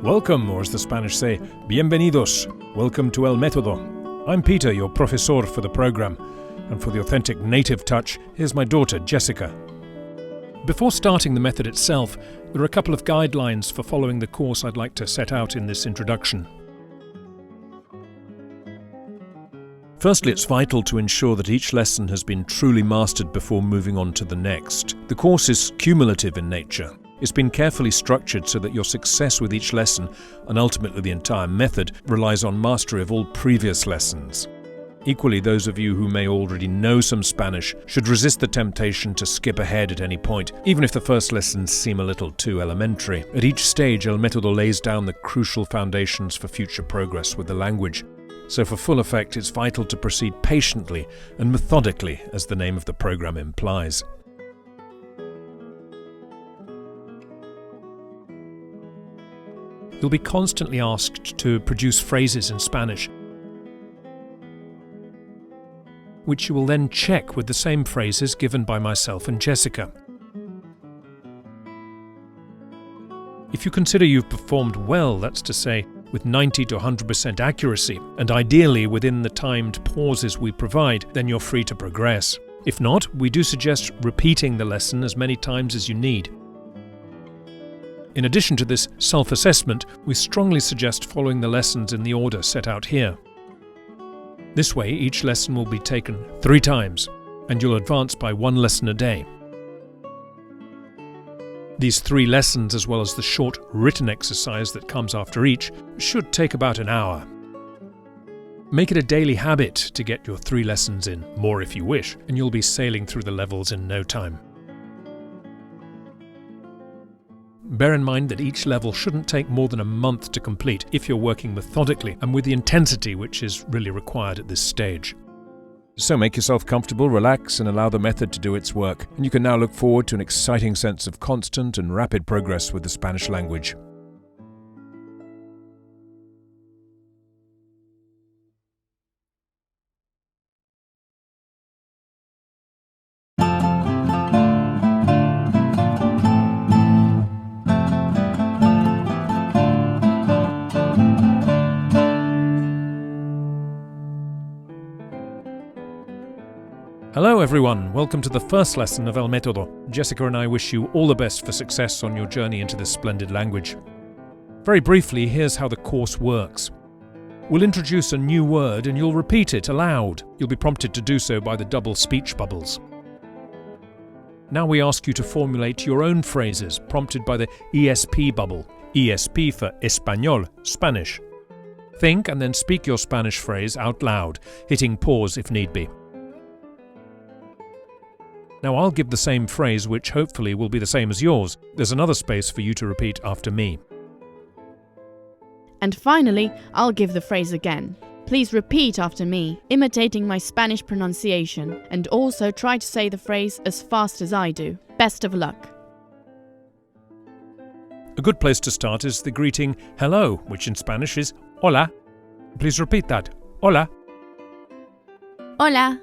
Welcome, or as the Spanish say, bienvenidos. Welcome to El Método. I'm Peter, your profesor for the program, and for the authentic native touch, here's my daughter, Jessica. Before starting the method itself, there are a couple of guidelines for following the course I'd like to set out in this introduction. Firstly, it's vital to ensure that each lesson has been truly mastered before moving on to the next. The course is cumulative in nature. It's been carefully structured so that your success with each lesson, and ultimately the entire method, relies on mastery of all previous lessons. Equally, those of you who may already know some Spanish should resist the temptation to skip ahead at any point, even if the first lessons seem a little too elementary. At each stage, El Método lays down the crucial foundations for future progress with the language. So for full effect, it's vital to proceed patiently and methodically, as the name of the program implies. You'll be constantly asked to produce phrases in Spanish, which you will then check with the same phrases given by myself and Jessica. If you consider you've performed well, that's to say, with 90 to 100% accuracy, and ideally within the timed pauses we provide, then you're free to progress. If not, we do suggest repeating the lesson as many times as you need. In addition to this self-assessment, we strongly suggest following the lessons in the order set out here. This way, each lesson will be taken 3 times, and you'll advance by 1 lesson a day. These 3 lessons, as well as the short written exercise that comes after each, should take about an hour. Make it a daily habit to get your 3 lessons in, more if you wish, and you'll be sailing through the levels in no time. Bear in mind that each level shouldn't take more than a month to complete if you're working methodically and with the intensity which is really required at this stage. So make yourself comfortable, relax, and allow the method to do its work, and you can now look forward to an exciting sense of constant and rapid progress with the Spanish language. Hello everyone, welcome to the first lesson of El Método. Jessica and I wish you all the best for success on your journey into this splendid language. Very briefly, here's how the course works. We'll introduce a new word and you'll repeat it aloud. You'll be prompted to do so by the double speech bubbles. Now we ask you to formulate your own phrases, prompted by the ESP bubble. ESP for Español, Spanish. Think and then speak your Spanish phrase out loud, hitting pause if need be. Now I'll give the same phrase, which hopefully will be the same as yours. There's another space for you to repeat after me. And finally, I'll give the phrase again. Please repeat after me, imitating my Spanish pronunciation, and also try to say the phrase as fast as I do. Best of luck. A good place to start is the greeting hello, which in Spanish is hola. Please repeat that. Hola. Hola.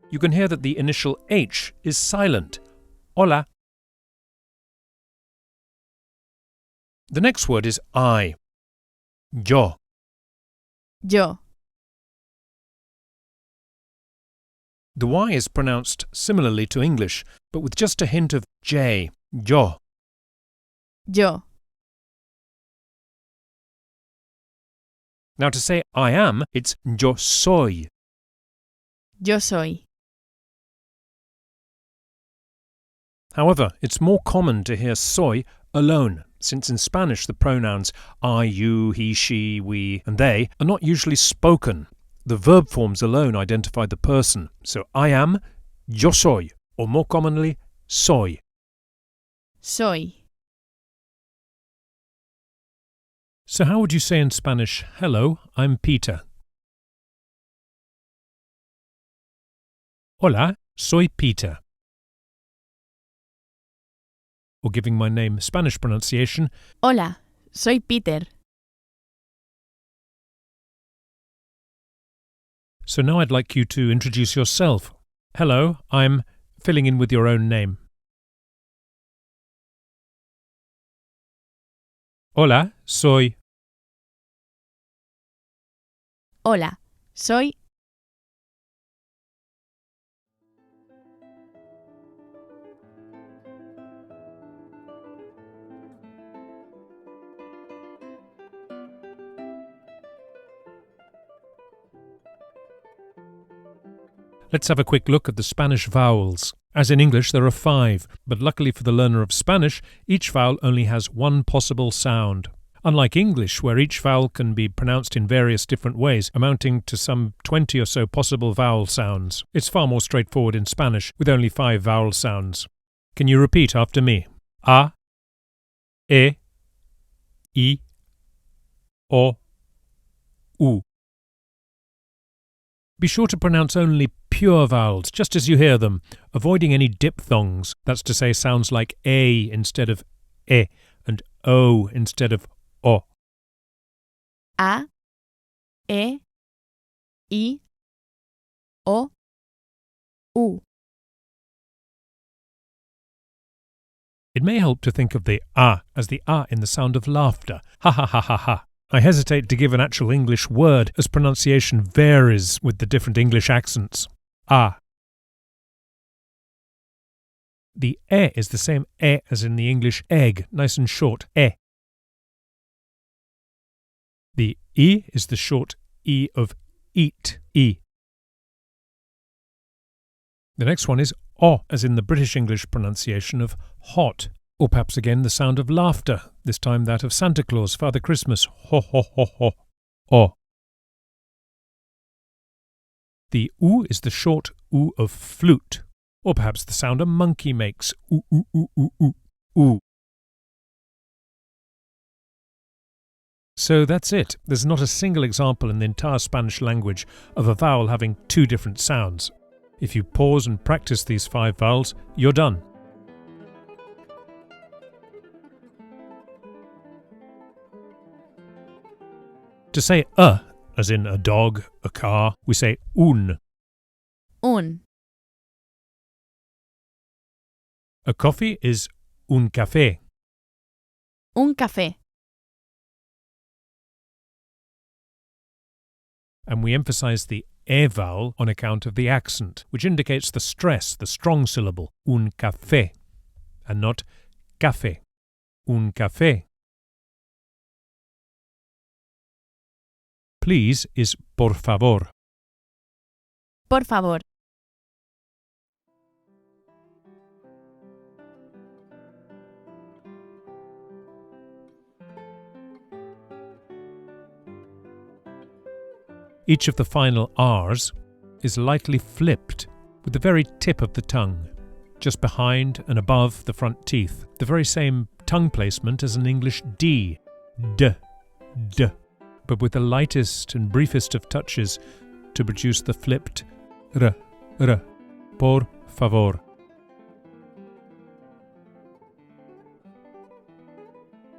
You can hear that the initial H is silent. Hola. The next word is I. Yo. Yo. The Y is pronounced similarly to English, but with just a hint of J. Yo. Yo. Now to say I am, it's yo soy. Yo soy. However, it's more common to hear soy alone, since in Spanish the pronouns I, you, he, she, we, and they are not usually spoken. The verb forms alone identify the person, so I am, yo soy, or more commonly, soy. Soy. So how would you say in Spanish, hello, I'm Peter? Hola, soy Peter. Or giving my name Spanish pronunciation, Hola, soy Peter. So now I'd like you to introduce yourself. Hello, I'm filling in with your own name. Hola, soy. Hola, soy. Let's have a quick look at the Spanish vowels. As in English, there are 5, but luckily for the learner of Spanish, each vowel only has one possible sound. Unlike English, where each vowel can be pronounced in various different ways, amounting to some 20 or so possible vowel sounds, it's far more straightforward in Spanish, with only 5 vowel sounds. Can you repeat after me? A, E, I, O, U. Be sure to pronounce only pure vowels, just as you hear them, avoiding any diphthongs, that's to say sounds like A instead of E and O instead of O. A, E, I, O, U. It may help to think of the A as the A in the sound of laughter. Ha ha ha ha ha. I hesitate to give an actual English word as pronunciation varies with the different English accents. A. The E is the same E as in the English egg, nice and short, E. The I is the short E of eat, E. The next one is O, as in the British English pronunciation of hot, or perhaps again the sound of laughter, this time that of Santa Claus, Father Christmas, ho ho ho ho, O. The U is the short U of flute, or perhaps the sound a monkey makes, oo oo oo oo oo, oo. So that's it. There's not a single example in the entire Spanish language of a vowel having 2 different sounds. If you pause and practice these 5 vowels, you're done. To say as in a dog, a car, we say un. Un. A coffee is un café. Un café. And we emphasize the e vowel on account of the accent, which indicates the stress, the strong syllable, un café, and not café. Un café. Please is por favor. Por favor. Each of the final R's is lightly flipped with the very tip of the tongue, just behind and above the front teeth, the very same tongue placement as an English D, d, d, but with the lightest and briefest of touches to produce the flipped r, r, por favor.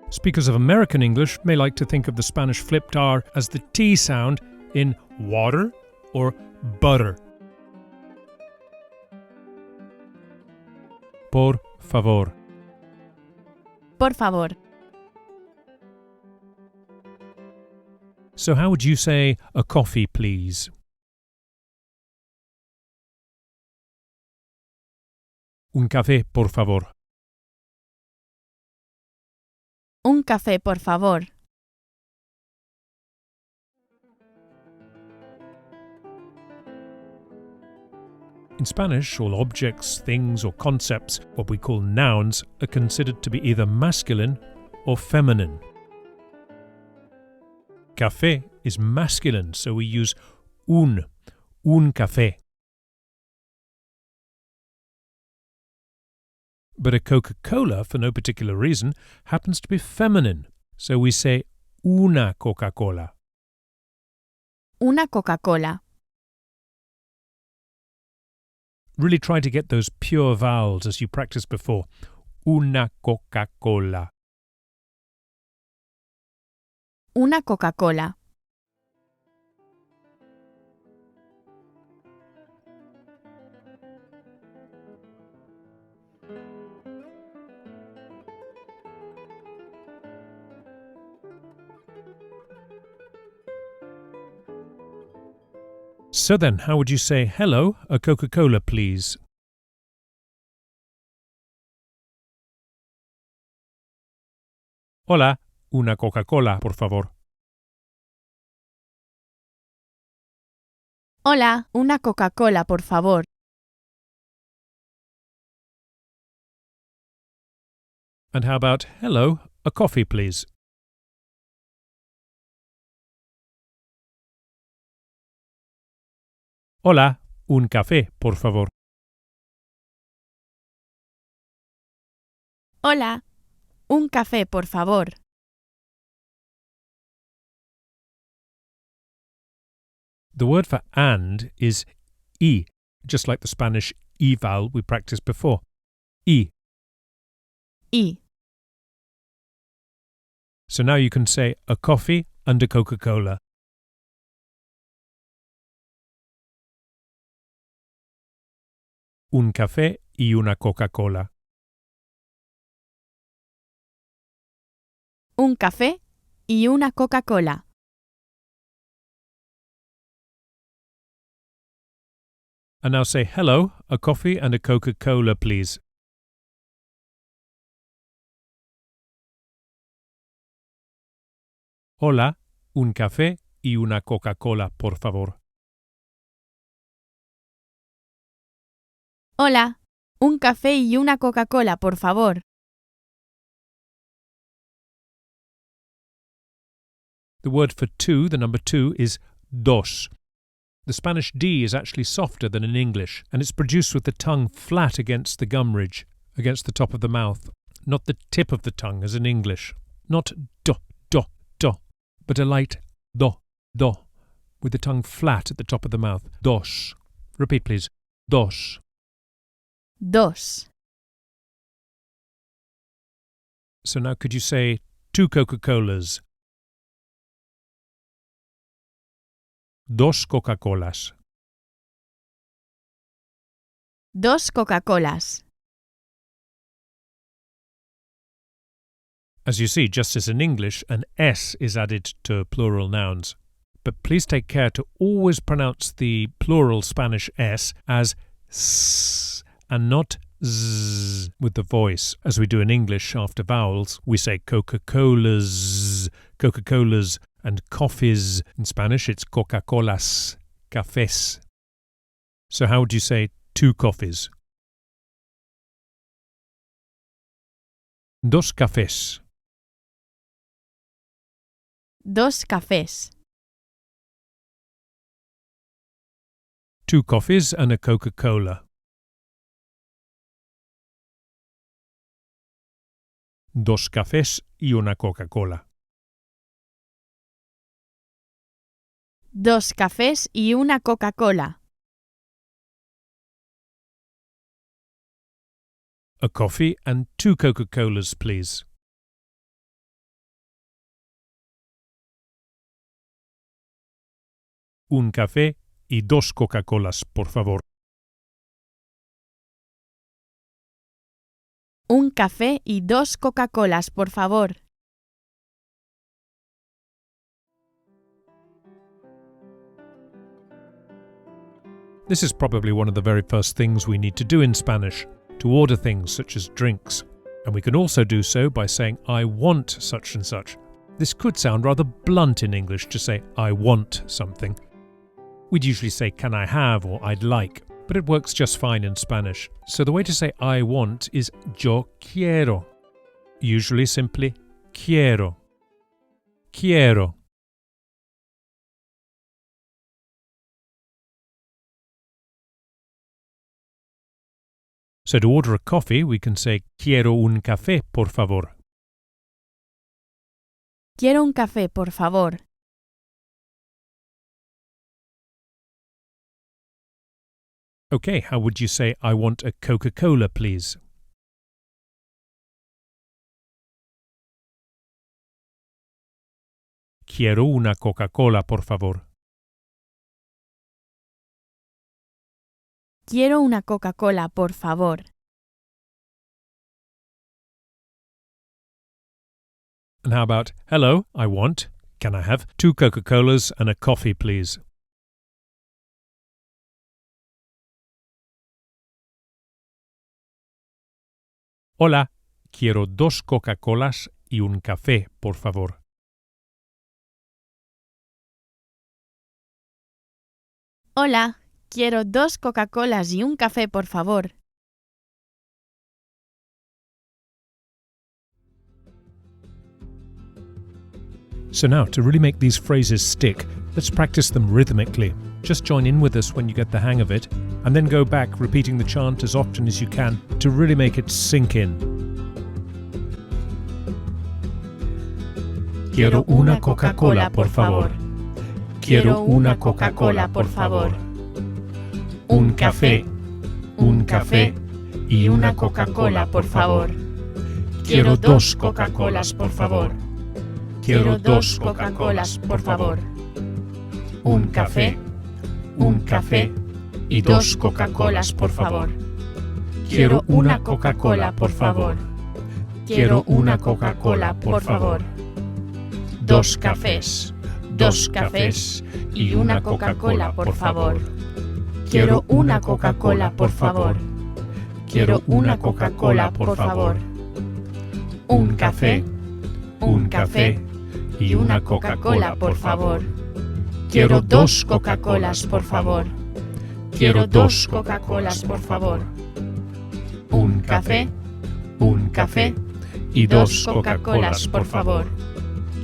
Speakers of American English may like to think of the Spanish flipped R as the T sound in water or butter. Por favor. Por favor. So how would you say a coffee, please? Un café, por favor. Un café, por favor. In Spanish, all objects, things, or concepts, what we call nouns, are considered to be either masculine or feminine. Café is masculine, so we use un café. But a Coca-Cola, for no particular reason, happens to be feminine, so we say una Coca-Cola. Una Coca-Cola. Really try to get those pure vowels as you practiced before. Una Coca-Cola. Una Coca-Cola. So then, how would you say, hello, a Coca-Cola, please? Hola, una Coca-Cola, por favor. Hola, una Coca-Cola, por favor. And how about, hello, a coffee, please? Hola, un café, por favor. Hola, un café, por favor. The word for and is y, just like the Spanish y vowel we practiced before. Y. Y. So now you can say a coffee and a Coca-Cola. Un café y una Coca-Cola. Un café y una Coca-Cola. And now say hello, a coffee and a Coca-Cola, please. Hola, un café y una Coca-Cola, por favor. Hola, un café y una Coca-Cola, por favor. The word for two, the number two, is dos. The Spanish D is actually softer than in English, and it's produced with the tongue flat against the gum ridge, against the top of the mouth, not the tip of the tongue as in English. Not do, do, do, but a light do, do, with the tongue flat at the top of the mouth. Dos. Repeat, please. Dos. Dos. So now could you say two Coca-Colas? Dos Coca-Colas. Dos Coca-Colas. As you see, just as in English, an S is added to plural nouns. But please take care to always pronounce the plural Spanish S as S and not Z with the voice. As we do in English after vowels, we say Coca-Colas, Coca-Colas, and coffees. In Spanish, it's Coca-Colas, cafés. So how would you say two coffees? Dos cafés. Dos cafés. Two coffees and a Coca-Cola. Dos cafés y una Coca-Cola. Dos cafés y una Coca-Cola. A coffee and two Coca-Colas, please. Un café y dos Coca-Colas, por favor. Un café y dos Coca-Colas, por favor. This is probably one of the very first things we need to do in Spanish, to order things such as drinks. And we can also do so by saying, I want such and such. This could sound rather blunt in English to say, I want something. We'd usually say, can I have, or I'd like, but it works just fine in Spanish. So the way to say I want is yo quiero. Usually simply quiero. Quiero. So to order a coffee, we can say quiero un café, por favor. Quiero un café, por favor. Okay, how would you say I want a Coca-Cola, please? Quiero una Coca-Cola, por favor. Quiero una Coca-Cola, por favor. And how about, hello, I want, can I have two Coca-Colas and a coffee, please? Hola, quiero 2 Coca-Colas y un café, por favor. Hola, quiero 2 Coca-Colas y un café, por favor. So now, to really make these phrases stick, let's practice them rhythmically. Just join in with us when you get the hang of it, and then go back repeating the chant as often as you can to really make it sink in. Quiero una Coca-Cola, por favor. Quiero una Coca-Cola, por favor. Un café y una Coca-Cola, por favor. Quiero 2 Coca-Colas, por favor. Quiero 2 Coca-Colas, por favor. Un café y 2 Coca-Colas, por favor. Quiero una Coca-Cola, por favor. Quiero una Coca-Cola, por favor. 2 cafés y una Coca-Cola, por favor. Quiero una Coca-Cola, por favor. Quiero una Coca-Cola, por favor. Un café y una Coca-Cola, por favor. Quiero 2 Coca-Colas, por favor. Quiero 2 Coca-Colas, por favor. Un café y 2 Coca-Colas, por favor.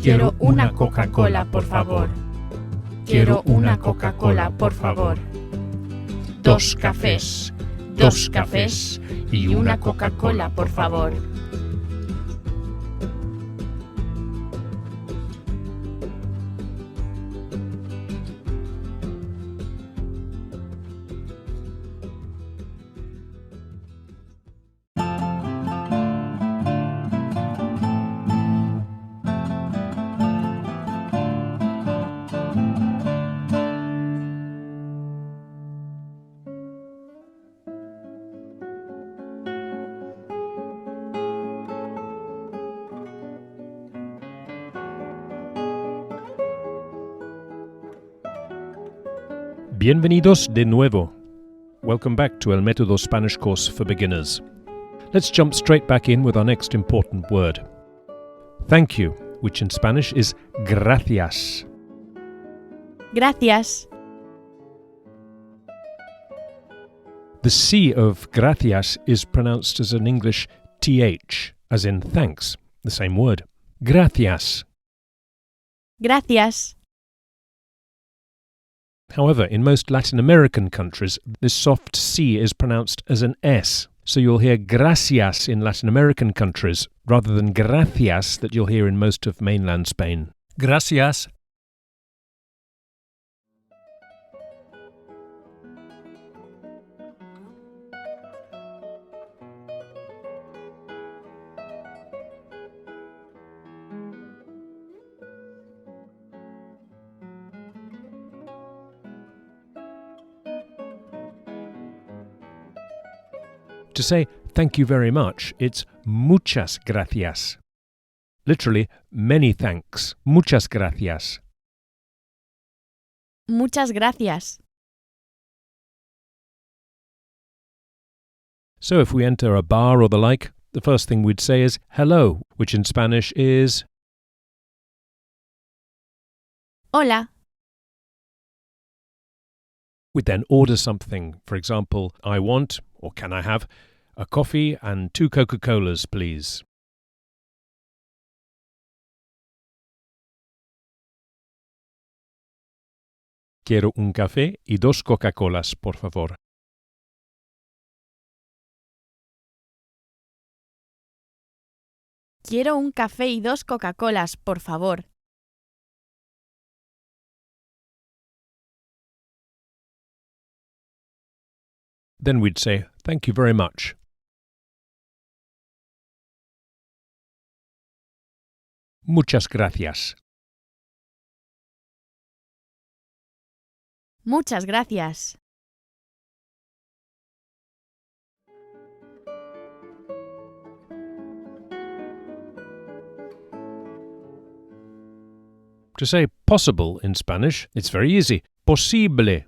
Quiero una Coca-Cola, por favor. Quiero una Coca-Cola, por favor. 2 cafés y una Coca-Cola, por favor. Bienvenidos de nuevo. Welcome back to El Método Spanish course for beginners. Let's jump straight back in with our next important word. Thank you, which in Spanish is gracias. Gracias. The C of gracias is pronounced as an English TH, as in thanks, the same word. Gracias. Gracias. However, in most Latin American countries, this soft C is pronounced as an S. So you'll hear gracias in Latin American countries rather than gracias that you'll hear in most of mainland Spain. Gracias. To say thank you very much, it's muchas gracias. Literally, many thanks. Muchas gracias. Muchas gracias. So if we enter a bar or the like, the first thing we'd say is hello, which in Spanish is Hola. we'd then order something. For example, I want, or can I have, a coffee and 2 Coca-Colas, please. Quiero un café y 2 Coca-Colas, por favor. Quiero un café y 2 Coca-Colas, por favor. Then we'd say thank you very much. Muchas gracias. Muchas gracias. To say possible in Spanish, it's very easy. Posible.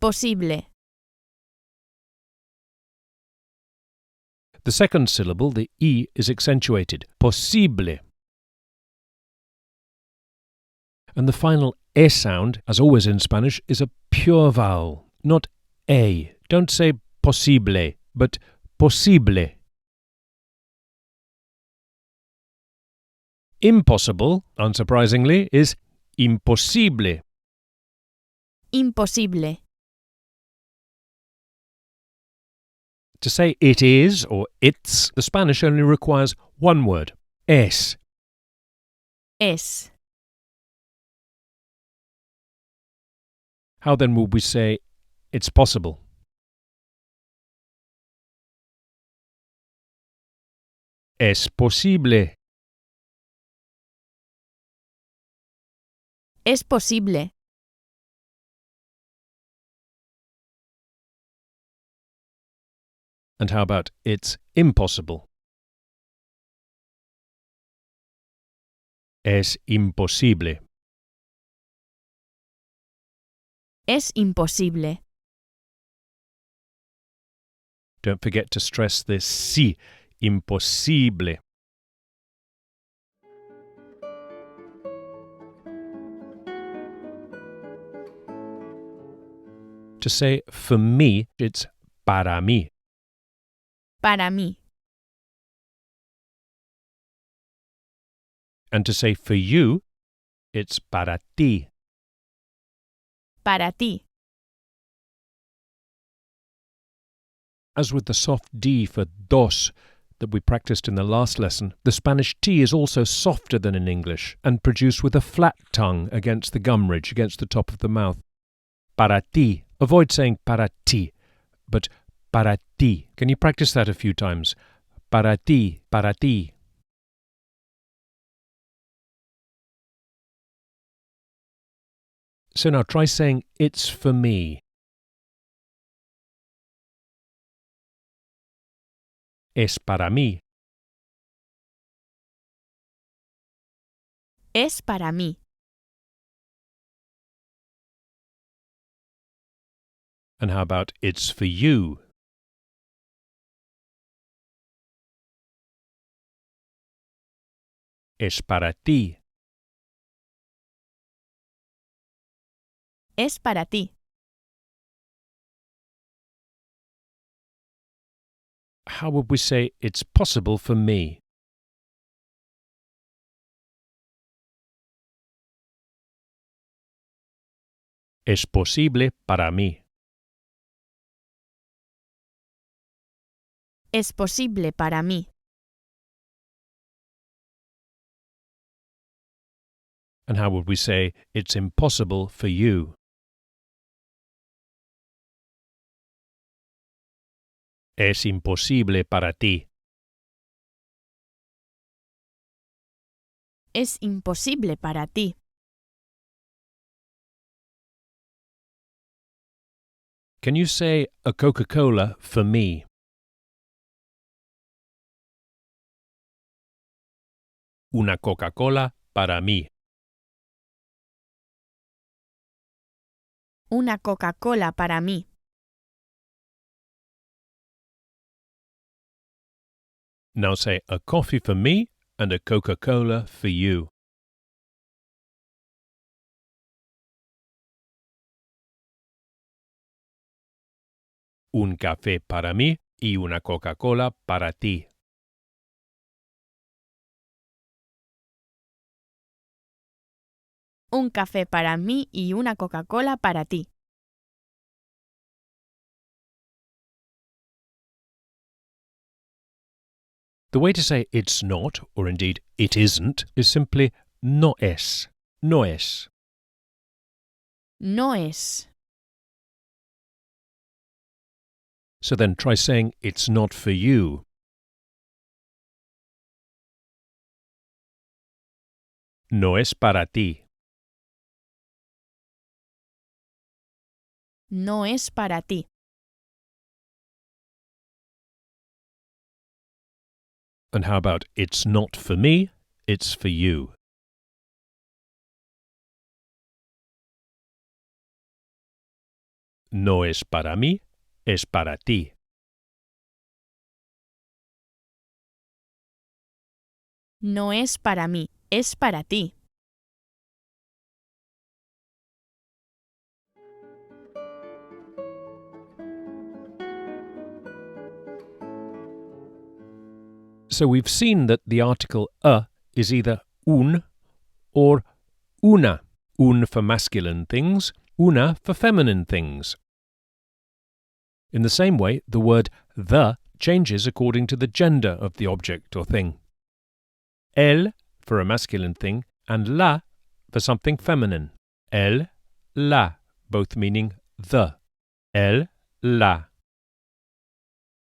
Posible. The second syllable, the E, is accentuated. Posible. And the final E sound, as always in Spanish, is a pure vowel, not A. Don't say posible, but posible. Impossible, unsurprisingly, is imposible. Imposible. To say it is or it's, the Spanish only requires one word, es. Es. How then would we say it's possible? Es posible. Es posible. And how about it's impossible? Es imposible. Es imposible. Don't forget to stress the si, imposible. To say for me, it's para mí. Para mí. And to say for you, it's para ti. Para ti. As with the soft D for dos that we practiced in the last lesson, the Spanish T is also softer than in English and produced with a flat tongue against the gum ridge, against the top of the mouth. Para ti. Avoid saying para ti, but para ti. Can you practice that a few times? Para ti, para ti. So now try saying it's for me. Es para mí. Es para mí. And how about it's for you? Es para ti. Es para ti. How would we say it's possible for me? Es posible para mí. Es posible para mí. And how would we say it's impossible for you? Es imposible para ti. Es imposible para ti. Can you say a Coca-Cola for me? Una Coca-Cola para mí. Una Coca-Cola para mí. Now say a coffee for me and a Coca-Cola for you. Un café para mí y una Coca-Cola para ti. Un café para mí y una Coca-Cola para ti. The way to say it's not, or indeed it isn't, is simply no es. No es. No es. So then try saying it's not for you. No es para ti. No es para ti. And how about it's not for me, it's for you. No es para mí, es para ti. no es para mí, es para ti. So we've seen that the article is either un or una. Un for masculine things, una for feminine things. In the same way, the word the changes according to the gender of the object or thing. El for a masculine thing and la for something feminine. El, la, both meaning the. El, la.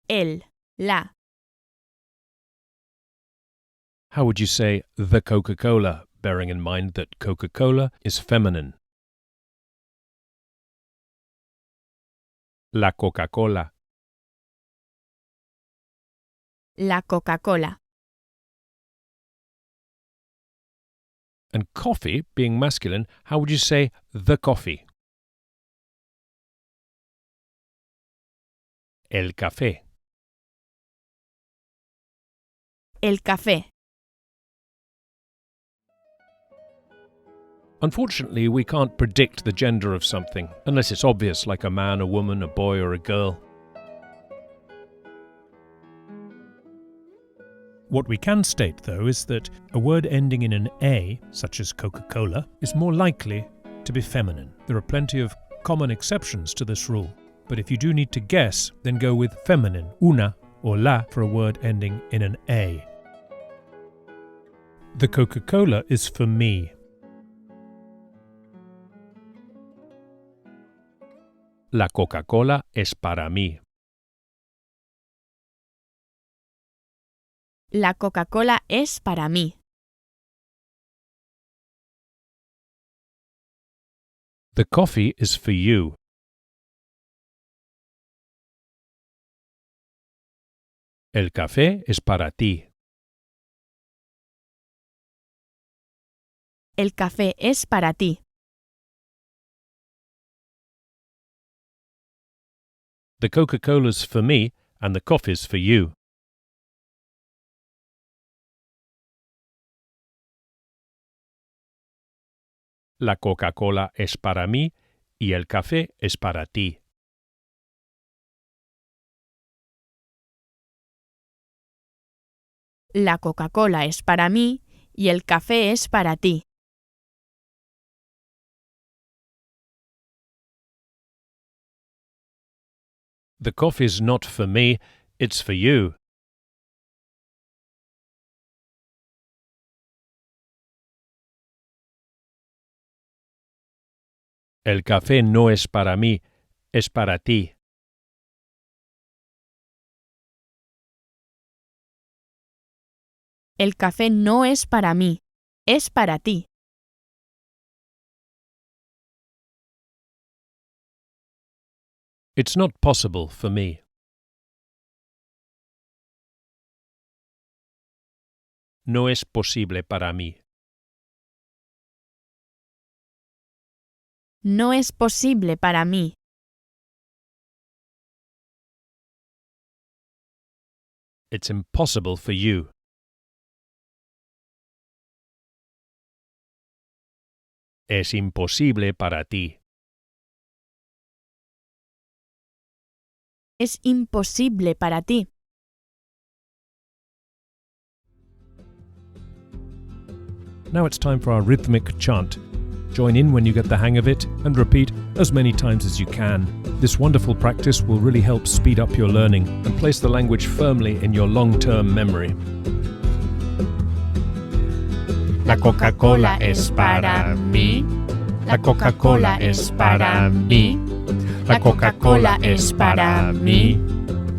El, la. How would you say the Coca-Cola, bearing in mind that Coca-Cola is feminine? La Coca-Cola. La Coca-Cola. And coffee, being masculine, how would you say the coffee? El café. El café. Unfortunately, we can't predict the gender of something, unless it's obvious, like a man, a woman, a boy, or a girl. What we can state, though, is that a word ending in an A, such as Coca-Cola, is more likely to be feminine. There are plenty of common exceptions to this rule, but if you do need to guess, then go with feminine, una or la, for a word ending in an A. The Coca-Cola is for me. La Coca-Cola es para mí. La Coca-Cola es para mí. The coffee is for you. El café es para ti. El café es para ti. The Coca-Cola's for me and the coffee's for you. La Coca-Cola es para mí y el café es para ti. La Coca-Cola es para mí y el café es para ti. The coffee's not for me, it's for you. El café no es para mí, es para ti. El café no es para mí, es para ti. It's not possible for me. No es posible para mí. No es posible para mí. It's impossible for you. Es imposible para ti. Es imposible para ti. Now it's time for our rhythmic chant. Join in when you get the hang of it and repeat as many times as you can. This wonderful practice will really help speed up your learning and place the language firmly in your long-term memory. La Coca-Cola es para mí. La Coca-Cola es para mí. La Coca-Cola es para mí.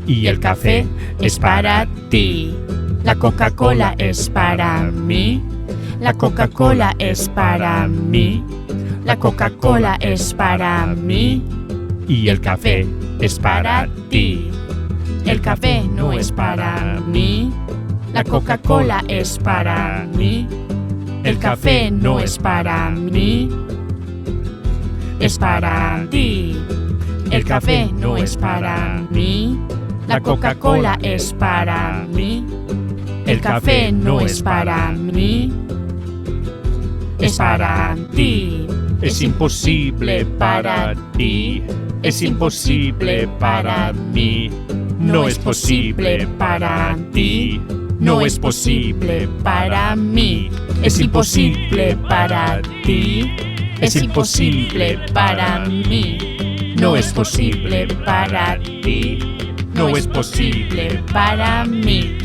Y el café es para ti. La Coca-Cola es para mí. La Coca-Cola es para mí. La Coca-Cola es para mí. Y el café es para ti. El café no es para mí. La Coca-Cola es para mí. El café no es para mí. Es para ti. El café no es para mí. La Coca-Cola es para mí. El café no es para mí, es para ti. Es imposible para ti, es imposible para mí. No es posible para ti, no es posible para mí. Es imposible para ti, es imposible para mí. No es posible para ti, no es posible para mí.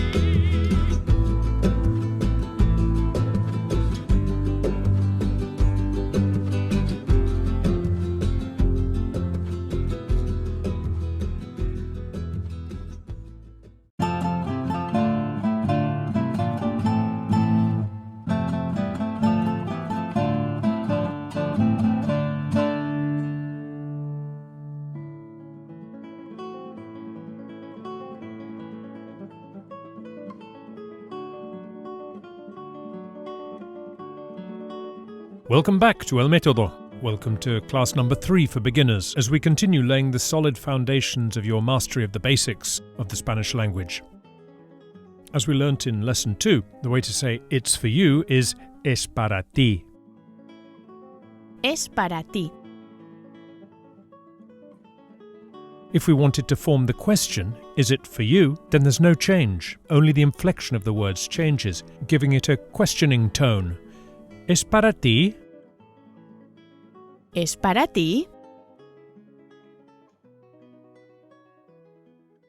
Welcome back to El Método. Welcome to class number 3 for beginners as we continue laying the solid foundations of your mastery of the basics of the Spanish language. As we learnt in lesson 2, the way to say it's for you is es para ti. Es para ti. If we wanted to form the question, is it for you, then there's no change. Only the inflection of the words changes, giving it a questioning tone. ¿Es para ti? ¿Es para ti?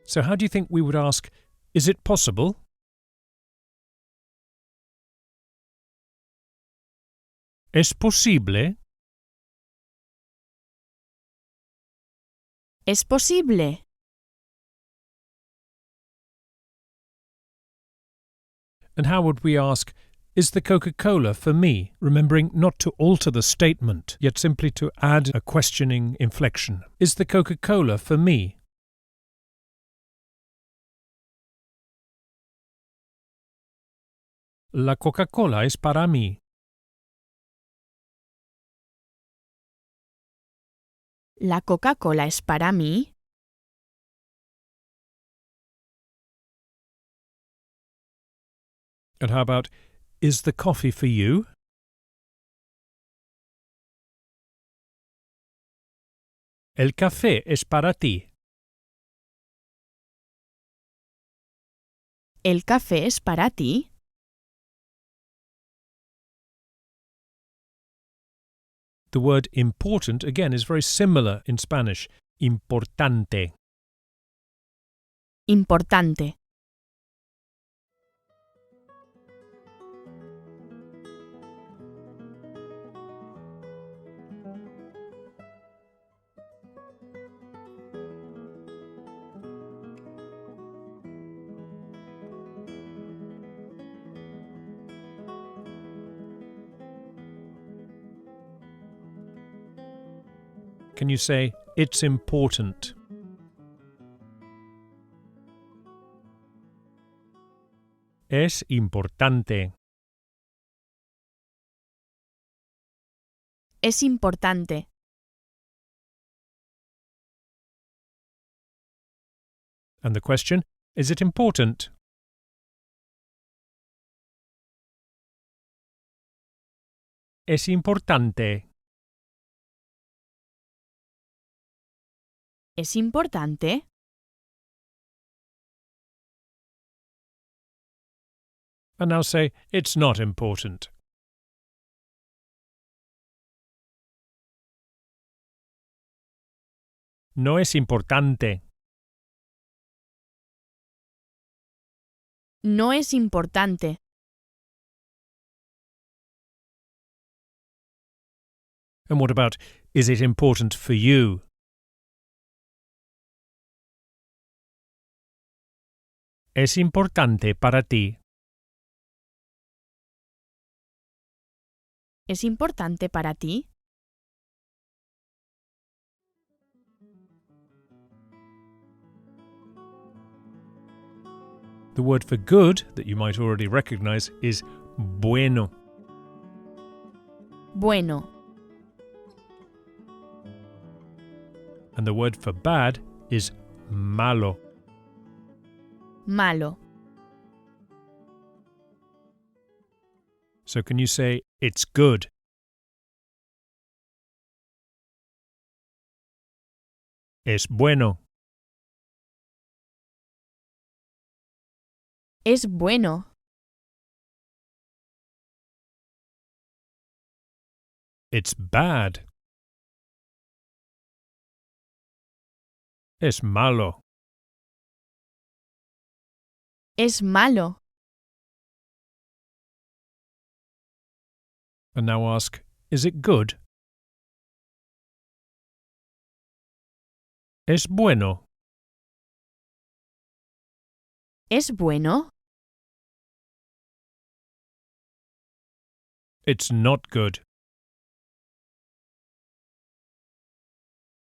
So how do you think we would ask, is it possible? ¿Es posible? ¿Es posible? And how would we ask, is the Coca-Cola for me? Remembering not to alter the statement, yet simply to add a questioning inflection. Is the Coca-Cola for me? La Coca-Cola es para mí. ¿La Coca-Cola es para mí? And how about, is the coffee for you? El café es para ti. ¿El café es para ti? The word important, again, is very similar in Spanish. Importante. Importante. Can you say, it's important? Es importante. Es importante. And the question, is it important? Es importante. ¿Es importante? And now say, it's not important. No es importante. No es importante. And what about, is it important for you? Es importante para ti. ¿Es importante para ti? The word for good, that you might already recognize, is bueno. Bueno. And the word for bad is malo. Malo. So can you say, it's good? Es bueno. Es bueno. It's bad. Es malo. Es malo. And now ask, is it good? Es bueno. Es bueno. It's not good.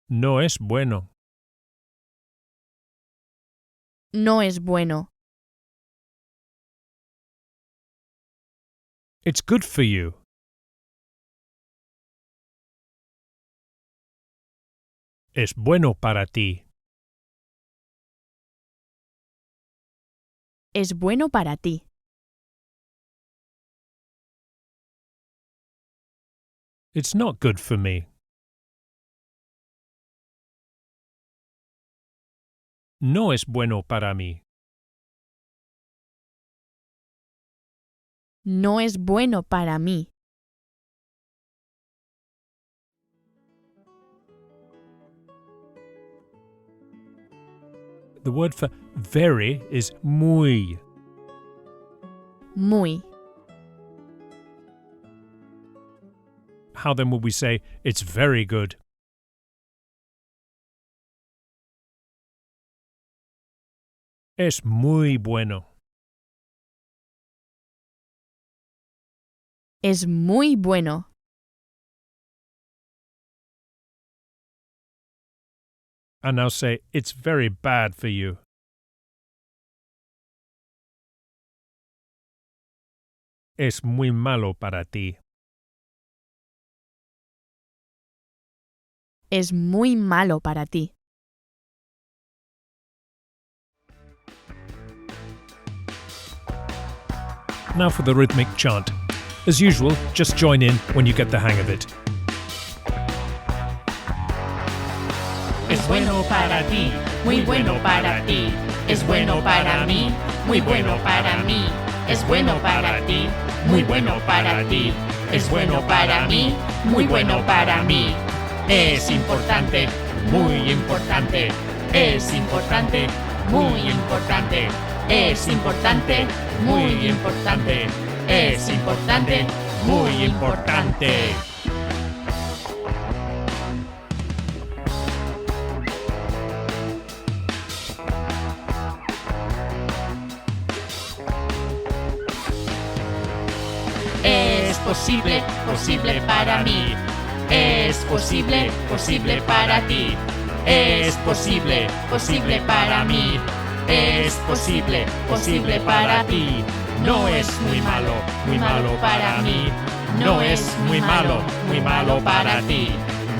No es bueno. No es bueno. It's good for you. Es bueno para ti. Es bueno para ti. It's not good for me. No es bueno para mí. No es bueno para mí. The word for very is muy. Muy. How then would we say, it's very good? Es muy bueno. Es muy bueno. And now say, it's very bad for you. Es muy malo para ti. Es muy malo para ti. Now for the rhythmic chant. As usual, just join in when you get the hang of it. Es bueno para ti, muy bueno para ti. Es bueno para mí, muy bueno para mí. Es bueno para ti, muy bueno para ti. Es bueno para mí, muy bueno para mí. Es importante, muy importante. Es importante, muy importante. Es importante, muy importante. Es importante, muy importante. Es posible, posible para mí. Es posible, posible para ti. Es posible, posible para mí. Es posible, posible para ti. No es muy malo para mí. No es muy malo para ti.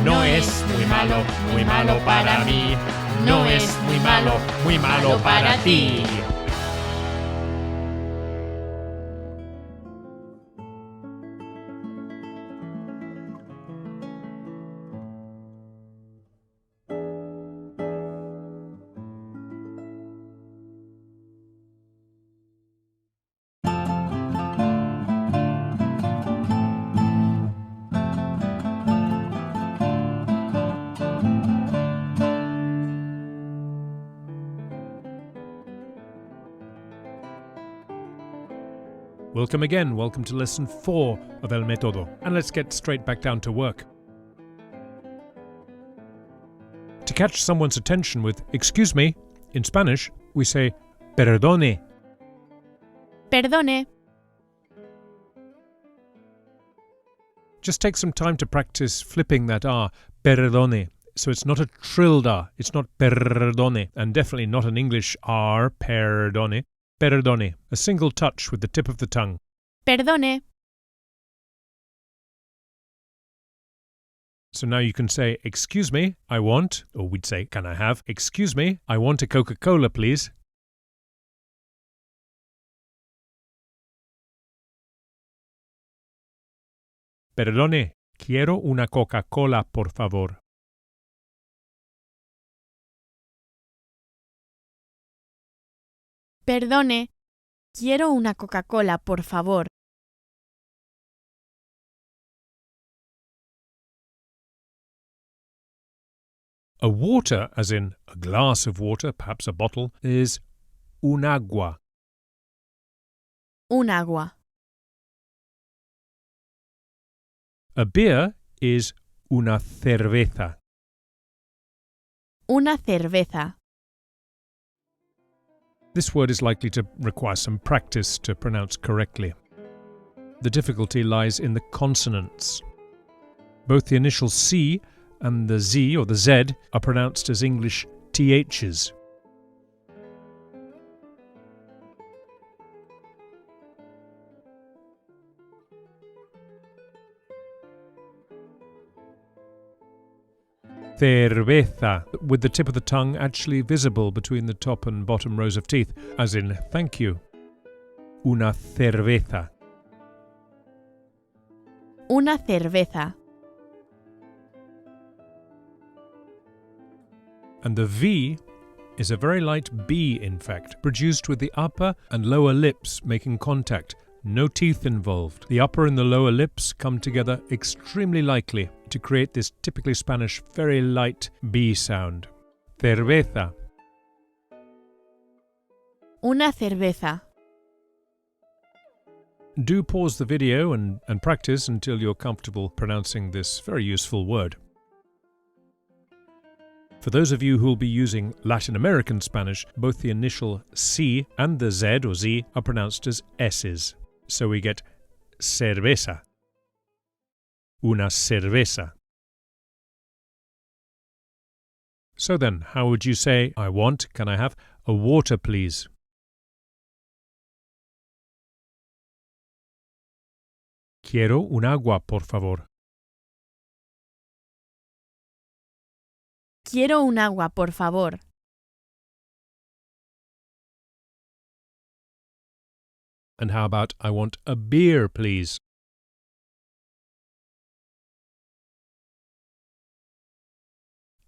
No es muy malo para mí. No es muy malo para ti. Welcome again, welcome to lesson 4 of El Método, and let's get straight back down to work. To catch someone's attention with excuse me, in Spanish, we say perdone. Perdone. Just take some time to practice flipping that R, perdone. So it's not a trilled R, it's not perdone, and definitely not an English R, perdone. Perdone, a single touch with the tip of the tongue. Perdone. So now you can say, excuse me, I want, or we'd say, can I have, excuse me, I want a Coca-Cola, please. Perdone, quiero una Coca-Cola, por favor. Perdone, quiero una Coca-Cola, por favor. A water, as in a glass of water, perhaps a bottle, is un agua. Un agua. A beer is una cerveza. Una cerveza. This word is likely to require some practice to pronounce correctly. The difficulty lies in the consonants. Both the initial C and the Z or the Z are pronounced as English THs. Cerveza, with the tip of the tongue actually visible between the top and bottom rows of teeth, as in thank you. Una cerveza. Una cerveza. And the V is a very light B, in fact, produced with the upper and lower lips making contact. No teeth involved. The upper and the lower lips come together extremely lightly to create this typically Spanish very light B sound. Cerveza. Una cerveza. Do pause the video and practice until you're comfortable pronouncing this very useful word. For those of you who will be using Latin American Spanish, both the initial C and the Z or Z are pronounced as S's. So we get cerveza. Una cerveza. So then, how would you say, can I have a water please? Quiero un agua, por favor. Quiero un agua, por favor. And how about I want a beer, please?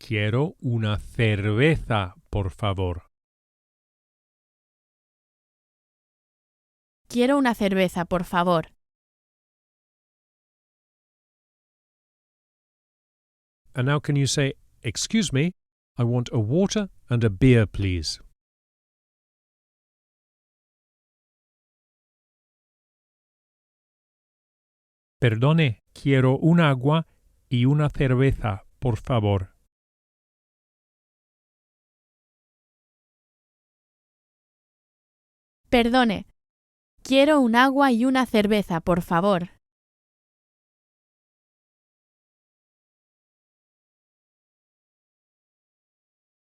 Quiero una cerveza, por favor. Quiero una cerveza, por favor. And now can you say, excuse me, I want a water and a beer, please? Perdone, quiero un agua y una cerveza, por favor. Perdone, quiero un agua y una cerveza, por favor.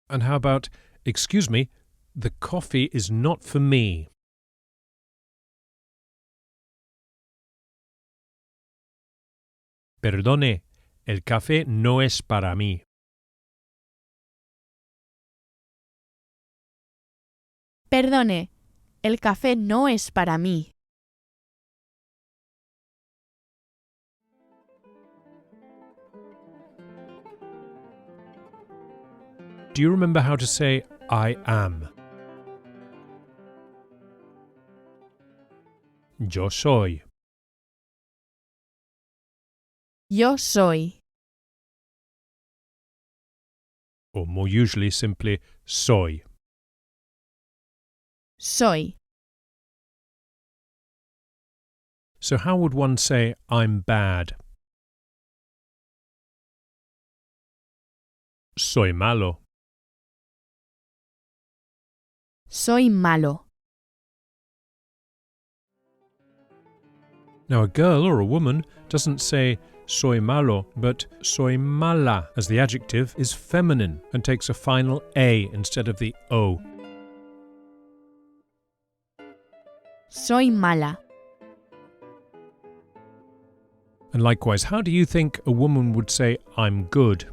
And how about, excuse me, the coffee is not for me? Perdone, el café no es para mí. Perdone, el café no es para mí. Do you remember how to say I am? Yo soy. Yo soy. Or more usually simply soy. Soy. So how would one say I'm bad? Soy malo. Soy malo. Now a girl or a woman doesn't say soy malo, but soy mala, as the adjective is feminine and takes a final A instead of the O. Soy mala. And likewise, how do you think a woman would say I'm good?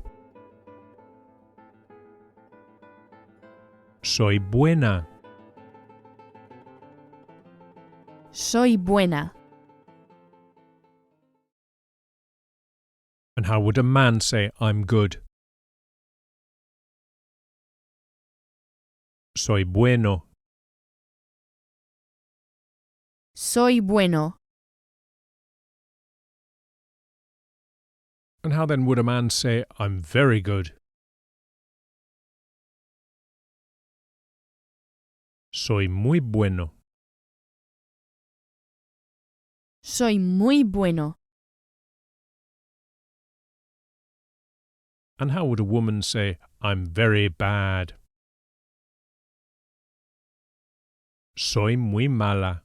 Soy buena. Soy buena. And how would a man say I'm good? Soy bueno. Soy bueno. And how then would a man say I'm very good? Soy muy bueno. Soy muy bueno. And how would a woman say I'm very bad? Soy muy mala.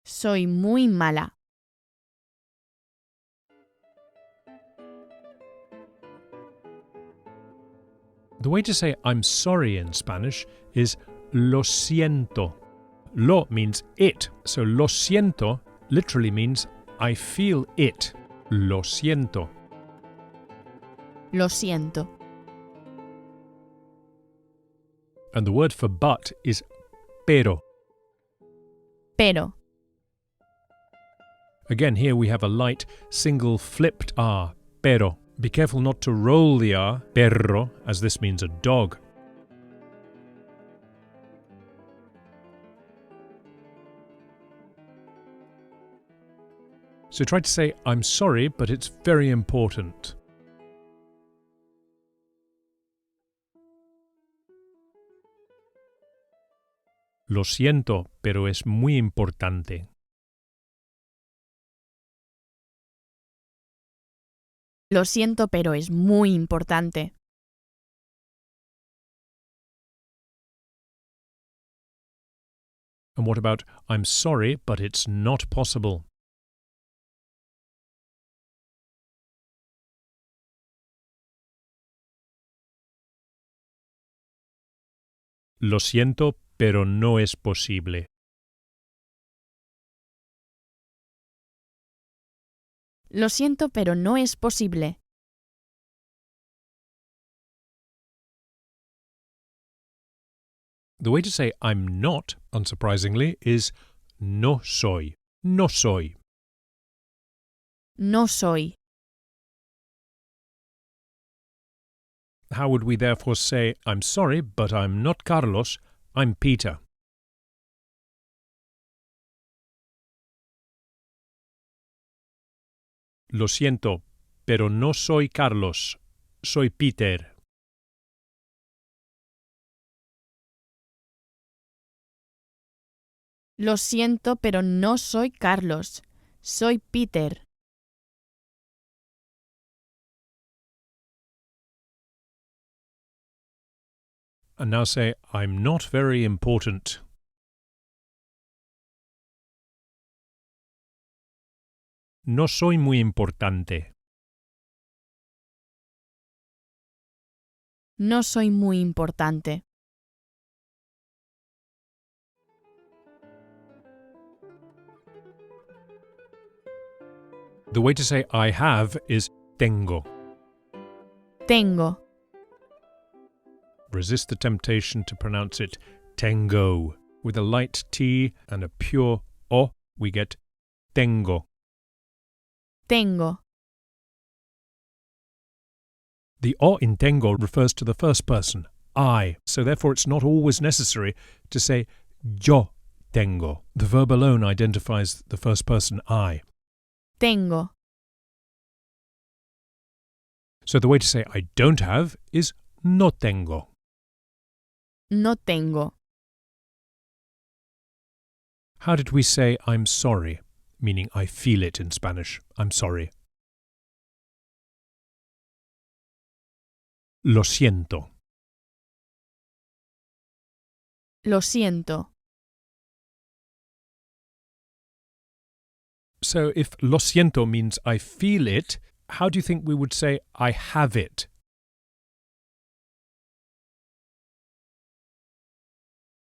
Soy muy mala. The way to say I'm sorry in Spanish is lo siento. Lo means it, so lo siento literally means I feel it. Lo siento. Lo siento. And the word for but is pero. Pero. Again, here we have a light single flipped R, pero. Be careful not to roll the R, perro, as this means a dog. So try to say, I'm sorry, but it's very important. Lo siento, pero es muy importante. Lo siento, pero es muy importante. And what about, I'm sorry, but it's not possible? Lo siento, pero no es posible. Lo siento, pero no es posible. The way to say I'm not, unsurprisingly, is no soy. No soy. No soy. How would we therefore say, I'm sorry, but I'm not Carlos, I'm Peter? Lo siento, pero no soy Carlos, soy Peter. Lo siento, pero no soy Carlos. Soy Peter. And now say, I'm not very important. No soy muy importante. No soy muy importante. The way to say I have is tengo. Tengo. Resist the temptation to pronounce it tengo. With a light T and a pure O, we get tengo. Tengo. The O in tengo refers to the first person, I, so therefore it's not always necessary to say yo tengo. The verb alone identifies the first person, I. Tengo. So the way to say I don't have is no tengo. No tengo. How did we say I'm sorry? Meaning I feel it in Spanish. I'm sorry. Lo siento. Lo siento. So if lo siento means I feel it, how do you think we would say I have it?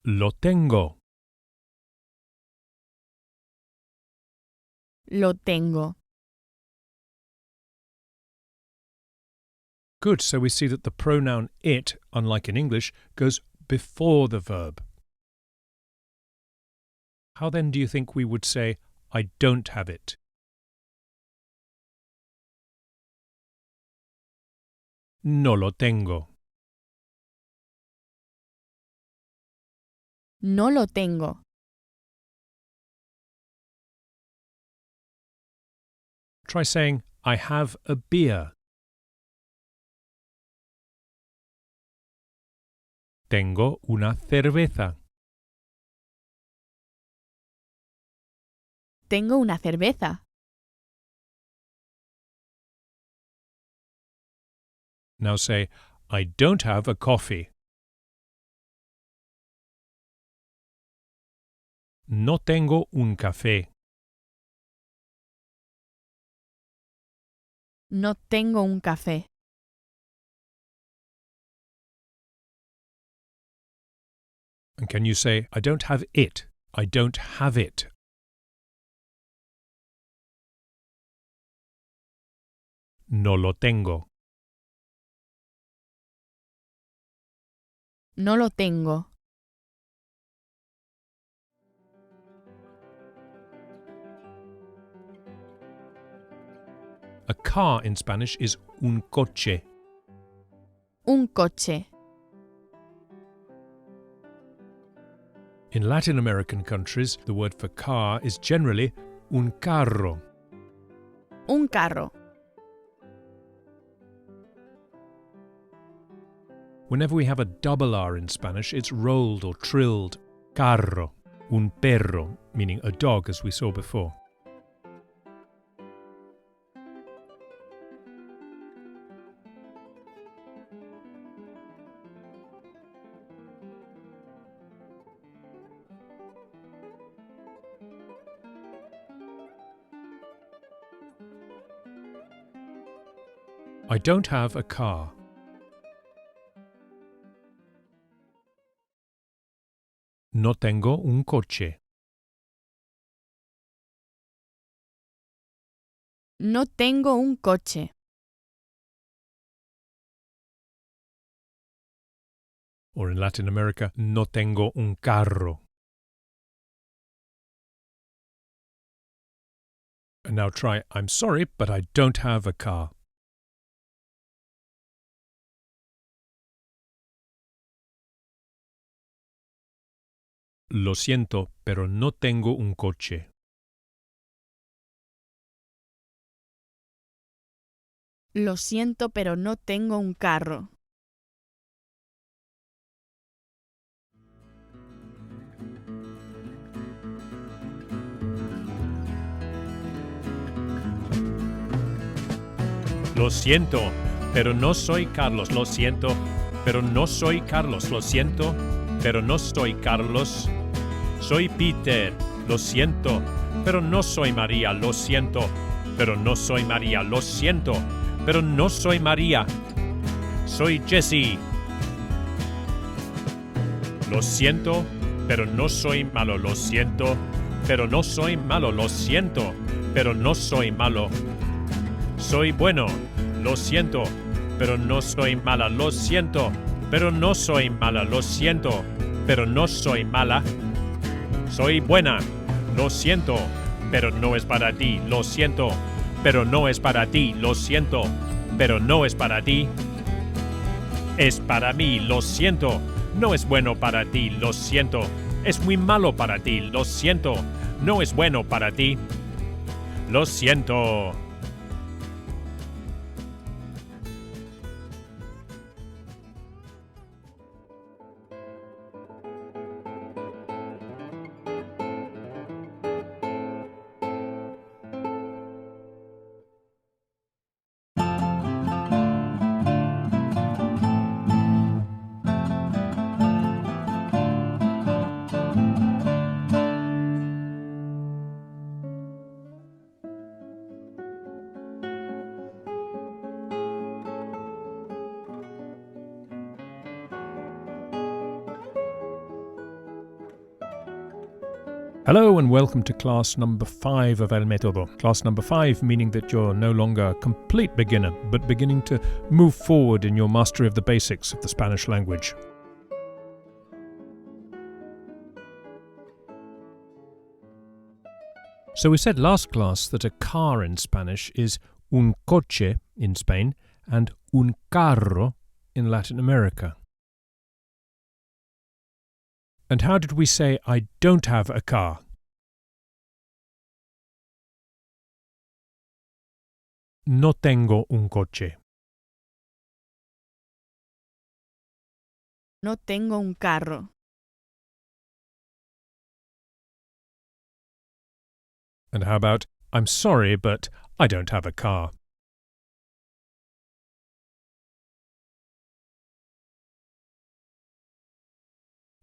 Lo tengo. Lo tengo. Good, so we see that the pronoun it, unlike in English, goes before the verb. How then do you think we would say I don't have it? No lo tengo. No lo tengo. Try saying, I have a beer. Tengo una cerveza. Tengo una cerveza. Now say, I don't have a coffee. No tengo un café. No tengo un café. And can you say, I don't have it. I don't have it. No lo tengo. No lo tengo. A car in Spanish is un coche. Un coche. In Latin American countries, the word for car is generally un carro. Un carro. Whenever we have a double R in Spanish, it's rolled or trilled. Carro. Un perro, meaning a dog, as we saw before. I don't have a car. No tengo un coche. No tengo un coche. Or in Latin America, no tengo un carro. And now try, I'm sorry, but I don't have a car. Lo siento, pero no tengo un coche. Lo siento, pero no tengo un carro. Lo siento, pero no soy Carlos. Lo siento, pero no soy Carlos. Lo siento, pero no soy Carlos. Soy Peter. Lo siento, pero no soy María. Lo siento, pero no soy María. Lo siento, pero no soy María. Soy Jesse. Lo siento, pero no soy malo. Lo siento, pero no soy malo. Lo siento, pero no soy malo. Soy bueno. Lo siento, pero no soy mala. Lo siento, pero no soy mala. Lo siento, pero no soy mala. Soy buena. Lo siento, pero no es para ti. Lo siento, pero no es para ti. Lo siento, pero no es para ti. Es para mí. Lo siento. No es bueno para ti. Lo siento. Es muy malo para ti. Lo siento. No es bueno para ti. Lo siento. Hello and welcome to class number 5 of El Método. Class number 5 meaning that you're no longer a complete beginner, but beginning to move forward in your mastery of the basics of the Spanish language. So we said last class that a car in Spanish is un coche in Spain and un carro in Latin America? And how did we say I don't have a car? No tengo un coche. No tengo un carro. And how about I'm sorry, but I don't have a car?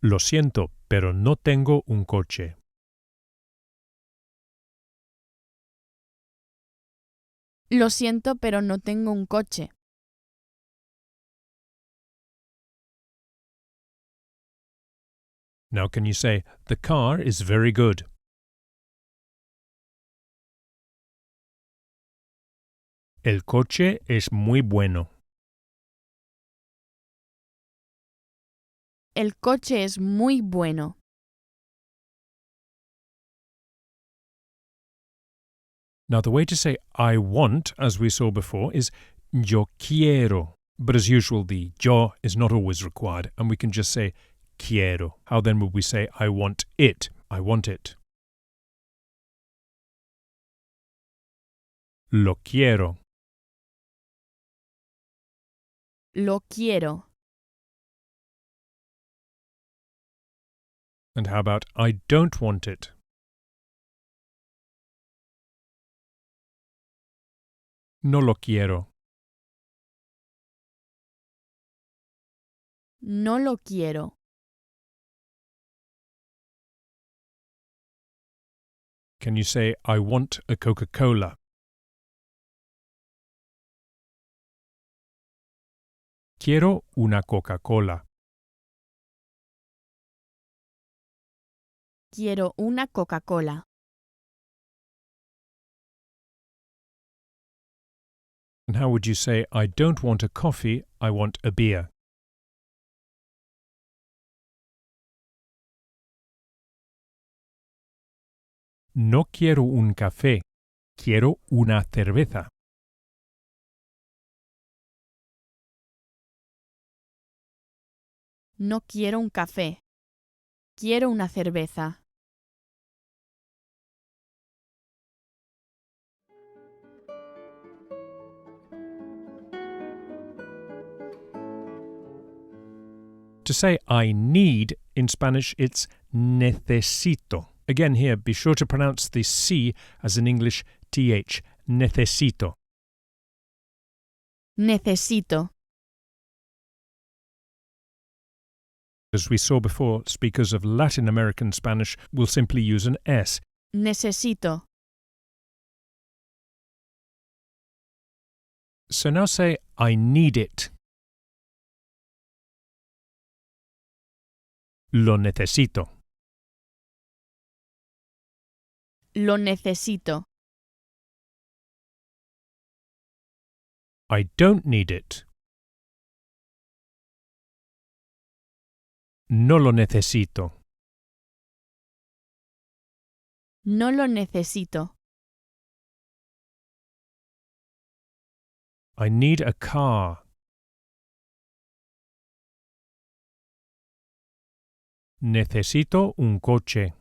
Lo siento, pero no tengo un coche. Lo siento, pero no tengo un coche. Now can you say, the car is very good? El coche es muy bueno. El coche es muy bueno. Now the way to say I want, as we saw before, is yo quiero. But as usual, the yo is not always required, and we can just say quiero. How then would we say I want it? I want it. Lo quiero. Lo quiero. And how about I don't want it? No lo quiero. No lo quiero. Can you say I want a Coca-Cola? Quiero una Coca-Cola. Quiero una Coca-Cola. And how would you say I don't want a coffee, I want a beer? No quiero un café, quiero una cerveza. No quiero un café. Quiero una cerveza. To say I need in Spanish, it's necesito. Again here, be sure to pronounce the C as an English TH. Necesito. Necesito. As we saw before, speakers of Latin American Spanish will simply use an S. Necesito. So now say I need it. Lo necesito. Lo necesito. I don't need it. No lo necesito. No lo necesito. I need a car. Necesito un coche.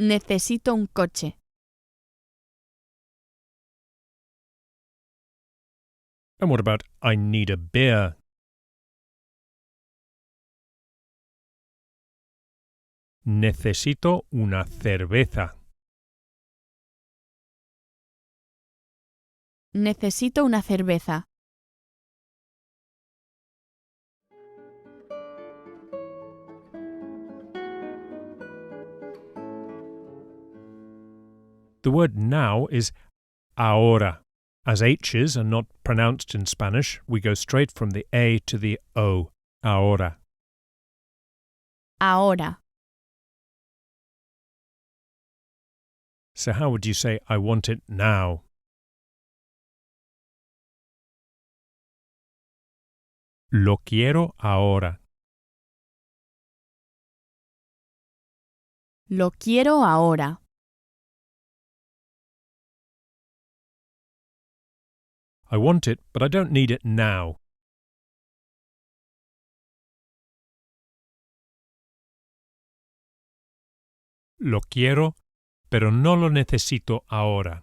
Necesito un coche. And what about I need a beer? Necesito una cerveza. Necesito una cerveza. The word now is ahora. As H's are not pronounced in Spanish, we go straight from the A to the O. Ahora. Ahora. So how would you say I want it now? Lo quiero ahora. Lo quiero ahora. I want it, but I don't need it now. Lo quiero, pero no lo necesito ahora.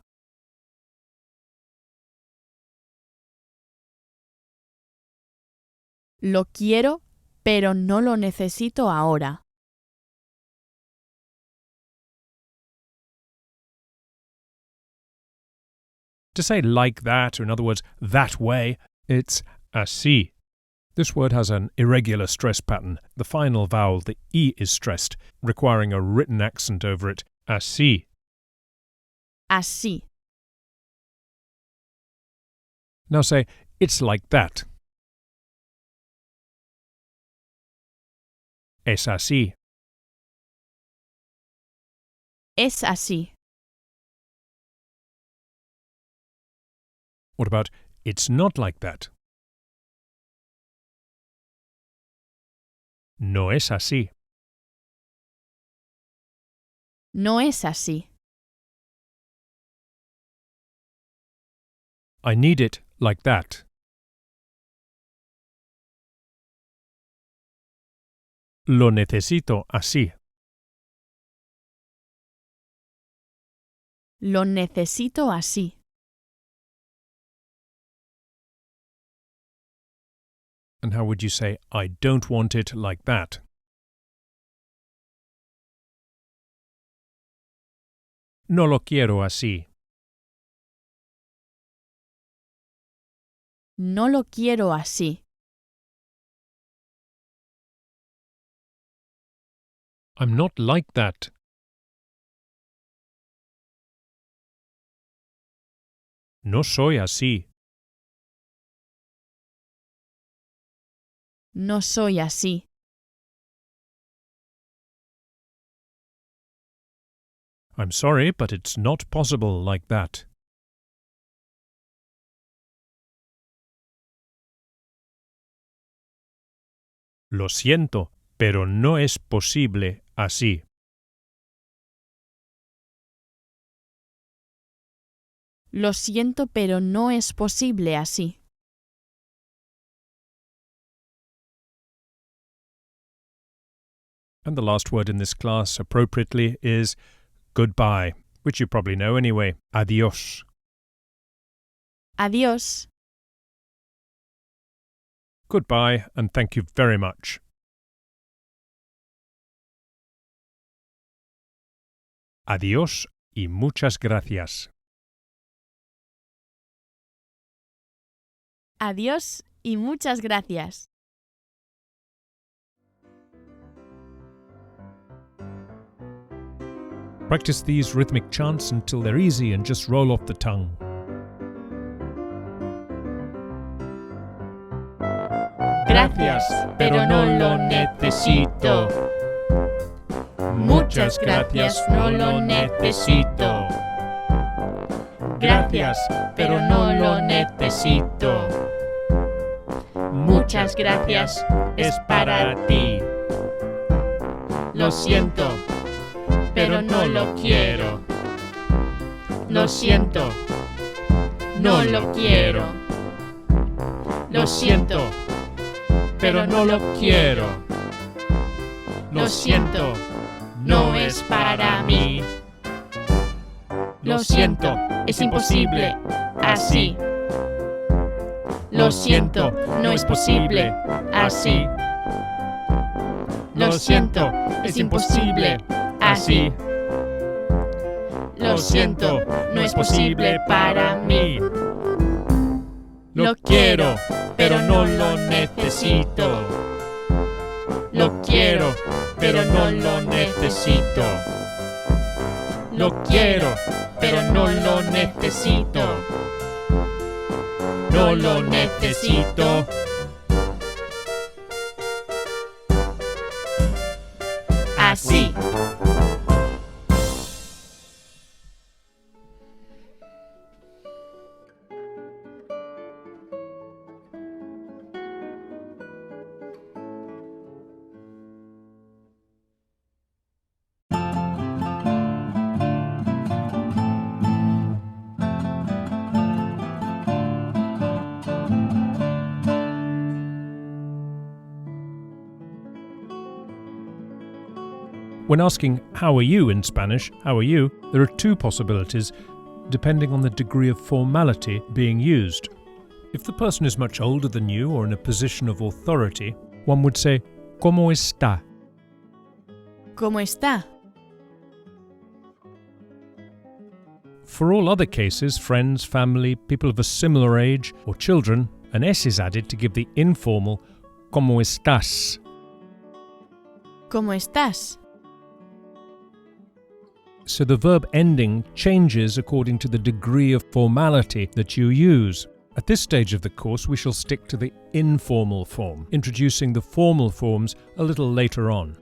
Lo quiero, pero no lo necesito ahora. To say like that, or in other words, that way, it's así. This word has an irregular stress pattern. The final vowel, the E, is stressed, requiring a written accent over it. Así. Así. Now say, it's like that. Es así. Es así. What about, it's not like that? No es así. No es así. I need it like that. Lo necesito así. Lo necesito así. And how would you say, I don't want it like that? No lo quiero así. No lo quiero así. I'm not like that. No soy así. No soy así. I'm sorry, but it's not possible like that. Lo siento, pero no es posible así. Lo siento, pero no es posible así. And the last word in this class, appropriately, is goodbye, which you probably know anyway. Adiós. Adiós. Goodbye, and thank you very much. Adiós y muchas gracias. Adiós y muchas gracias. Practice these rhythmic chants until they're easy and just roll off the tongue. Gracias, pero no lo necesito. Muchas gracias, no lo necesito. Gracias, pero no lo necesito. Muchas gracias, es para ti. Lo siento, pero no lo quiero. Lo siento, no lo quiero. Lo siento, pero no lo quiero. Lo siento, no es para mí. Lo siento, es imposible, así. Lo siento, no es posible, así. Lo siento, es imposible, así. Lo siento, no es posible para mí. Lo quiero, pero no lo necesito. Lo quiero, pero no lo necesito. Lo quiero, pero no lo necesito. No lo necesito. Así. When asking how are you in Spanish, how are you, there are two possibilities depending on the degree of formality being used. If the person is much older than you or in a position of authority, one would say ¿Cómo está? ¿Cómo está? For all other cases, friends, family, people of a similar age, or children, an S is added to give the informal ¿Cómo estás? ¿Cómo estás? So the verb ending changes according to the degree of formality that you use. At this stage of the course, we shall stick to the informal form, introducing the formal forms a little later on.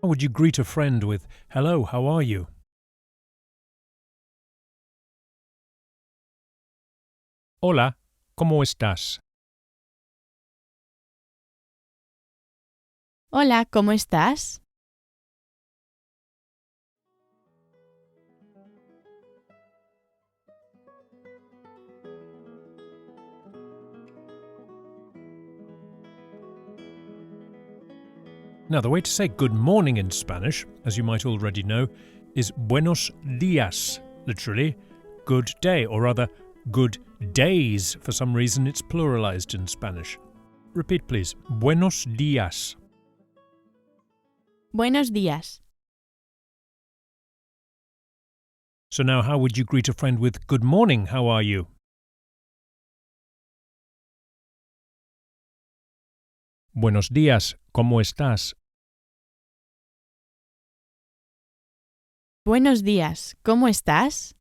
How would you greet a friend with "Hello, how are you"? Hola, ¿cómo estás? Hola, ¿cómo estás? Now, the way to say good morning in Spanish, as you might already know, is Buenos Días, literally, good day, or rather, good days. For some reason, it's pluralized in Spanish. Repeat, please. Buenos días. Buenos días. So now, how would you greet a friend with good morning, how are you? Buenos días, ¿cómo estás? Buenos días, ¿cómo estás?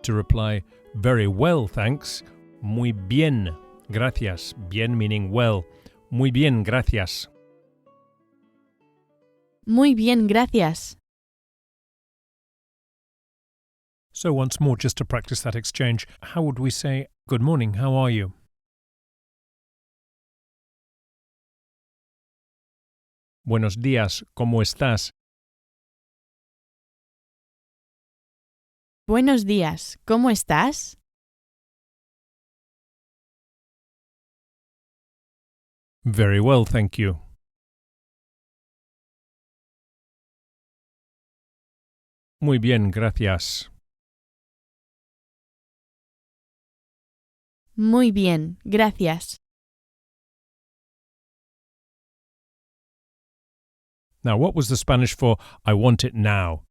To reply, very well, thanks. Muy bien, gracias. Bien meaning well. Muy bien, gracias. Muy bien, gracias. So once more, just to practice that exchange, how would we say, good morning, how are you? Buenos días, ¿cómo estás? Buenos días, ¿cómo estás? Very well, thank you. Muy bien, gracias. Muy bien, gracias. Now, what was the Spanish for I want it now?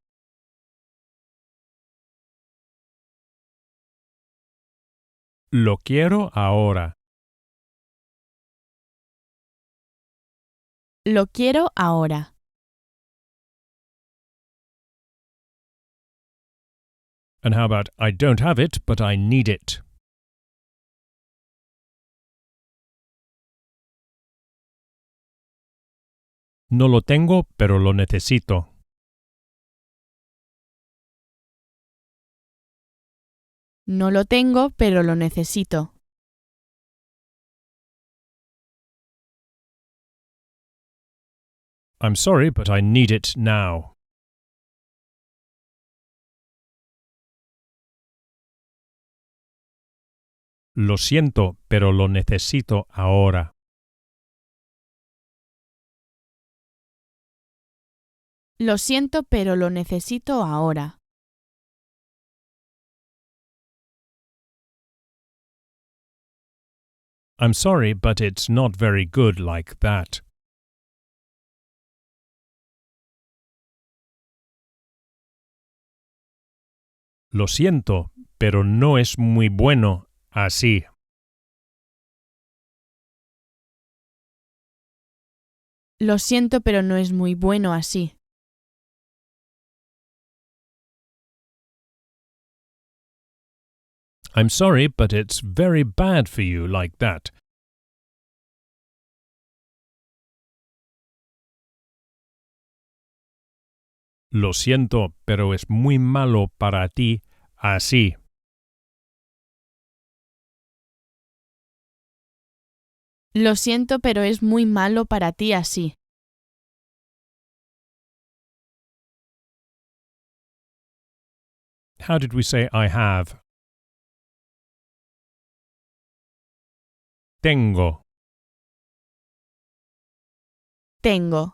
Lo quiero ahora. Lo quiero ahora. And how about I don't have it, but I need it? No lo tengo, pero lo necesito. No lo tengo, pero lo necesito. I'm sorry, but I need it now. Lo siento, pero lo necesito ahora. Lo siento, pero lo necesito ahora. I'm sorry, but it's not very good like that. Lo siento, pero no es muy bueno así. Lo siento, pero no es muy bueno así. I'm sorry, but it's very bad for you like that. Lo siento, pero es muy malo para ti así. Lo siento, pero es muy malo para ti así. How did we say I have? Tengo. Tengo.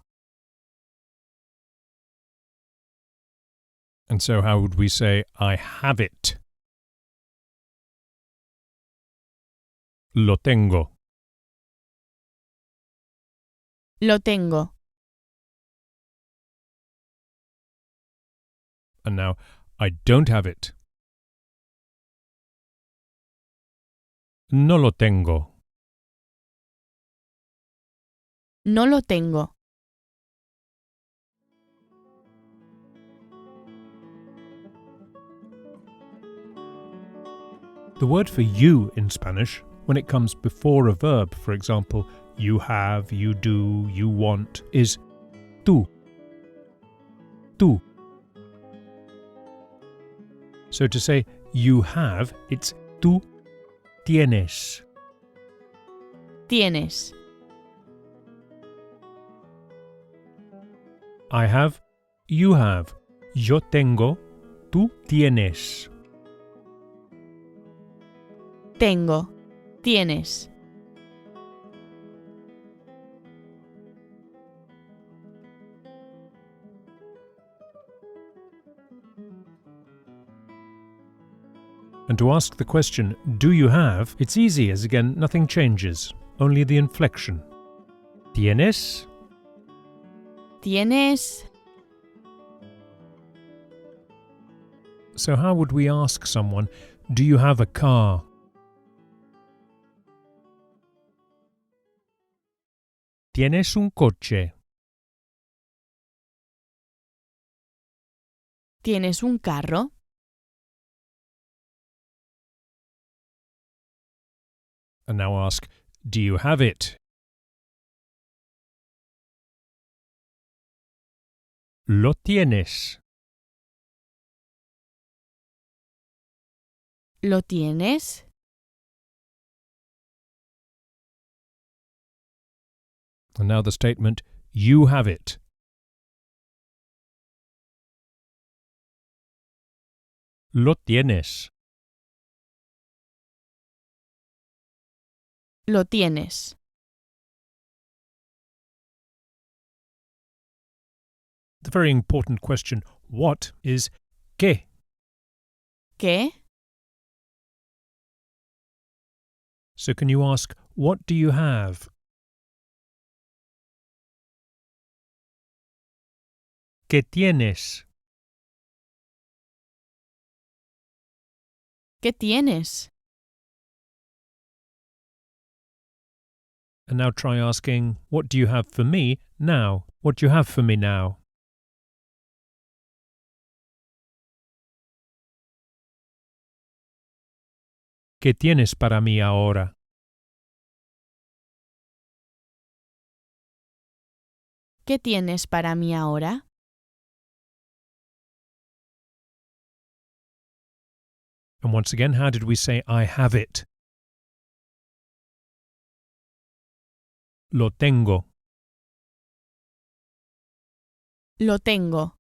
And so how would we say I have it? Lo tengo. Lo tengo. And now I don't have it. No lo tengo. No lo tengo. The word for you in Spanish, when it comes before a verb, for example, you have, you do, you want, is tú. Tú. So to say you have, it's tú tienes. Tienes. I have, you have. Yo tengo, tú tienes. Tengo. Tienes. And to ask the question, do you have, it's easy as again nothing changes, only the inflection. ¿Tienes? Tienes. So how would we ask someone, do you have a car? ¿Tienes un coche? ¿Tienes un carro? And now ask, do you have it? ¿Lo tienes? ¿Lo tienes? And now the statement, you have it. Lo tienes. Lo tienes. The very important question, what, is ¿qué? ¿Qué? So can you ask, what do you have? ¿Qué tienes? ¿Qué tienes? And now try asking, what do you have for me now? What do you have for me now? ¿Qué tienes para mí ahora? ¿Qué tienes para mí ahora? And once again, how did we say I have it? Lo tengo. Lo tengo.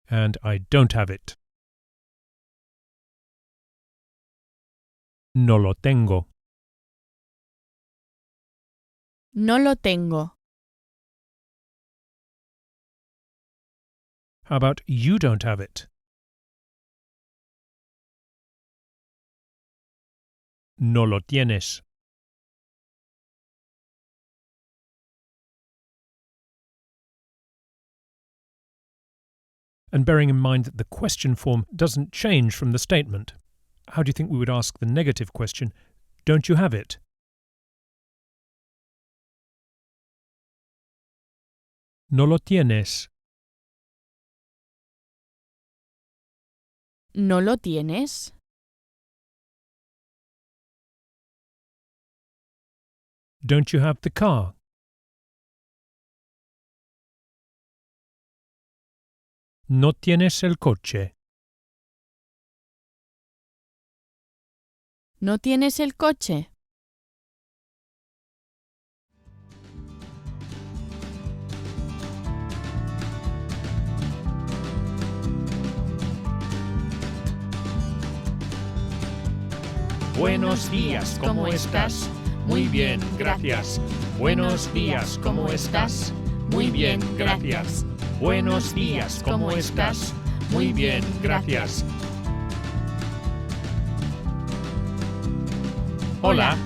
And I don't have it. No lo tengo. No lo tengo. How about you don't have it? No lo tienes. And bearing in mind that the question form doesn't change from the statement, how do you think we would ask the negative question, don't you have it? No lo tienes. ¿No lo tienes? Don't you have the car? No tienes el coche. ¿No tienes el coche? Buenos días, ¿cómo estás? Muy bien, gracias. Buenos días, ¿cómo estás? Muy bien, gracias. Buenos días, ¿cómo estás? Muy bien, gracias. Hola,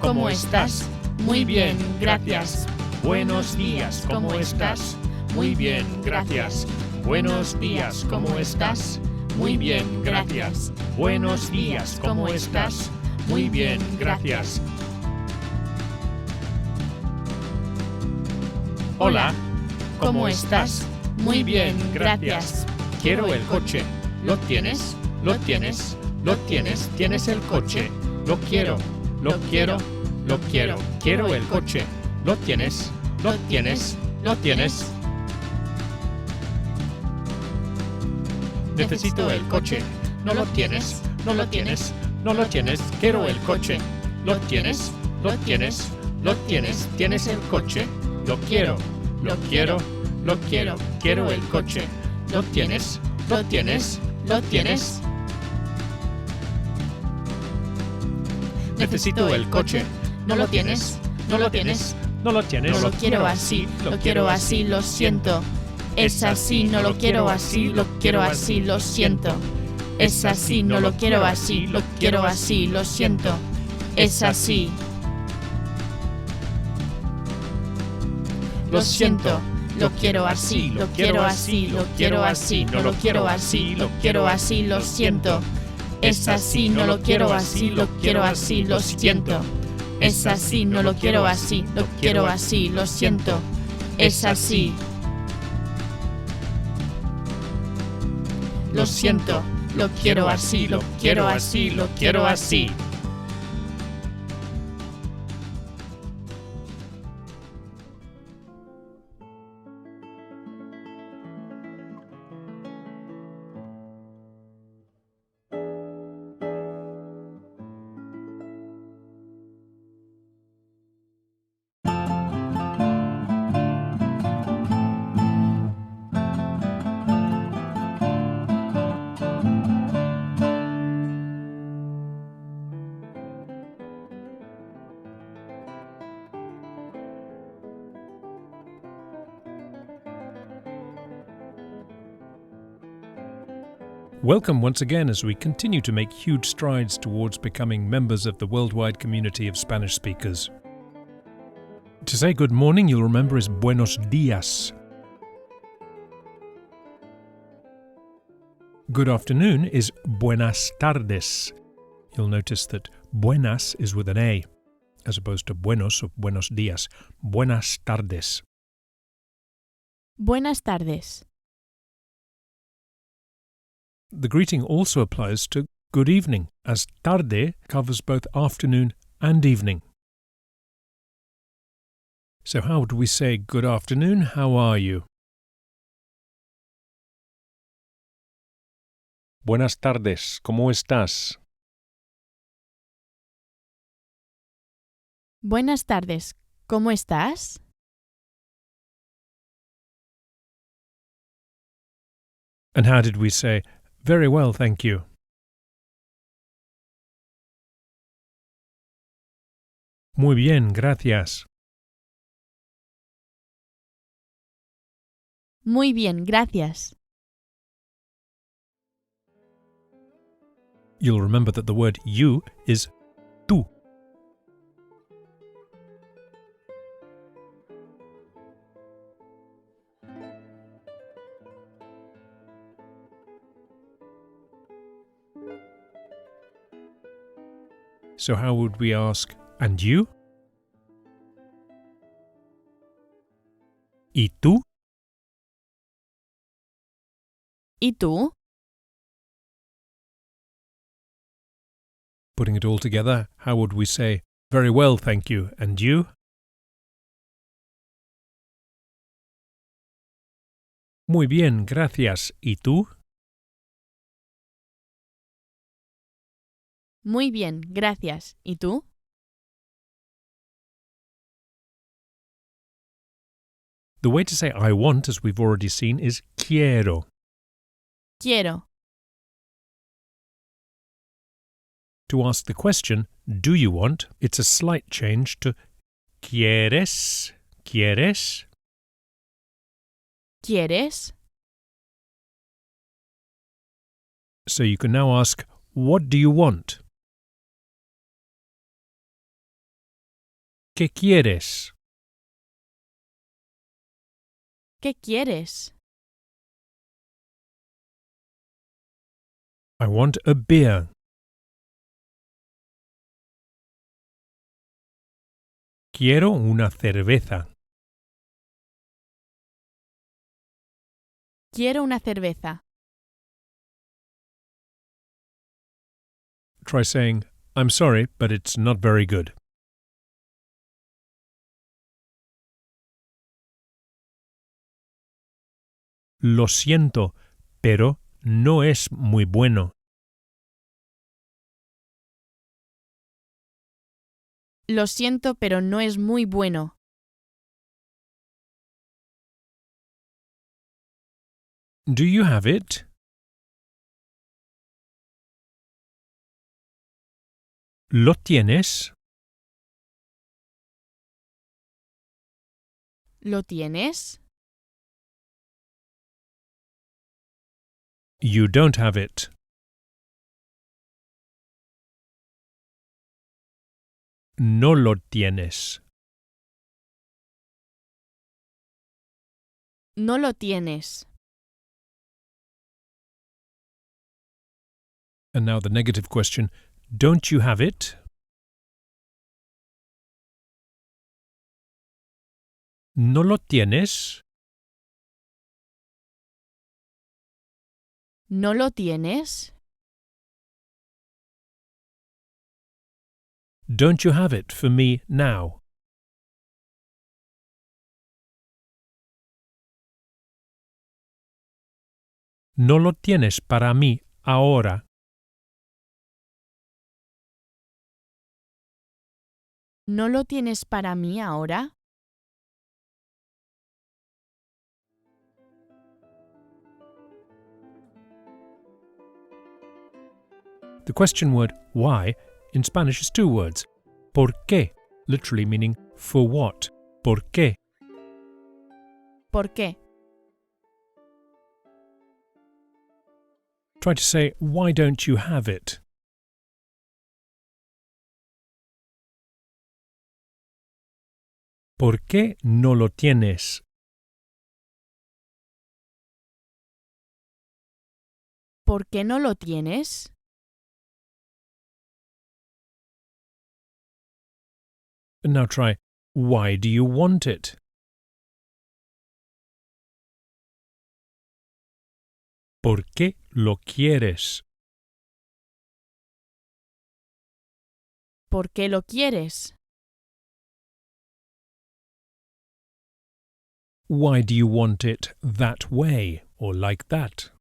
¿cómo estás? Muy bien, gracias. Buenos días, ¿cómo estás? Muy bien, gracias. Buenos días, ¿cómo estás? Muy bien, gracias. Buenos días, ¿cómo estás? Muy bien, gracias. Hola, ¿cómo estás? Muy bien, gracias. Quiero el coche. ¿Lo tienes? ¿Lo tienes? ¿Lo tienes? ¿Tienes el coche? Lo quiero, lo quiero, lo quiero. Quiero el coche. ¿Lo tienes? ¿Lo tienes? ¿Lo tienes? Necesito el coche. ¿No lo tienes? ¿No lo tienes? ¿No lo tienes? Quiero el coche. ¿Lo tienes? ¿Lo tienes? ¿Lo tienes? ¿Tienes el coche? Lo quiero, lo quiero, lo quiero. Quiero el coche. ¿Lo tienes? ¿Lo tienes? ¿Lo tienes? Necesito el coche. ¿No lo tienes? ¿No lo tienes? ¿No lo tienes? No lo quiero así, lo quiero así, lo siento. Es así, no lo quiero así, lo quiero así, lo siento. Es así, no lo quiero así, lo quiero así, lo siento. Es así. Lo siento, lo quiero así, lo quiero así, lo quiero así, no lo quiero así, lo quiero así, lo siento. Es así, no lo quiero así, lo quiero así, lo siento. Es así, no lo quiero así, lo quiero así, lo siento. Es así. Lo siento, lo quiero así, lo quiero así, lo quiero así. Welcome once again as we continue to make huge strides towards becoming members of the worldwide community of Spanish speakers. To say good morning, you'll remember, is Buenos Días. Good afternoon is Buenas tardes. You'll notice that buenas is with an A, as opposed to buenos or buenos días. Buenas tardes. Buenas tardes. The greeting also applies to good evening, as tarde covers both afternoon and evening. So how do we say good afternoon? How are you? Buenas tardes, ¿cómo estás? Buenas tardes. ¿Cómo estás? And how did we say, very well, thank you? Muy bien, gracias. Muy bien, gracias. You'll remember that the word you is tú. So how would we ask, and you? ¿Y tú? ¿Y tú? Putting it all together, how would we say, very well, thank you, and you? Muy bien, gracias. ¿Y tú? Muy bien, gracias. ¿Y tú? The way to say I want, as we've already seen, is quiero. Quiero. To ask the question, do you want, it's a slight change to quieres, quieres. ¿Quieres? So you can now ask, what do you want? ¿Qué quieres? ¿Qué quieres? I want a beer. Quiero una cerveza. Quiero una cerveza. Try saying, I'm sorry, but it's not very good. Lo siento, pero no es muy bueno. Lo siento, pero no es muy bueno. Do you have it? ¿Lo tienes? ¿Lo tienes? You don't have it. No lo tienes. No lo tienes. And now the negative question, don't you have it? ¿No lo tienes? ¿No lo tienes? Don't you have it for me now? ¿No lo tienes para mí ahora? ¿No lo tienes para mí ahora? The question word why in Spanish is two words. ¿Por qué? Literally meaning for what. ¿Por qué? ¿Por qué? Try to say, why don't you have it? ¿Por qué no lo tienes? ¿Por qué no lo tienes? And now try, why do you want it? ¿Por qué lo quieres? ¿Por qué lo quieres? Why do you want it that way or like that?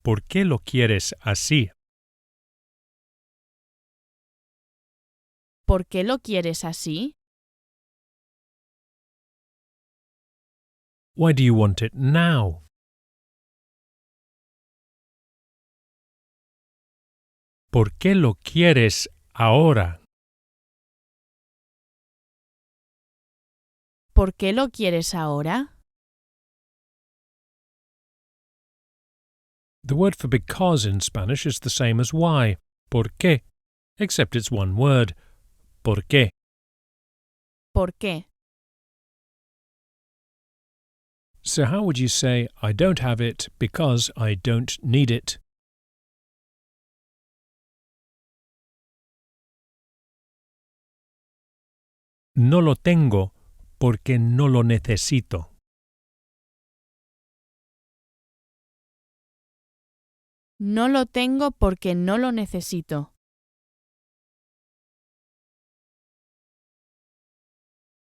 ¿Por qué lo quieres así? ¿Por qué lo quieres así? Why do you want it now? ¿Por qué lo quieres ahora? ¿Por qué lo quieres ahora? The word for because in Spanish is the same as why, ¿por qué? Except it's one word, ¿por qué? ¿Por qué? So how would you say, I don't have it because I don't need it? No lo tengo porque no lo necesito. No lo tengo porque no lo necesito.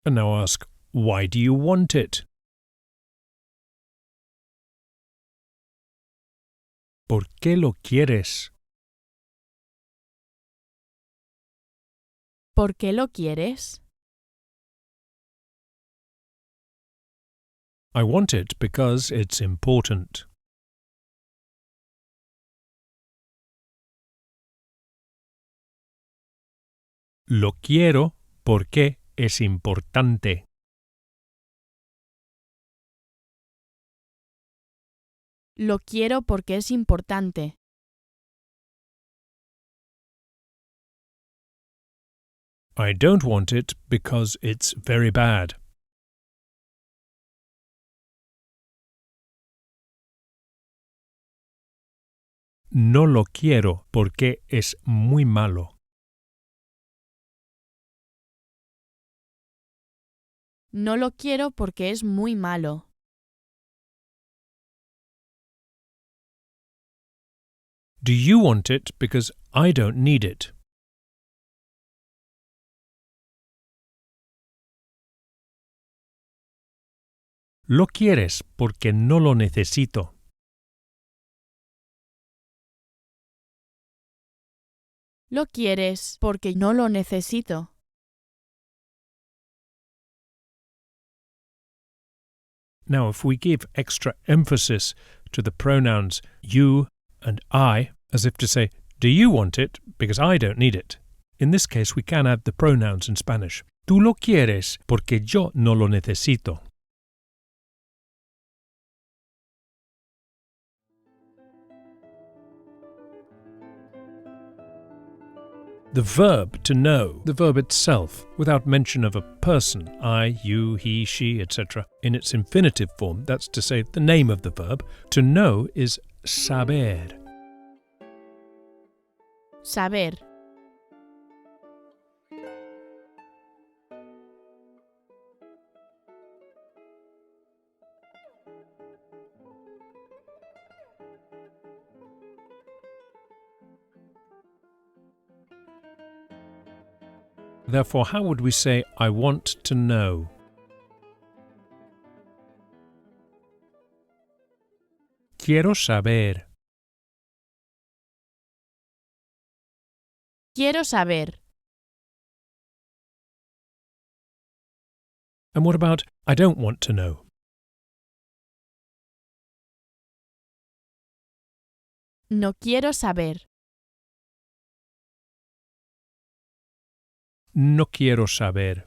And now ask, why do you want it? ¿Por qué lo quieres? ¿Por qué lo quieres? I want it because it's important. Lo quiero porque es importante. Lo quiero porque es importante. I don't want it because it's very bad. No lo quiero porque es muy malo. No lo quiero porque es muy malo. Do you want it because I don't need it? Lo quieres porque no lo necesito. Lo quieres porque no lo necesito. Now, if we give extra emphasis to the pronouns you and I, as if to say, do you want it? Because I don't need it. In this case, we can add the pronouns in Spanish. Tú lo quieres porque yo no lo necesito. The verb to know, the verb itself, without mention of a person, I, you, he, she, etc., in its infinitive form, that's to say, the name of the verb, to know is saber. Saber. Therefore, how would we say, I want to know? Quiero saber. Quiero saber. And what about, I don't want to know? No quiero saber. No quiero saber.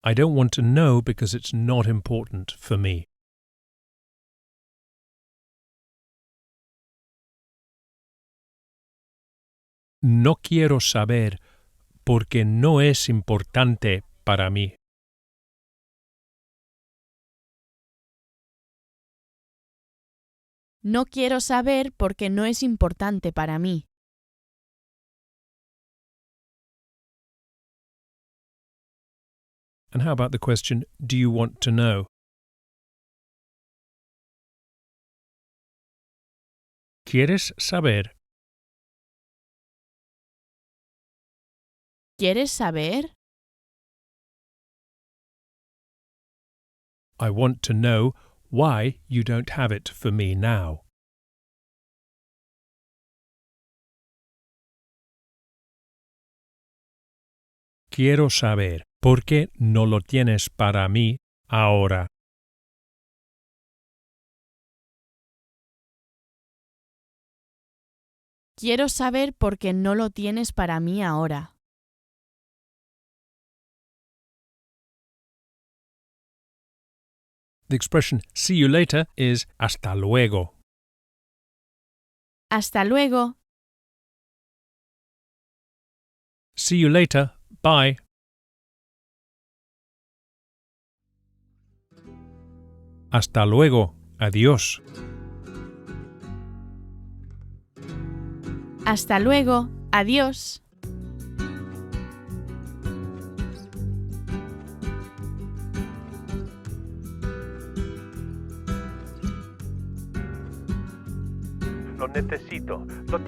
I don't want to know because it's not important for me. No quiero saber porque no es importante para mí. No quiero saber porque no es importante para mí. And how about the question, do you want to know? ¿Quieres saber? ¿Quieres saber? I want to know why you don't have it for me now. Quiero saber por qué no lo tienes para mí ahora. Quiero saber por qué no lo tienes para mí ahora. The expression see you later is hasta luego. Hasta luego. See you later. Bye. Hasta luego. Adiós. Hasta luego. Adiós. lo necesito, lo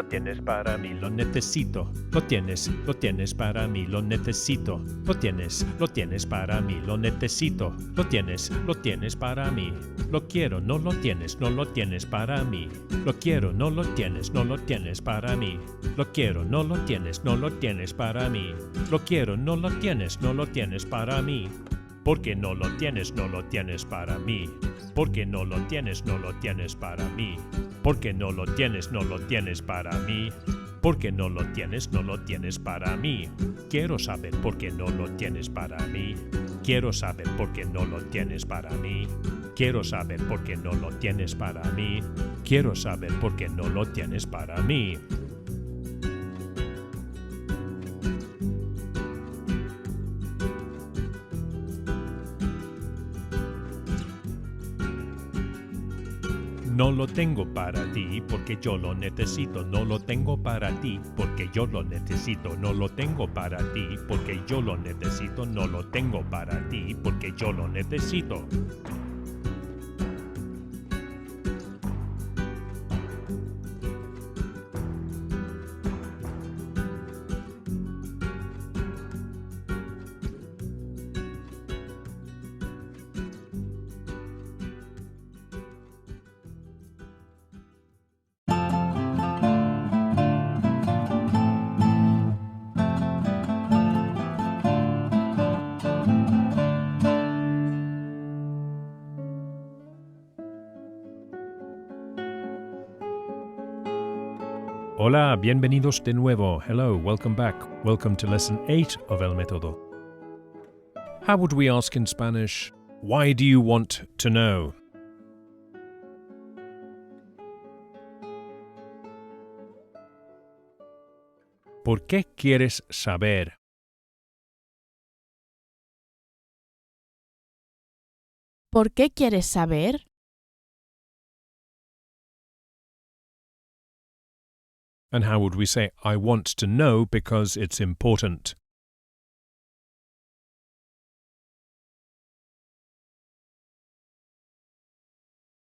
tienes para mí, lo necesito, lo tienes para mí, lo necesito, lo tienes para mí, lo necesito, lo tienes para mí, lo quiero, no lo tienes para mí, lo quiero, no lo tienes para mí, lo quiero, no lo tienes para mí, lo quiero, no lo tienes para mí. Porque no lo tienes para mí. Porque no lo tienes para mí. Porque no lo tienes para mí. Porque no lo tienes para mí. Quiero saber por qué no lo tienes para mí. Quiero saber por qué no lo tienes para mí. Quiero saber por qué no lo tienes para mí. Quiero saber por qué no lo tienes para mí. No lo tengo para ti porque yo lo necesito. No lo tengo para ti porque yo lo necesito. No lo tengo para ti porque yo lo necesito. No lo tengo para ti porque yo lo necesito. Hola, bienvenidos de nuevo. Hello, welcome back. Welcome to lesson 8 of El Método. How would we ask in Spanish, why do you want to know? ¿Por qué quieres saber? ¿Por qué quieres saber? And how would we say, I want to know because it's important?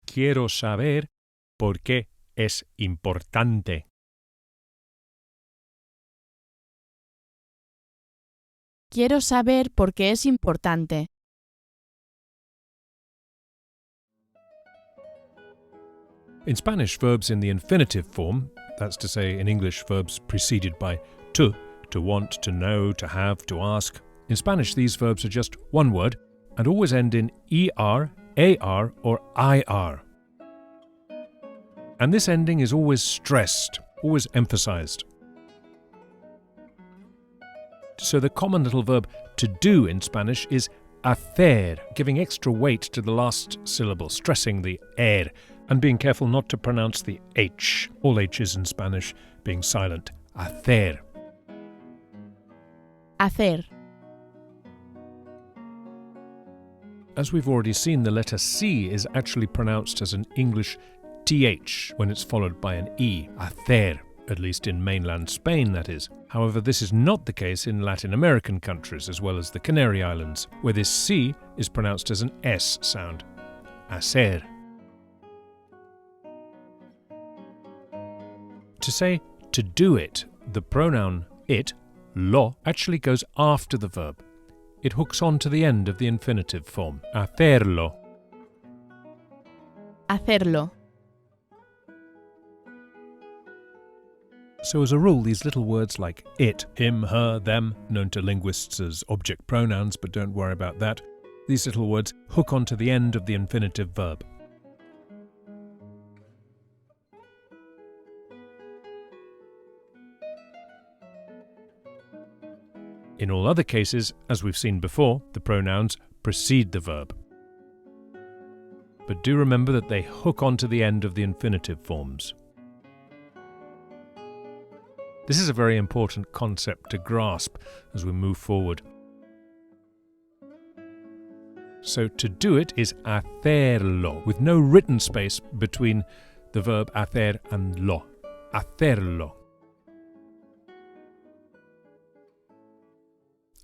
Quiero saber porque es importante. Quiero saber por qué es importante. In Spanish, verbs in the infinitive form, that's to say in English verbs preceded by to want, to know, to have, to ask. In Spanish, these verbs are just one word and always end in er, ar, or ir. And this ending is always stressed, always emphasized. So the common little verb to do in Spanish is hacer, giving extra weight to the last syllable, stressing the er, and being careful not to pronounce the H, all H's in Spanish being silent. Hacer. Hacer. As we've already seen, the letter C is actually pronounced as an English TH when it's followed by an E. Hacer, at least in mainland Spain, that is. However, this is not the case in Latin American countries as well as the Canary Islands, where this C is pronounced as an S sound. Hacer. To say to do it, the pronoun it, lo, actually goes after the verb. It hooks on to the end of the infinitive form. Hacerlo. Hacerlo. So as a rule, these little words like it, him, her, them, known to linguists as object pronouns, but don't worry about that, these little words hook onto the end of the infinitive verb. In all other cases, as we've seen before, the pronouns precede the verb. But do remember that they hook onto the end of the infinitive forms. This is a very important concept to grasp as we move forward. So to do it is hacerlo, with no written space between the verb hacer and lo. Hacerlo.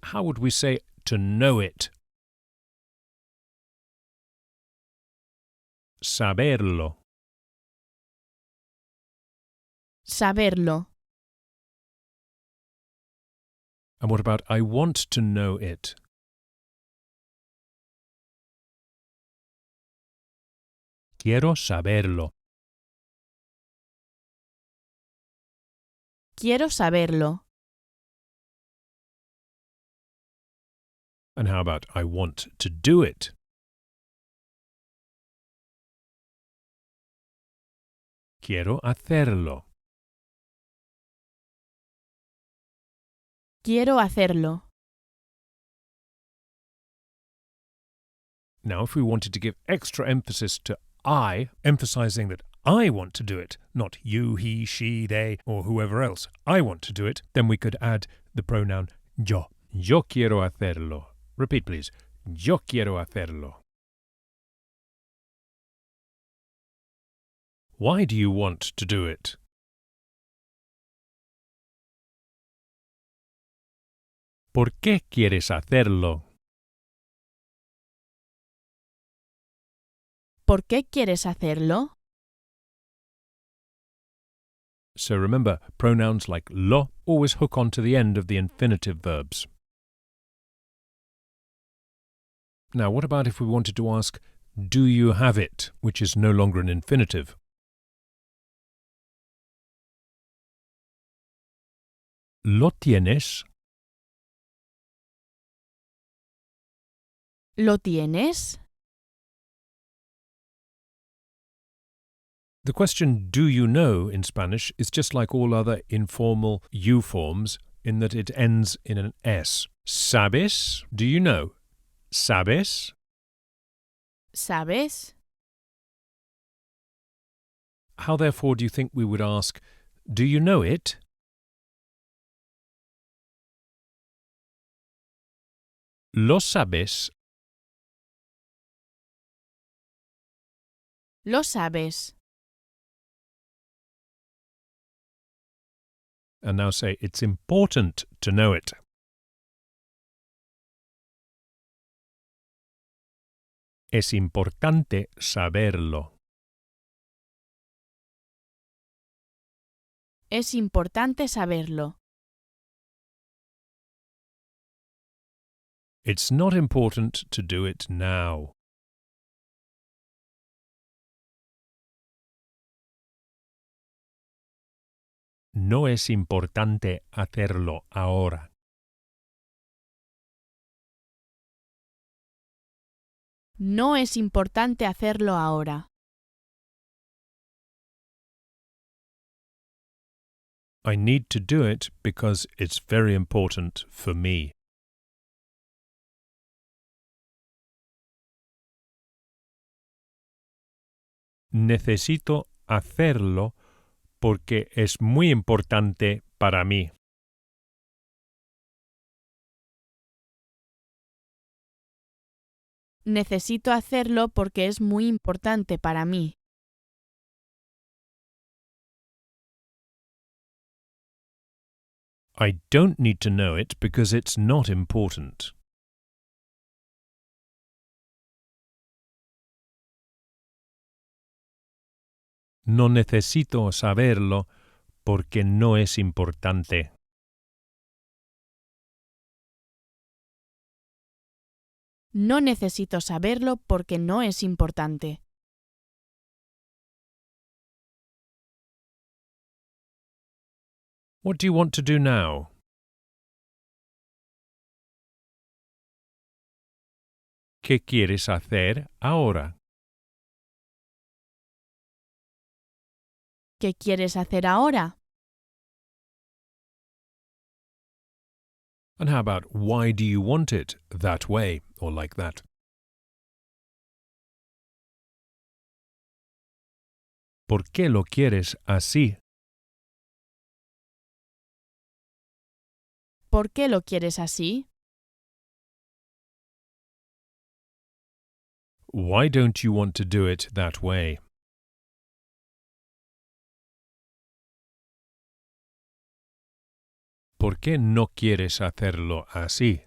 How would we say to know it? Saberlo. Saberlo. And what about I want to know it? Quiero saberlo. Quiero saberlo. And how about I want to do it? Quiero hacerlo. Quiero hacerlo. Now, if we wanted to give extra emphasis to I, emphasizing that I want to do it, not you, he, she, they, or whoever else, I want to do it, then we could add the pronoun yo. Yo quiero hacerlo. Repeat, please. Yo quiero hacerlo. Why do you want to do it? ¿Por qué quieres hacerlo? ¿Por qué quieres hacerlo? So remember, pronouns like lo always hook on to the end of the infinitive verbs. Now, what about if we wanted to ask, do you have it, which is no longer an infinitive? ¿Lo tienes? ¿Lo tienes? The question do you know in Spanish is just like all other informal you forms in that it ends in an S. Sabes? Do you know? Sabes? ¿Sabes? How therefore do you think we would ask, do you know it? ¿Lo sabes? ¿Lo sabes? And now say, it's important to know it. Es importante saberlo. Es importante saberlo. It's not important to do it now. No es importante hacerlo ahora. No es importante hacerlo ahora. I need to do it because it's very important for me. Necesito hacerlo porque es muy importante para mí. Necesito hacerlo porque es muy importante para mí. I don't need to know it because it's not important. No necesito saberlo porque no es importante. No necesito saberlo porque no es importante. What do you want to do now? ¿Qué quieres hacer ahora? ¿Qué quieres hacer ahora? And how about why do you want it that way or like that? ¿Por qué lo quieres así? ¿Por qué lo quieres así? Why don't you want to do it that way? ¿Por qué no quieres hacerlo así?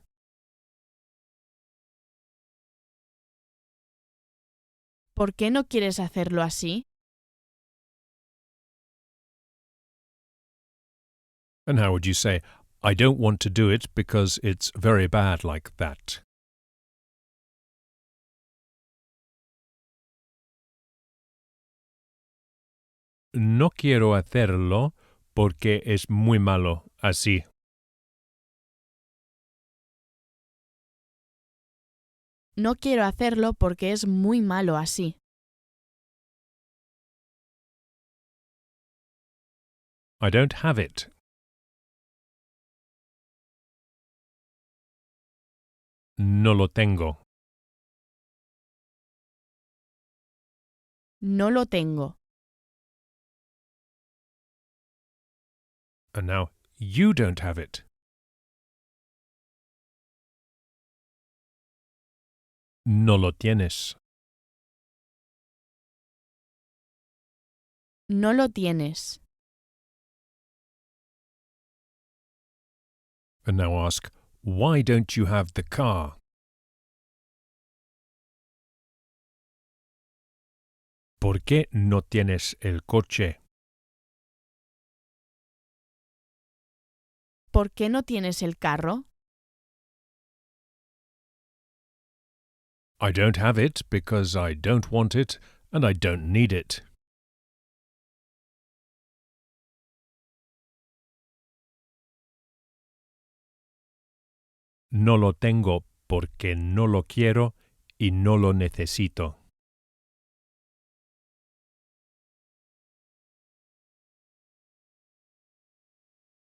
¿Por qué no quieres hacerlo así? And how would you say, I don't want to do it because it's very bad like that? No quiero hacerlo porque es muy malo así. No quiero hacerlo porque es muy malo así. I don't have it. No lo tengo. No lo tengo. And now you don't have it. No lo tienes. No lo tienes. And now ask, why don't you have the car? ¿Por qué no tienes el coche? ¿Por qué no tienes el carro? I don't have it because I don't want it and I don't need it. No lo tengo porque no lo quiero y no lo necesito.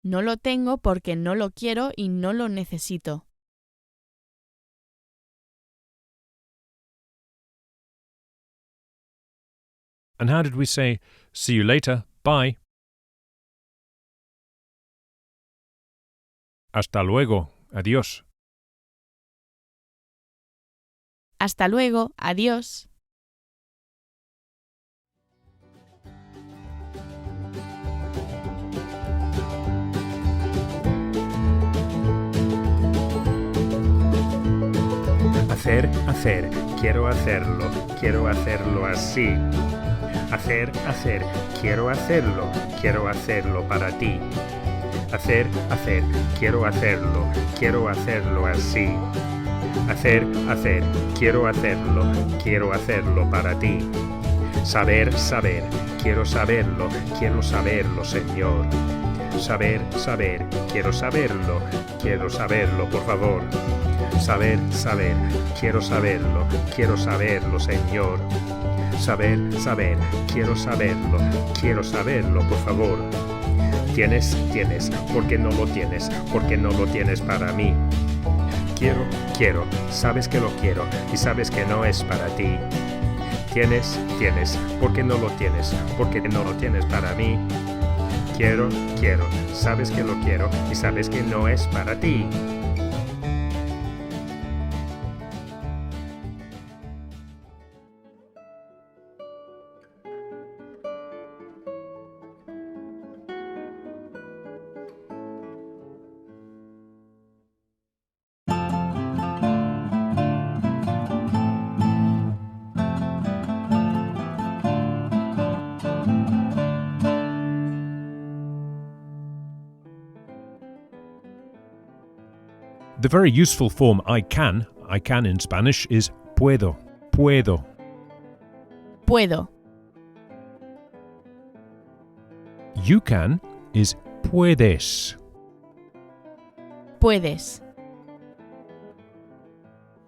No lo tengo porque no lo quiero y no lo necesito. And how did we say, see you later, bye? Hasta luego, adiós. Hasta luego, adiós. Hacer, hacer, quiero hacerlo así. Hacer, hacer, quiero hacerlo para ti. Hacer, hacer, quiero hacerlo así. Hacer, hacer, quiero hacerlo para ti. Saber, saber, quiero saberlo, Señor. Saber, saber, quiero saberlo, por favor. Saber, saber, quiero saberlo, Señor. Saber, saber, quiero saberlo, por favor. Tienes, tienes, porque no lo tienes para mí. Quiero, quiero, sabes que lo quiero y sabes que no es para ti. Tienes, tienes, porque no lo tienes para mí. Quiero, quiero, sabes que lo quiero y sabes que no es para ti. The very useful form I can in Spanish is puedo, puedo. Puedo. You can is puedes. Puedes.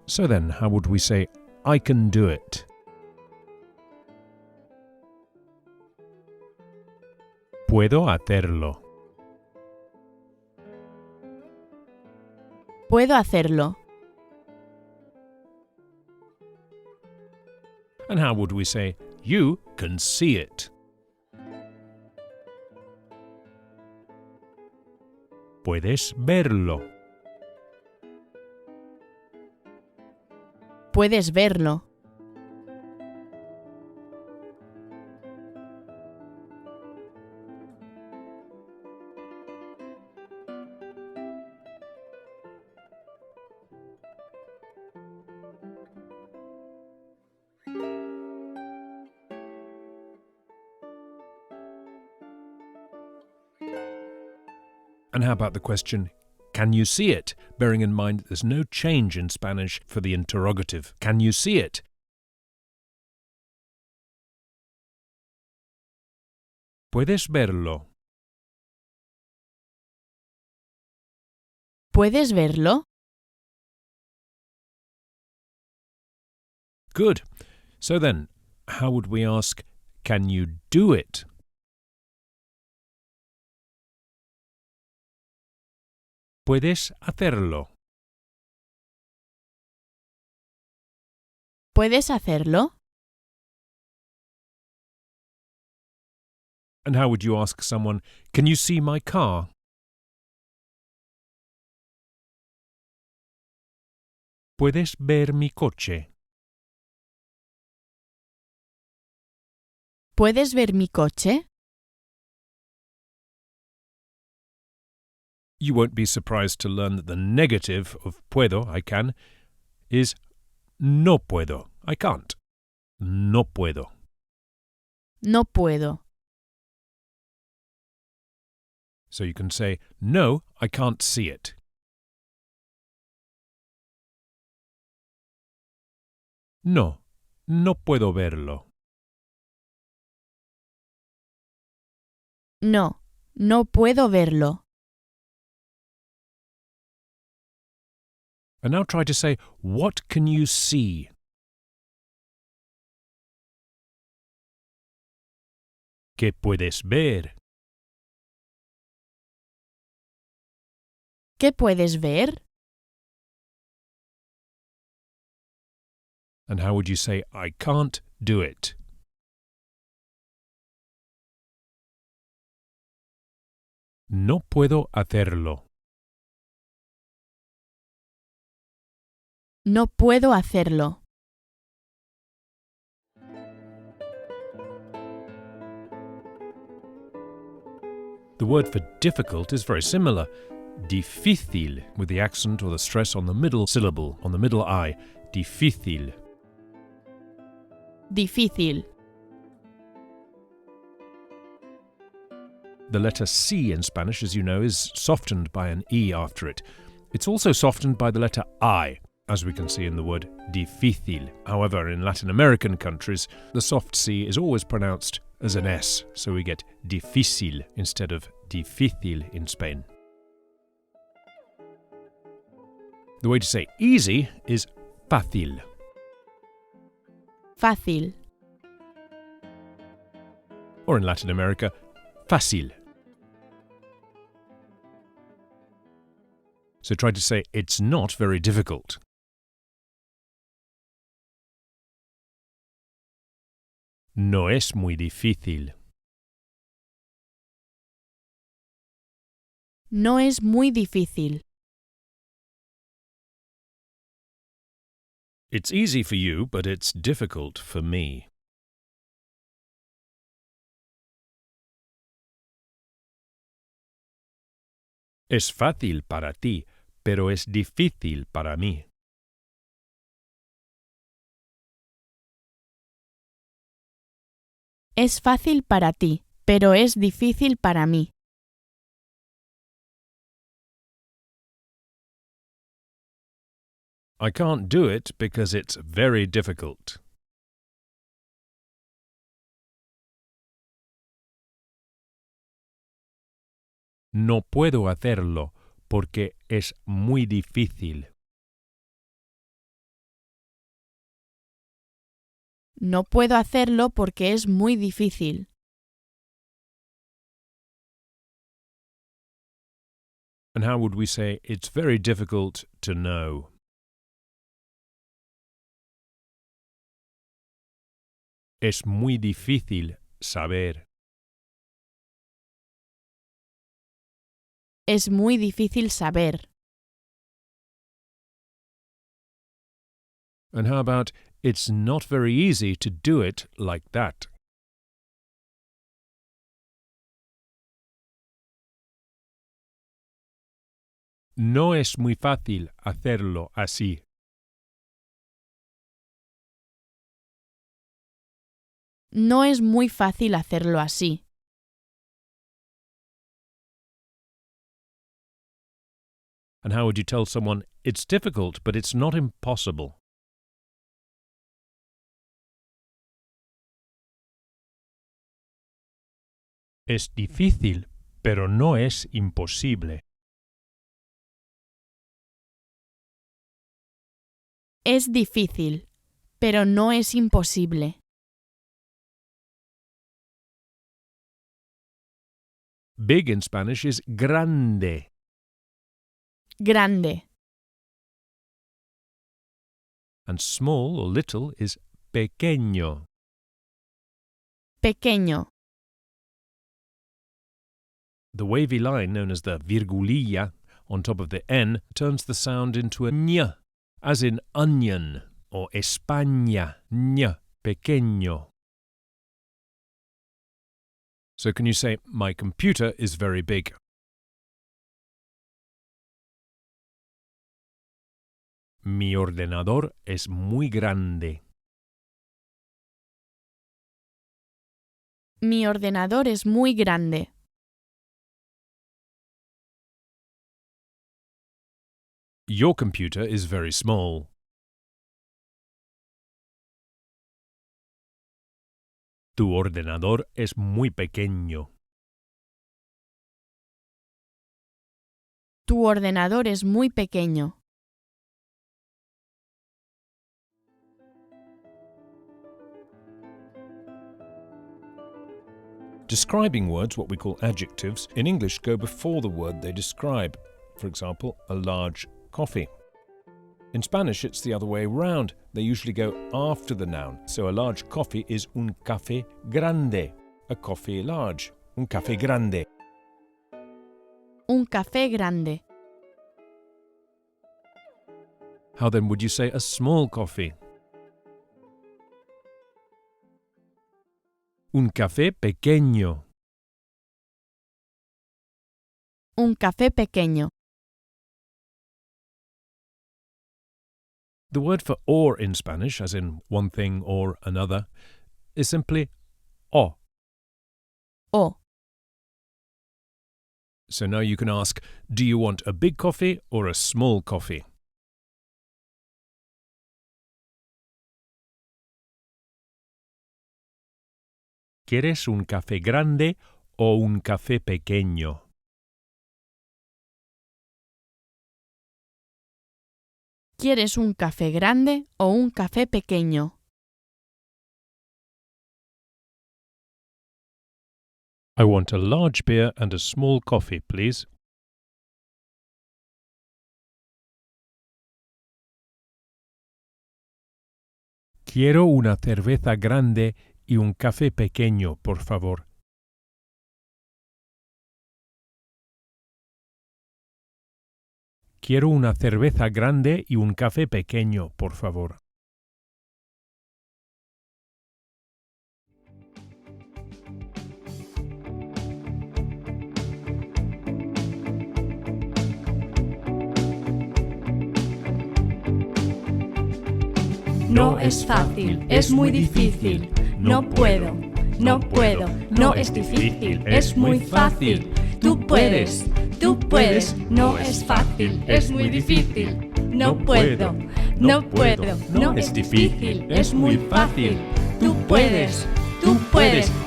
So then, how would we say, I can do it? Puedo hacerlo. Puedo hacerlo. And how would we say, you can see it? Puedes verlo. Puedes verlo. And how about the question, can you see it? Bearing in mind that there's no change in Spanish for the interrogative. Can you see it? ¿Puedes verlo? ¿Puedes verlo? Good. So then, how would we ask, can you do it? ¿Puedes hacerlo? ¿Puedes hacerlo? And how would you ask someone, can you see my car? ¿Puedes ver mi coche? ¿Puedes ver mi coche? You won't be surprised to learn that the negative of puedo, I can, is no puedo, I can't. No puedo. No puedo. So you can say, no, I can't see it. No, no puedo verlo. No, no puedo verlo. And now try to say, what can you see? ¿Qué puedes ver? ¿Qué puedes ver? And how would you say, I can't do it? No puedo hacerlo. No puedo hacerlo. The word for difficult is very similar. Difícil, with the accent or the stress on the middle syllable, on the middle I. Difícil. Difícil. The letter C in Spanish, as you know, is softened by an E after it. It's also softened by the letter I, as we can see in the word difícil. However, in Latin American countries, the soft C is always pronounced as an S, so we get difícil instead of difícil in Spain. The way to say easy is fácil. Fácil. Or in Latin America, fácil. So try to say it's not very difficult. No es muy difícil. No es muy difícil. It's easy for you, but it's difficult for me. Es fácil para ti, pero es difícil para mí. Es fácil para ti, pero es difícil para mí. I can't do it because it's very difficult. No puedo hacerlo porque es muy difícil. No puedo hacerlo porque es muy difícil. And how would we say it's very difficult to know? Es muy difícil saber. Es muy difícil saber. And how about it's not very easy to do it like that? No es muy fácil hacerlo así. No es muy fácil hacerlo así. And how would you tell someone, it's difficult, but it's not impossible? Es difícil, pero no es imposible. Es difícil, pero no es imposible. Big in Spanish is grande. Grande. And small or little is pequeño. Pequeño. The wavy line known as the virgulilla on top of the N turns the sound into a ñ, as in onion or España, ñ, pequeño. So can you say, my computer is very big? Mi ordenador es muy grande. Mi ordenador es muy grande. Your computer is very small. Tu ordenador es muy pequeño. Tu ordenador es muy pequeño. Describing words, what we call adjectives, in English go before the word they describe. For example, a large coffee. In Spanish, it's the other way round. They usually go after the noun. So a large coffee is un café grande. A coffee large. Un café grande. Un café grande. How then would you say a small coffee? Un café pequeño. Un café pequeño. The word for or in Spanish, as in one thing or another, is simply o. O. So now you can ask, do you want a big coffee or a small coffee? ¿Quieres un café grande o un café pequeño? ¿Quieres un café grande o un café pequeño? I want a large beer and a small coffee, please. Quiero una cerveza grande y un café pequeño, por favor. Quiero una cerveza grande y un café pequeño, por favor. No es fácil, es muy difícil. No puedo, no puedo, no es difícil, es muy fácil. Tú puedes, no es fácil, es muy difícil. No puedo, no es difícil, es muy fácil. Tú puedes,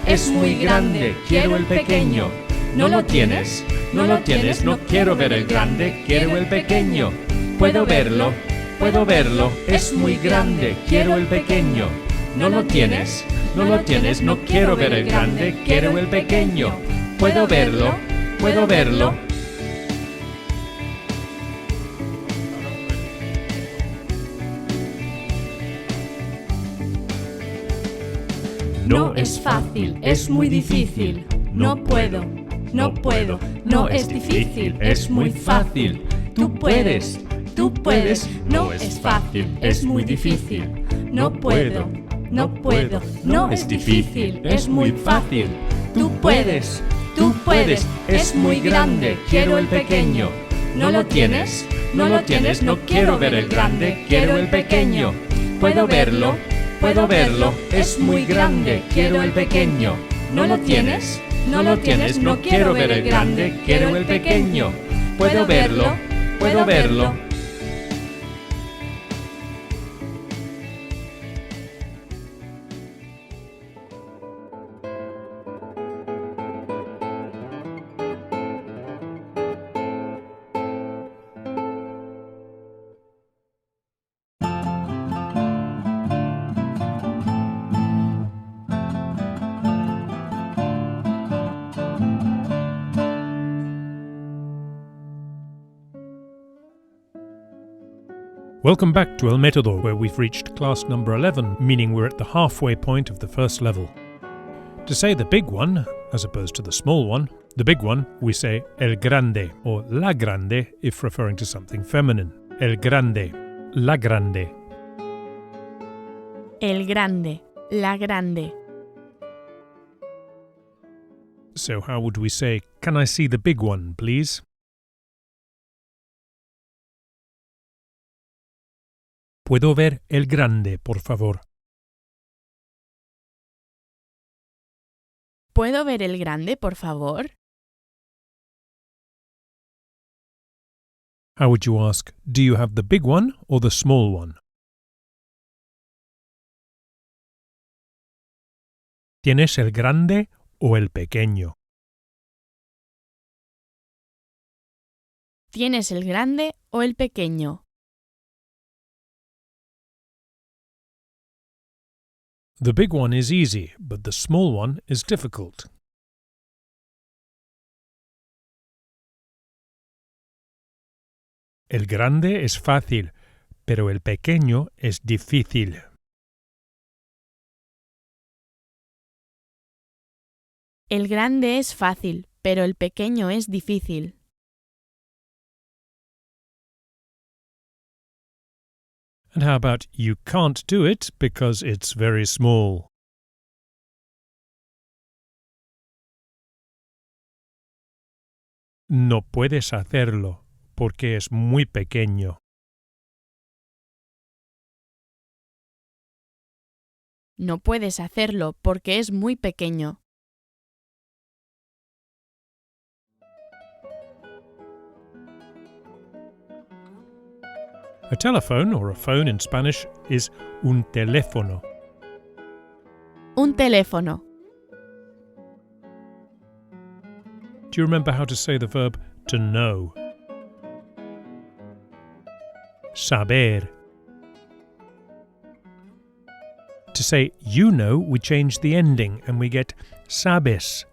es muy grande, quiero el pequeño. No lo tienes, no quiero ver el grande, quiero el pequeño. Puedo verlo, es muy grande, quiero el pequeño. No lo tienes, no quiero ver el grande, quiero el pequeño. Puedo verlo. No es fácil, es muy difícil. No puedo, no es difícil, es muy fácil. Tú puedes, no es fácil, es muy difícil. No puedo, no es difícil, es muy fácil. Tú puedes, es muy grande, quiero el pequeño. No lo tienes, no quiero ver el grande, quiero el pequeño. Puedo verlo, es muy grande, quiero el pequeño. No lo tienes, no quiero ver el grande, quiero el pequeño. Puedo verlo, puedo verlo. Welcome back to El Método, where we've reached class number 11, meaning we're at the halfway point of the first level. To say the big one, as opposed to the small one, the big one, we say el grande, or la grande if referring to something feminine. El grande, la grande. El grande, la grande. So how would we say, can I see the big one, please? ¿Puedo ver el grande, por favor? ¿Puedo ver el grande, por favor? How would you ask, do you have the big one or the small one? ¿Tienes el grande o el pequeño? ¿Tienes el grande o el pequeño? The big one is easy, but the small one is difficult. El grande es fácil, pero el pequeño es difícil. El grande es fácil, pero el pequeño es difícil. And how about you can't do it because it's very small? No puedes hacerlo porque es muy pequeño. No puedes hacerlo porque es muy pequeño. A telephone, or a phone in Spanish, is un teléfono. Un teléfono. Do you remember how to say the verb to know? Saber. To say you know, we change the ending and we get sabes.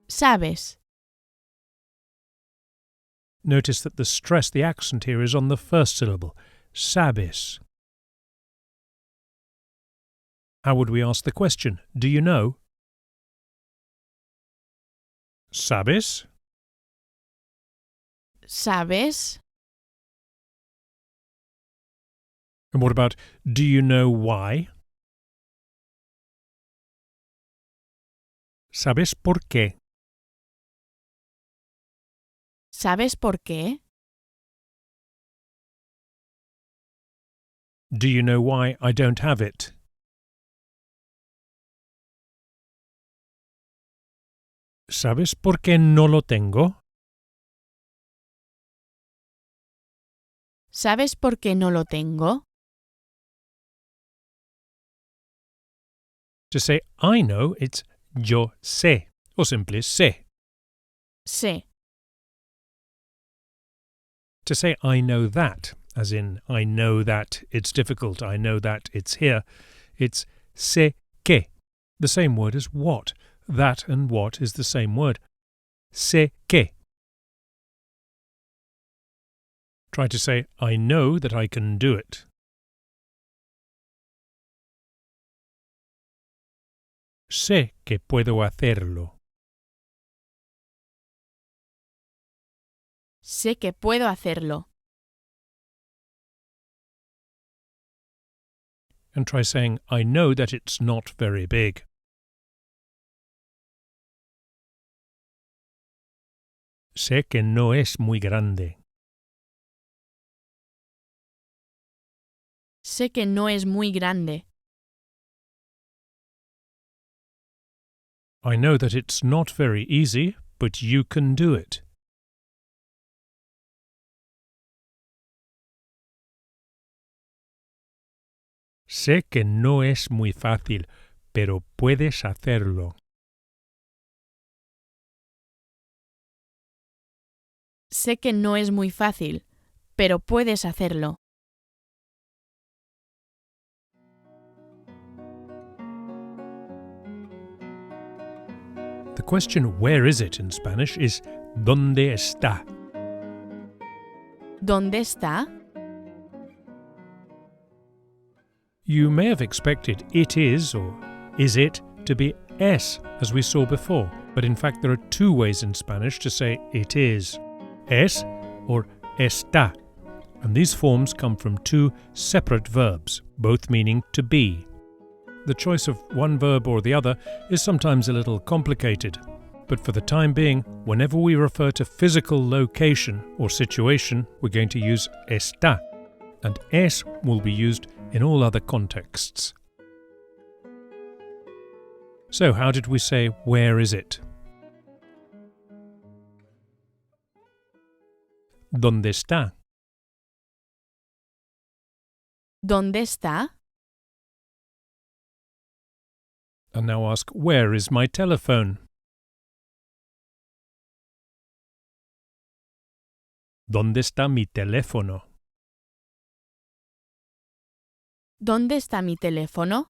Sabes. Notice that the stress, the accent here is on the first syllable. Sabes. How would we ask the question? Do you know? Sabes? ¿Sabes? And what about, do you know why? ¿Sabes por qué? ¿Sabes por qué? Do you know why I don't have it? ¿Sabes por qué no lo tengo? ¿Sabes por qué no lo tengo? To say I know, it's yo sé, or simply sé. Sé. To say I know that, as in I know that it's difficult, I know that it's here, it's sé que, the same word as what. That and what is the same word. Sé que. Try to say I know that I can do it. Sé que puedo hacerlo. Sé que puedo hacerlo. And try saying I know that it's not very big. Sé que no es muy grande. Sé que no es muy grande. I know that it's not very easy, but you can do it. Sé que no es muy fácil, pero puedes hacerlo. Sé que no es muy fácil, pero puedes hacerlo. The question where is it in Spanish is ¿dónde está? ¿Dónde está? You may have expected it is or is it to be es, as we saw before, but in fact there are two ways in Spanish to say it is. Es or está, and these forms come from two separate verbs, both meaning to be. The choice of one verb or the other is sometimes a little complicated, but for the time being, whenever we refer to physical location or situation, we're going to use está, and es will be used in all other contexts. So how did we say where is it? ¿Dónde está? ¿Dónde está? And now ask, where is my telephone? ¿Dónde está mi teléfono? ¿Dónde está mi teléfono?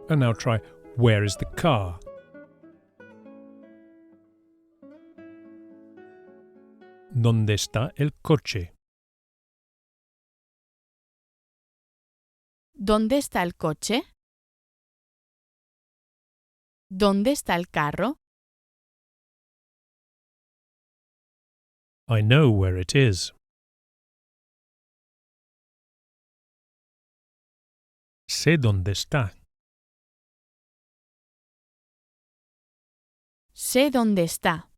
And now try, where is the car? ¿Dónde está el coche? ¿Dónde está el coche? ¿Dónde está el carro? I know where it is. Sé dónde está. Sé dónde está.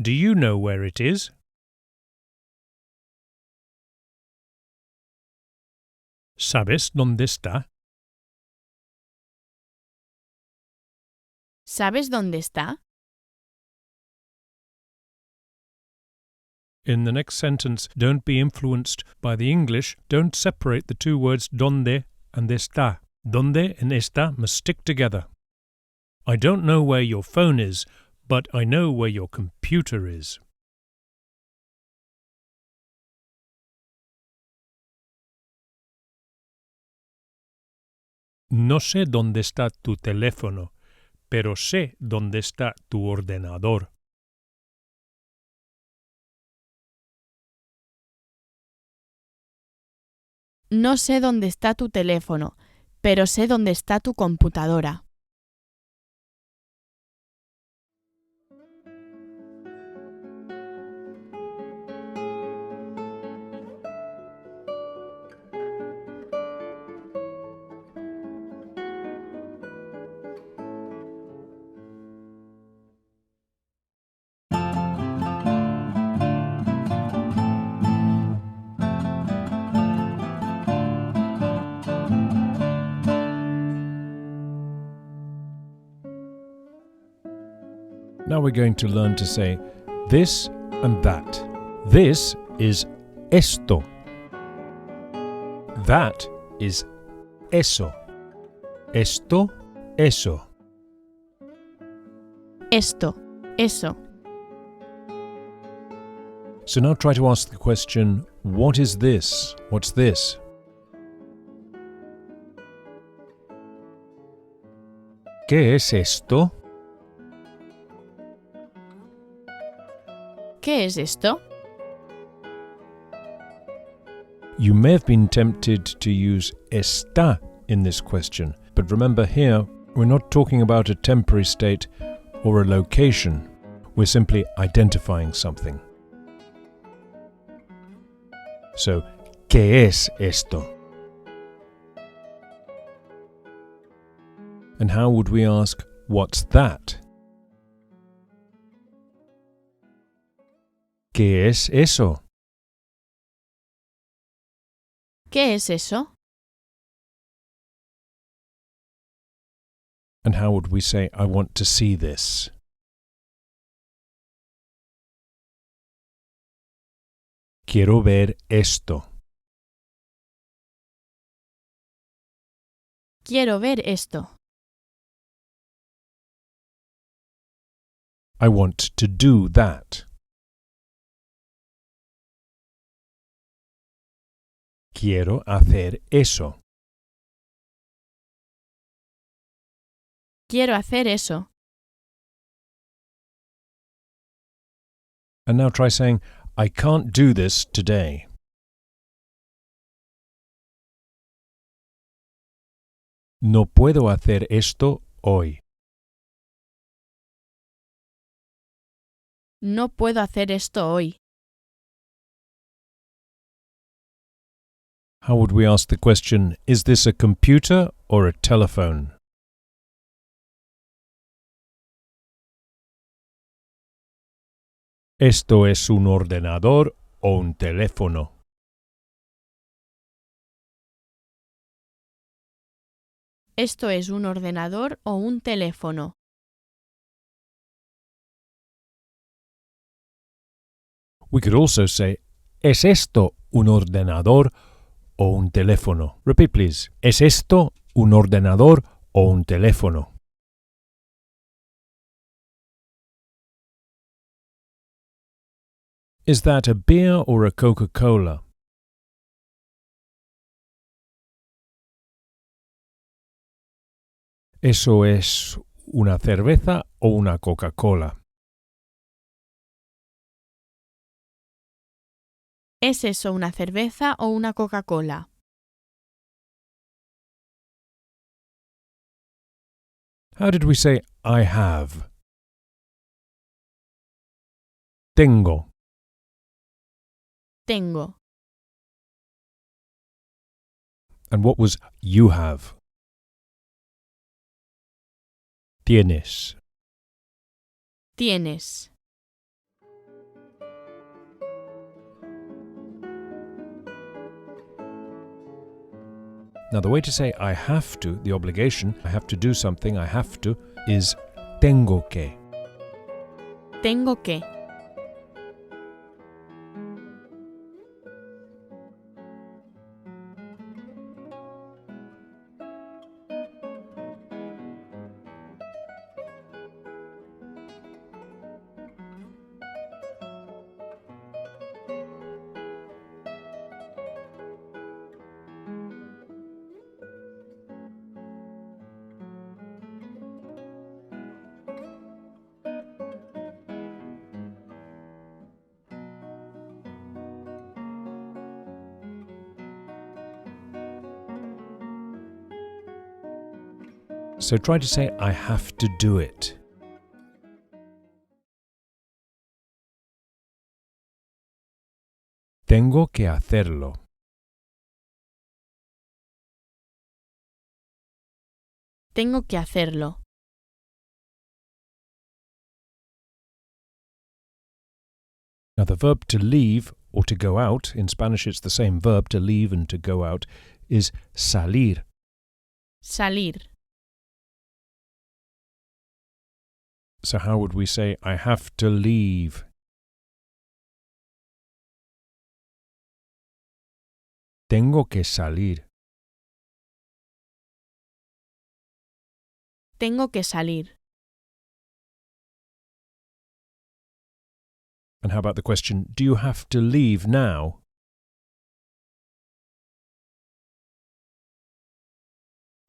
Do you know where it is? ¿Sabes dónde está? ¿Sabes dónde está? In the next sentence, don't be influenced by the English. Don't separate the two words donde and está. Donde and está must stick together. I don't know where your phone is, but I know where your computer is. No sé dónde está tu teléfono, pero sé dónde está tu ordenador. No sé dónde está tu teléfono, pero sé dónde está tu computadora. Now we're going to learn to say this and that. This is esto. That is eso. Esto, eso. Esto, eso. So now try to ask the question, what is this? What's this? ¿Qué es esto? ¿Qué es esto? You may have been tempted to use está in this question, but remember here, we're not talking about a temporary state or a location. We're simply identifying something. So, ¿qué es esto? And how would we ask, what's that? ¿Qué es eso? ¿Qué es eso? And how would we say, I want to see this? Quiero ver esto. Quiero ver esto. I want to do that. Quiero hacer eso. Quiero hacer eso. And now try saying, I can't do this today. No puedo hacer esto hoy. No puedo hacer esto hoy. How would we ask the question, is this a computer or a telephone? ¿Esto es un ordenador o un teléfono? ¿Esto es un ordenador o un teléfono? We could also say, ¿es esto un ordenador o un teléfono? Repeat, please. ¿Es esto un ordenador o un teléfono? Is that a beer or a Coca-Cola? ¿Eso es una cerveza o una Coca-Cola? ¿Es eso una cerveza o una Coca-Cola? How did we say I have? Tengo. Tengo. And what was you have? Tienes. Tienes. Now the way to say I have to, the obligation, I have to do something, I have to, is tengo que. Tengo que. So try to say I have to do it. Tengo que hacerlo. Tengo que hacerlo. Now the verb to leave or to go out, in Spanish it's the same verb, to leave and to go out, is salir. Salir. So how would we say I have to leave? Tengo que salir. Tengo que salir. And how about the question, do you have to leave now?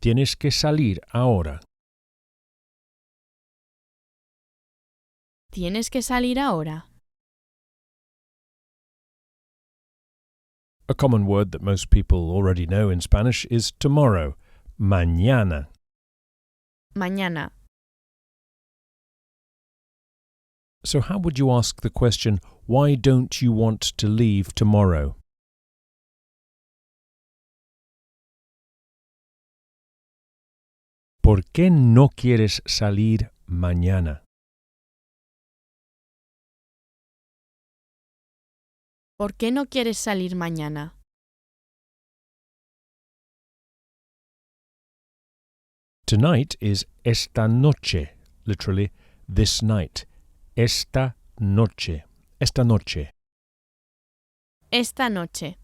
Tienes que salir ahora. ¿Tienes que salir ahora? A common word that most people already know in Spanish is tomorrow, mañana. Mañana. So how would you ask the question, why don't you want to leave tomorrow? ¿Por qué no quieres salir mañana? ¿Por qué no quieres salir mañana? Tonight is esta noche, literally this night. Esta noche. Esta noche. Esta noche.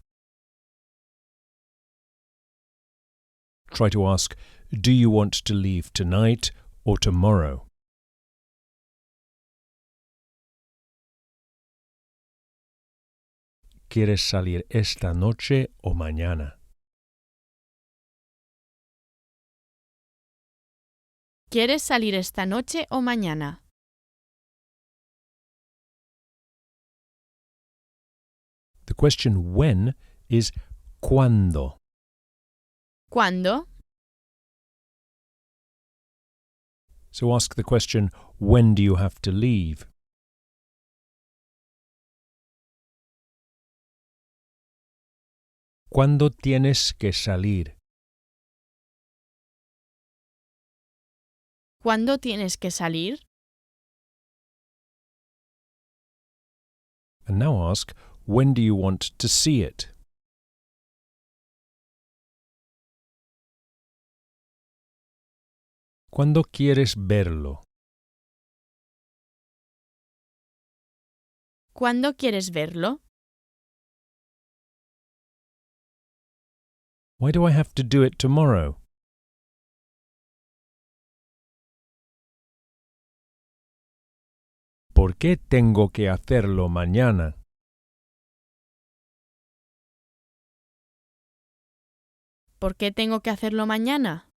Try to ask, do you want to leave tonight or tomorrow? ¿Quieres salir esta noche o mañana? ¿Quieres salir esta noche o mañana? The question when is ¿cuándo? ¿Cuándo? So ask the question, when do you have to leave? ¿Cuándo tienes que salir? ¿Cuándo tienes que salir? And now ask, when do you want to see it? ¿Cuándo quieres verlo? ¿Cuándo quieres verlo? Why do I have to do it tomorrow? ¿Por qué tengo que hacerlo mañana? ¿Por qué tengo que hacerlo mañana?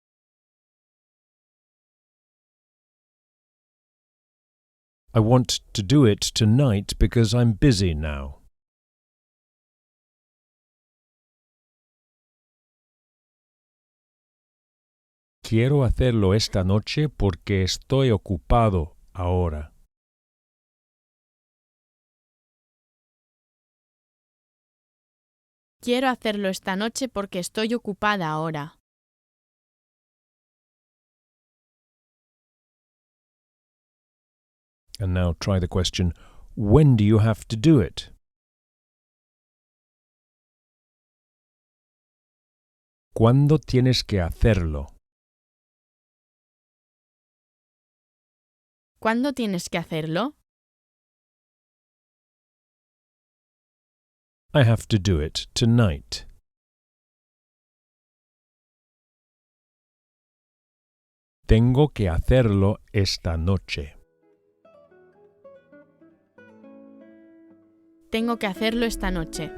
I want to do it tonight because I'm busy now. Quiero hacerlo esta noche porque estoy ocupado ahora. Quiero hacerlo esta noche porque estoy ocupada ahora. And now try the question, when do you have to do it? ¿Cuándo tienes que hacerlo? ¿Cuándo tienes que hacerlo? I have to do it tonight. Tengo que hacerlo esta noche. Tengo que hacerlo esta noche.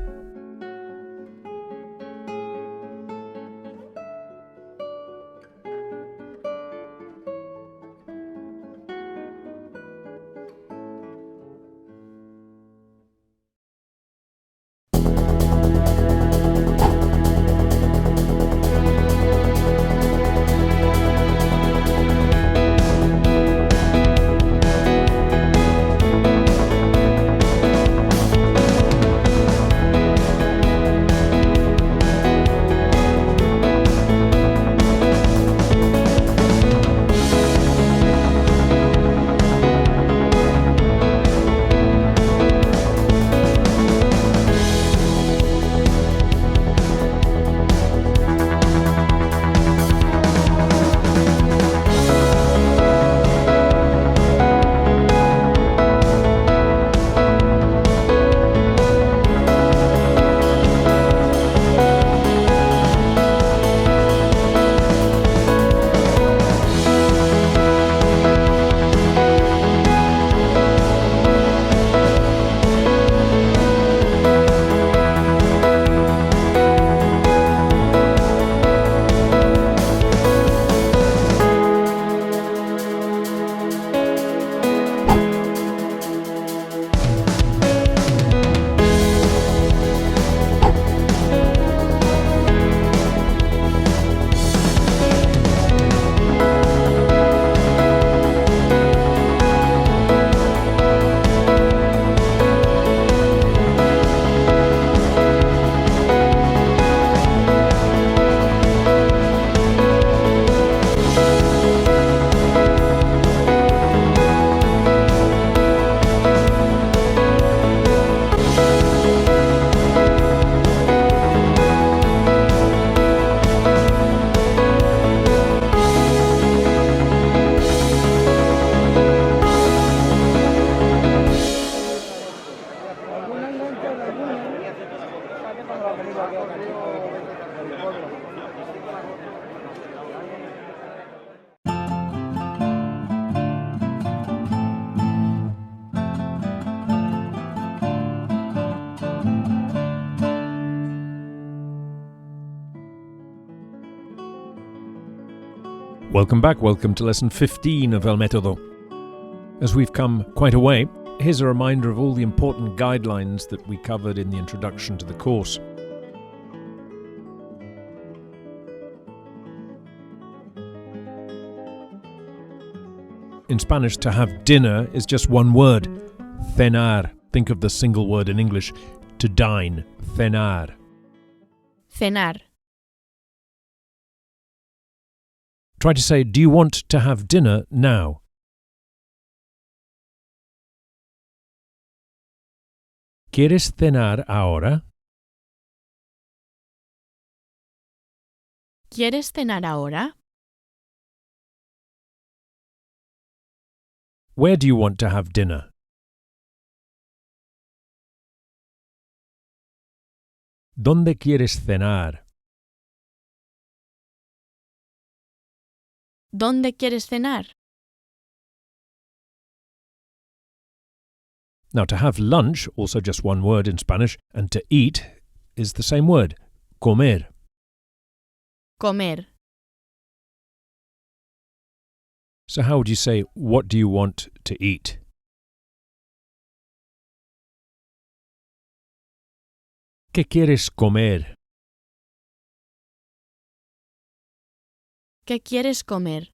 Welcome back, welcome to lesson 15 of El Método. As we've come quite a way, here's a reminder of all the important guidelines that we covered in the introduction to the course. In Spanish, to have dinner is just one word, cenar. Think of the single word in English, to dine, cenar. Cenar. Try to say, do you want to have dinner now? ¿Quieres cenar ahora? ¿Quieres cenar ahora? Where do you want to have dinner? ¿Dónde quieres cenar? ¿Dónde quieres cenar? Now, to have lunch, also just one word in Spanish, and to eat is the same word, comer. Comer. So how would you say, what do you want to eat? ¿Qué quieres comer? ¿Qué quieres comer?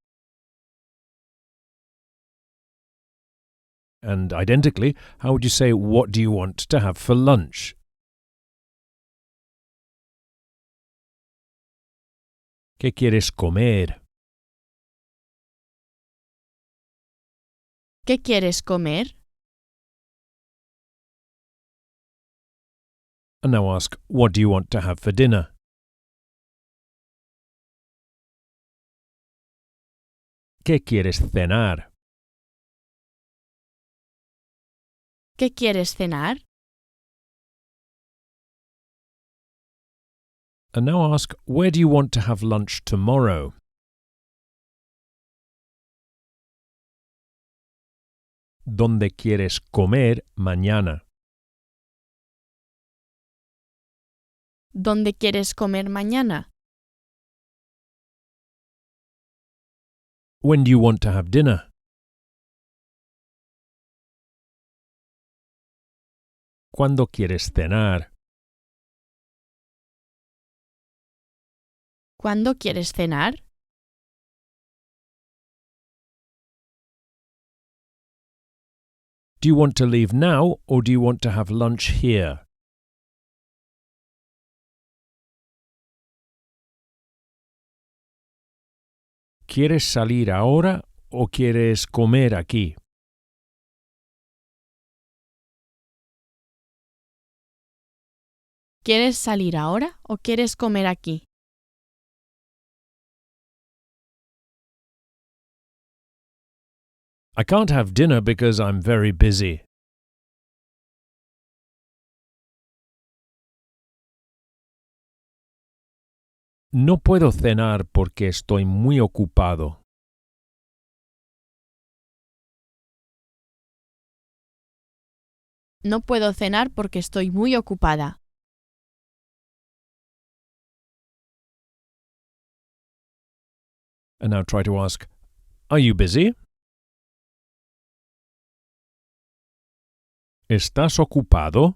And identically, how would you say, what do you want to have for lunch? ¿Qué quieres comer? ¿Qué quieres comer? And now ask, what do you want to have for dinner? ¿Qué quieres cenar? ¿Qué quieres cenar? And now ask, where do you want to have lunch tomorrow? ¿Dónde quieres comer mañana? ¿Dónde quieres comer mañana? When do you want to have dinner? ¿Cuándo quieres cenar? ¿Cuándo quieres cenar? Do you want to leave now or do you want to have lunch here? ¿Quieres salir ahora o quieres comer aquí? ¿Quieres salir ahora o quieres comer aquí? I can't have dinner because I'm very busy. No puedo cenar porque estoy muy ocupado. No puedo cenar porque estoy muy ocupada. And now try to ask, are you busy? ¿Estás ocupado?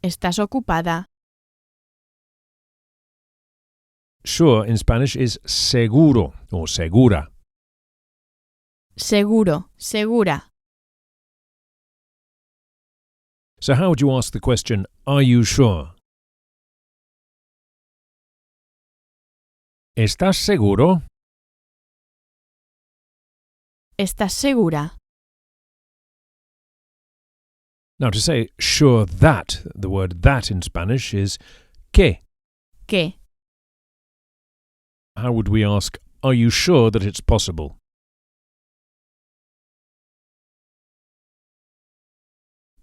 ¿Estás ocupada? Sure in Spanish is seguro or segura. Seguro, segura. So how would you ask the question, are you sure? ¿Estás seguro? ¿Estás segura? Now to say sure that, the word that in Spanish is que. ¿Qué? How would we ask, are you sure that it's possible?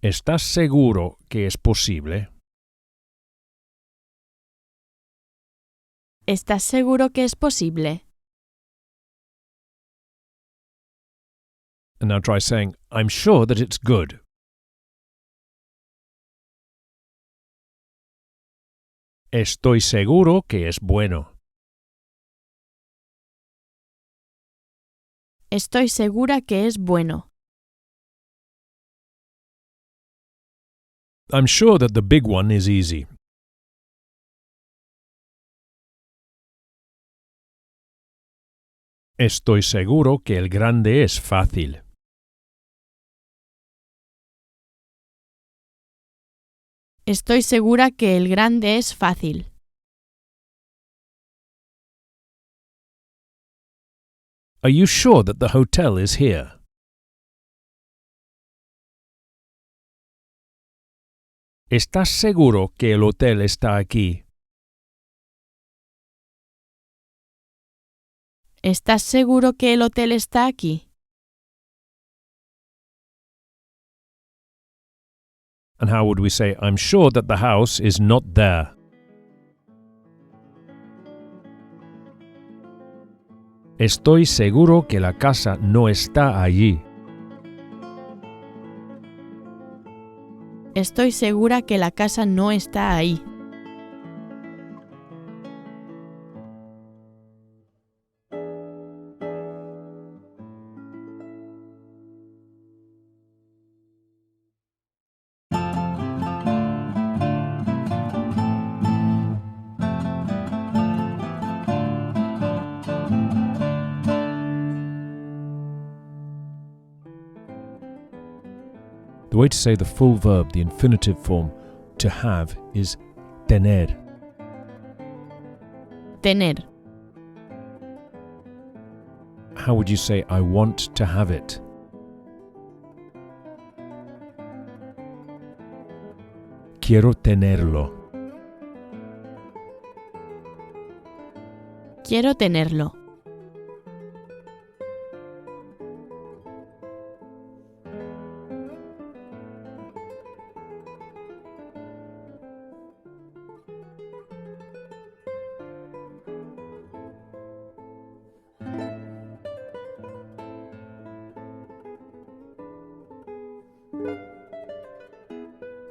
¿Estás seguro que es posible? ¿Estás seguro que es posible? And now try saying, I'm sure that it's good. Estoy seguro que es bueno. Estoy segura que es bueno. I'm sure that the big one is easy. Estoy seguro que el grande es fácil. Estoy segura que el grande es fácil. Are you sure that the hotel is here? ¿Estás seguro que el hotel está aquí? ¿Estás seguro que el hotel está aquí? And how would we say, I'm sure that the house is not there? Estoy seguro que la casa no está allí. Estoy segura que la casa no está ahí. The way to say the full verb, the infinitive form, to have, is tener. Tener. How would you say, I want to have it? Quiero tenerlo. Quiero tenerlo.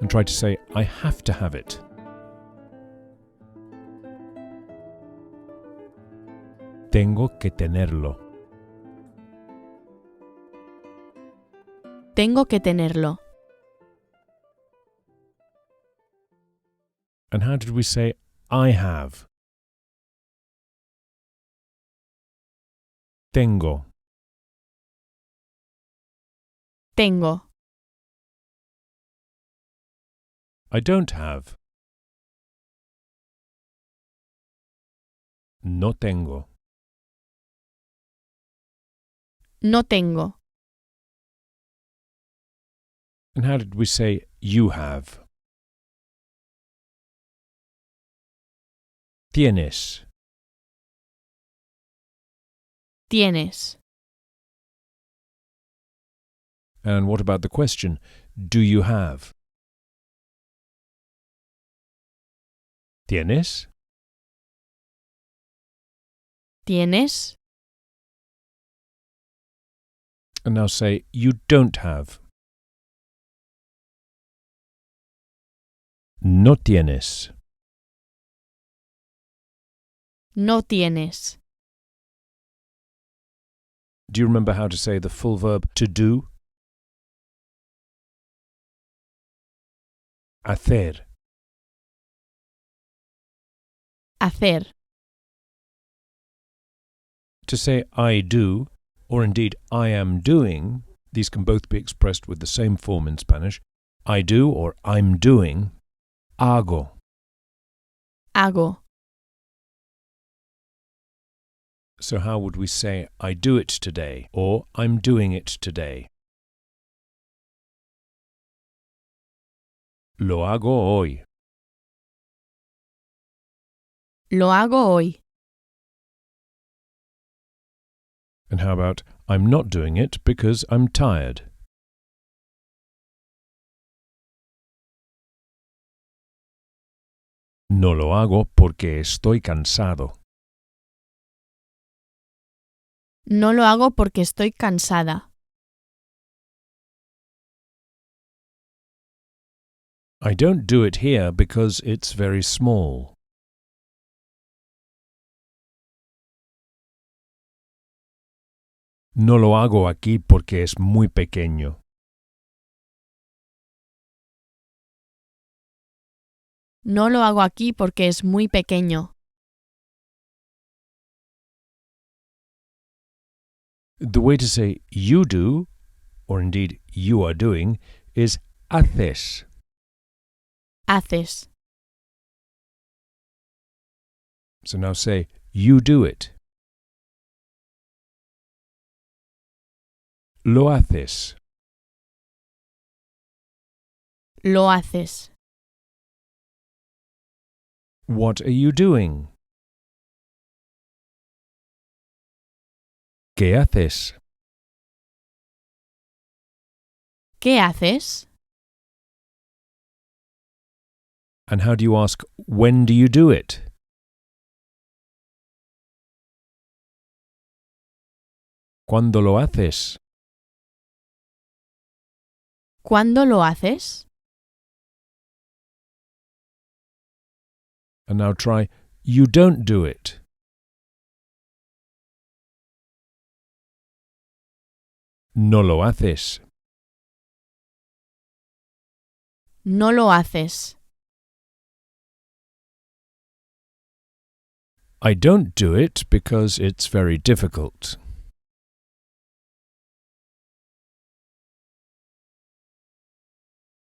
And try to say, I have to have it. Tengo que tenerlo. Tengo que tenerlo. And how did we say, I have? Tengo. Tengo. I don't have. No tengo. No tengo. And how did we say, you have? Tienes. Tienes. And what about the question, do you have? ¿Tienes? ¿Tienes? And now say, you don't have. No tienes. No tienes. Do you remember how to say the full verb to do? Hacer. Hacer. To say I do, or indeed I am doing, these can both be expressed with the same form in Spanish. I do or I'm doing. Hago. Hago. So how would we say I do it today or I'm doing it today? Lo hago hoy. Lo hago hoy. And how about I'm not doing it because I'm tired? No lo hago porque estoy cansado. No lo hago porque estoy cansada. I don't do it here because it's very small. No lo hago aquí porque es muy pequeño. No lo hago aquí porque es muy pequeño. The way to say you do, or indeed you are doing, is haces. Haces. So now say you do it. Lo haces. Lo haces. What are you doing? ¿Qué haces? ¿Qué haces? And how do you ask, when do you do it? ¿Cuándo lo haces? ¿Cuándo lo haces? And now try, you don't do it. No lo haces. No lo haces. I don't do it because it's very difficult.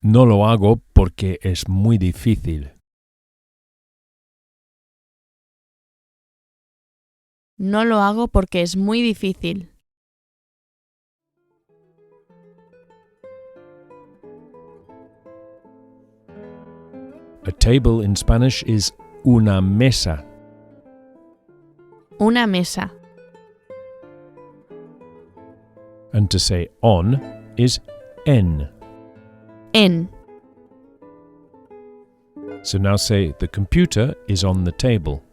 No lo hago porque es muy difícil. No lo hago porque es muy difícil. A table in Spanish is una mesa. Una mesa. And to say on is en. En. So now say the computer is on the table.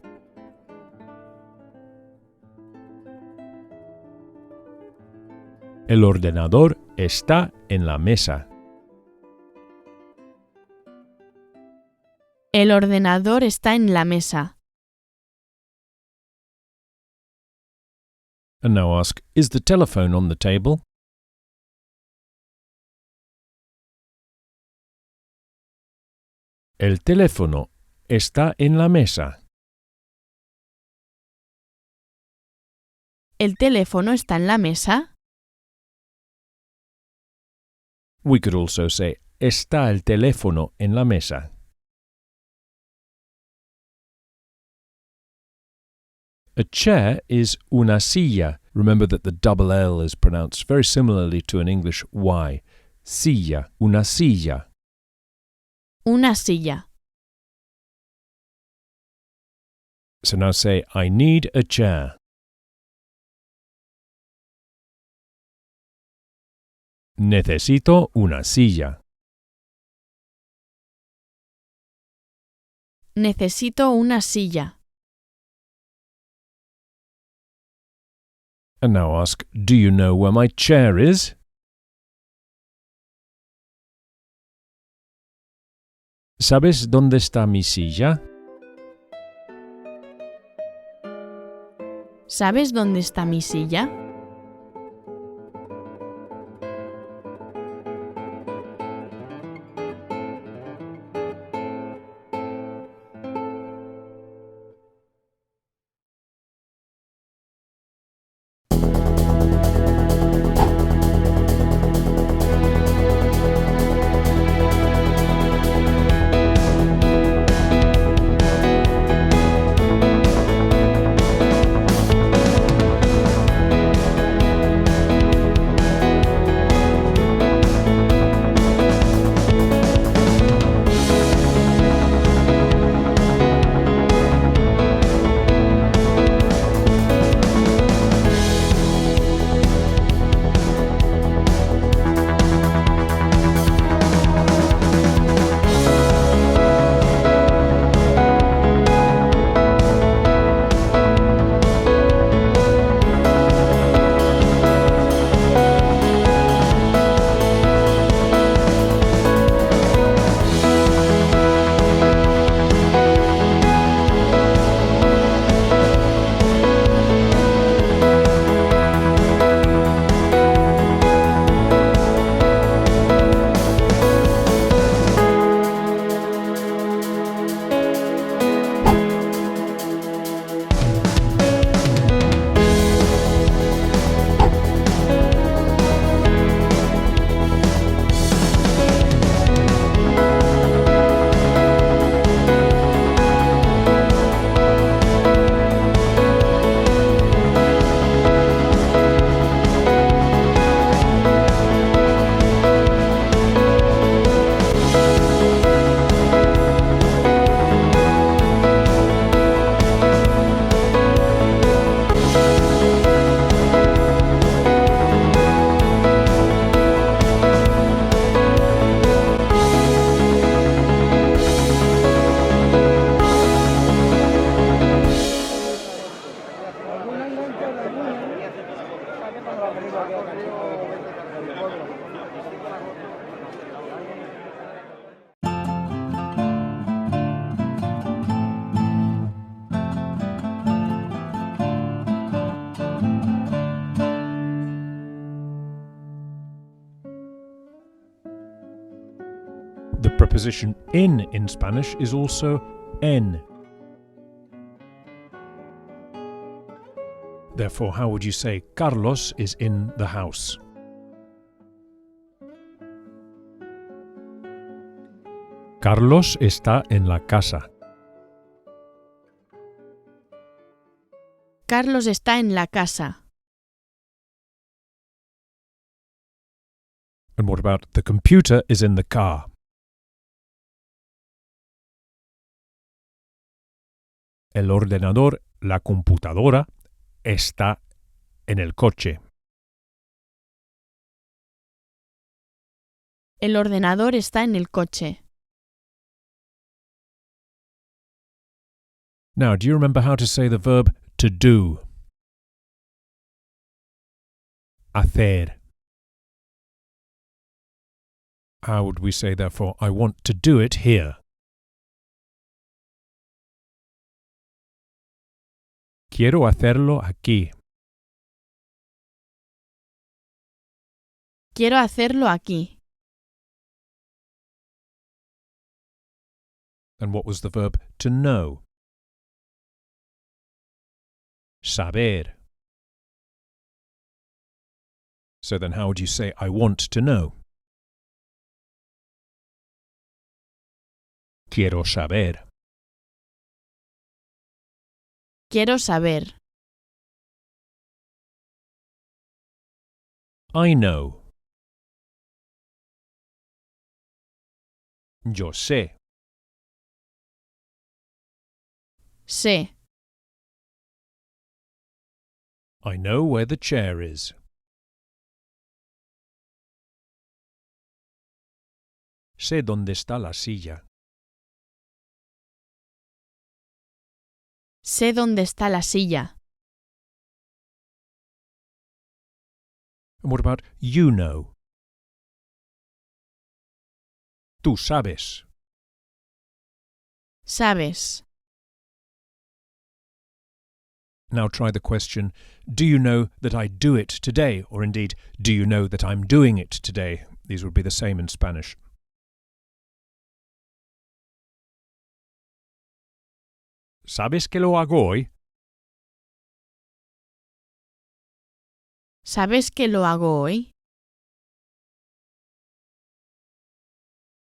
El ordenador está en la mesa. El ordenador está en la mesa. And now ask, is the telephone on the table? El teléfono está en la mesa. ¿El teléfono está en la mesa? We could also say, está el teléfono en la mesa. A chair is una silla. Remember that the double L is pronounced very similarly to an English Y. Silla, una silla. Una silla. So now say, I need a chair. Necesito una silla. Necesito una silla. And now ask, do you know where my chair is? ¿Sabes dónde está mi silla? ¿Sabes dónde está mi silla? The preposition in Spanish is also en. Therefore, how would you say Carlos is in the house? Carlos está en la casa. Carlos está en la casa. And what about the computer is in the car? El ordenador, la computadora, está en el coche. El ordenador está en el coche. Now, do you remember how to say the verb to do? Hacer. How would we say, therefore, I want to do it here? Quiero hacerlo aquí. Quiero hacerlo aquí. And what was the verb to know? Saber. So then how would you say, I want to know? Quiero saber. Quiero saber. I know. Yo sé. Sé. I know where the chair is. Sé dónde está la silla. Sé dónde está la silla. And what about you know? Tú sabes. Sabes. Now try the question, do you know that I do it today? Or indeed, do you know that I'm doing it today? These would be the same in Spanish. ¿Sabes que lo hago hoy? ¿Sabes que lo hago hoy?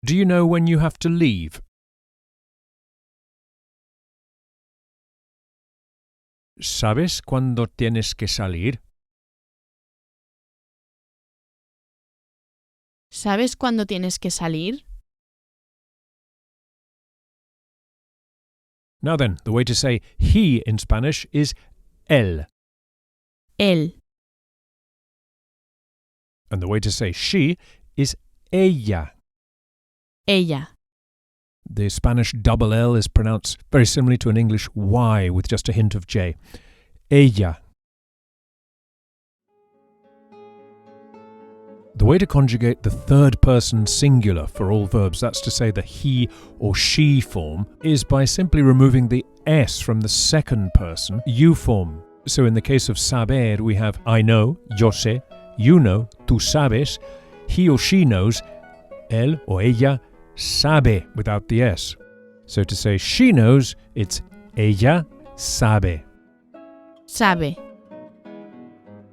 Do you know when you have to leave? ¿Sabes cuándo tienes que salir? ¿Sabes cuándo tienes que salir? Now then, the way to say he in Spanish is él. Él. And the way to say she is ella. Ella. The Spanish double L is pronounced very similarly to an English Y with just a hint of J. Ella. The way to conjugate the third person singular for all verbs, that's to say the he or she form, is by simply removing the S from the second person you form. So in the case of saber, we have I know, yo sé, you know, tú sabes, he or she knows, él or ella sabe without the S. So to say she knows, it's ella sabe. Sabe.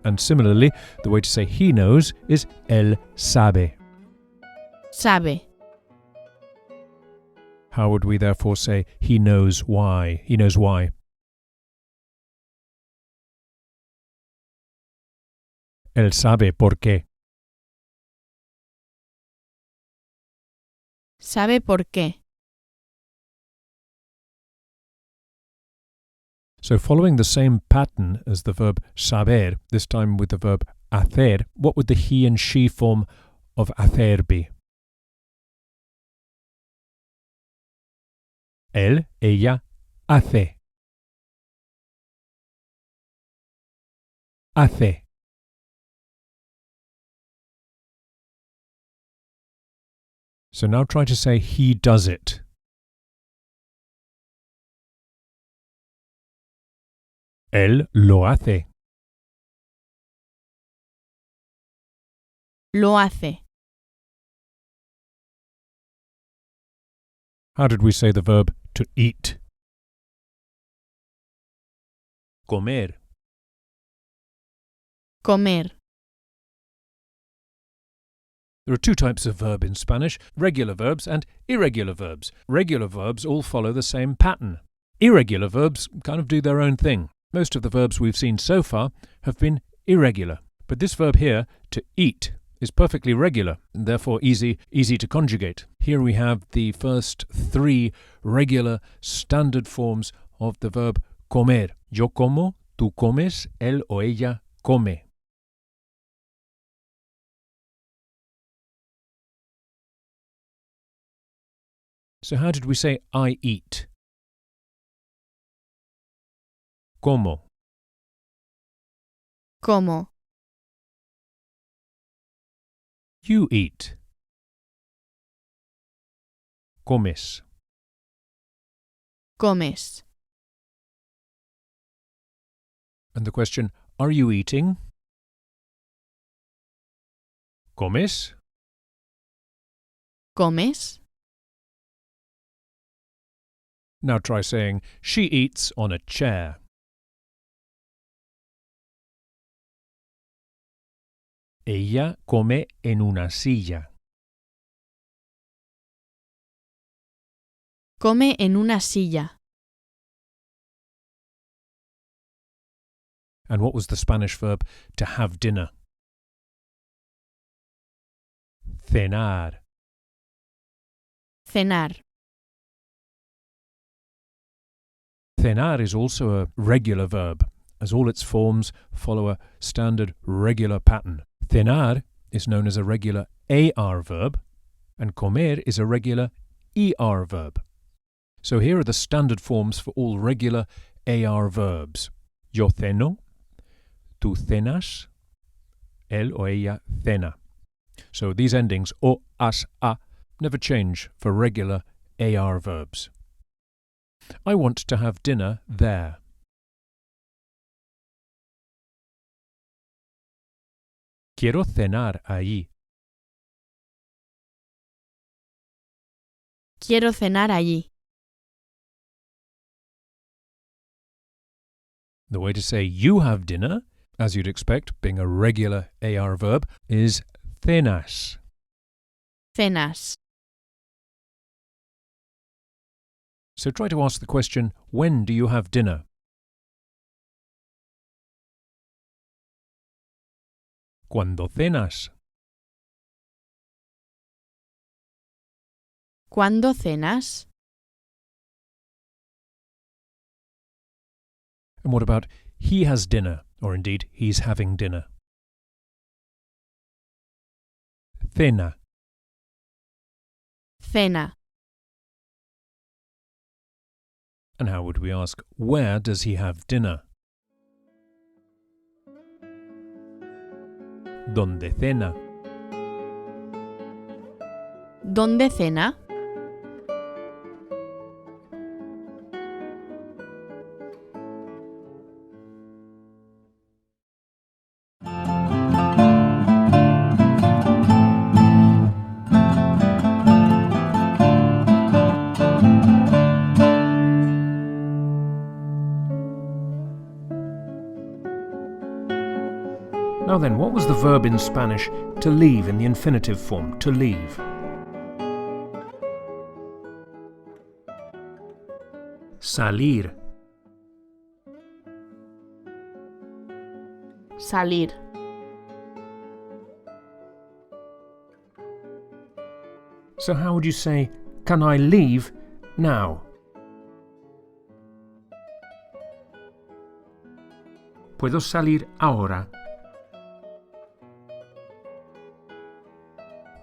And similarly, the way to say he knows is él sabe. Sabe. How would we therefore say he knows why? He knows why. Él sabe por qué. Sabe por qué. So following the same pattern as the verb saber, this time with the verb hacer, what would the he and she form of hacer be? Él, ella, hace. Hace. So now try to say he does it. Él lo hace. Lo hace. How did we say the verb to eat? Comer. Comer. There are two types of verb in Spanish, regular verbs and irregular verbs. Regular verbs all follow the same pattern. Irregular verbs kind of do their own thing. Most of the verbs we've seen so far have been irregular. But this verb here, to eat, is perfectly regular and therefore easy to conjugate. Here we have the first three regular standard forms of the verb comer. Yo como, tú comes, él o ella come. So how did we say I eat? Como. Como. You eat. Comes. Comes. And the question, are you eating? Comes. Comes. Now try saying, she eats on a chair. Ella come en una silla. Come en una silla. And what was the Spanish verb to have dinner? Cenar. Cenar. Cenar is also a regular verb, as all its forms follow a standard regular pattern. Cenar is known as a regular AR verb, and comer is a regular ER verb. So here are the standard forms for all regular AR verbs. Yo ceno, tú cenas, él o ella cena. So these endings, o, as, a, never change for regular AR verbs. I want to have dinner there. Quiero cenar allí. Quiero cenar allí. The way to say you have dinner, as you'd expect, being a regular AR verb, is cenas. Cenas. So try to ask the question, when do you have dinner? ¿Cuándo cenas? ¿Cuándo cenas? And what about he has dinner, or indeed he's having dinner? Cena. Cena. And how would we ask, where does he have dinner? ¿Dónde cena? ¿Dónde cena? Now then, what was the verb in Spanish to leave in the infinitive form, to leave? Salir. Salir. So how would you say, can I leave now? Puedo salir ahora.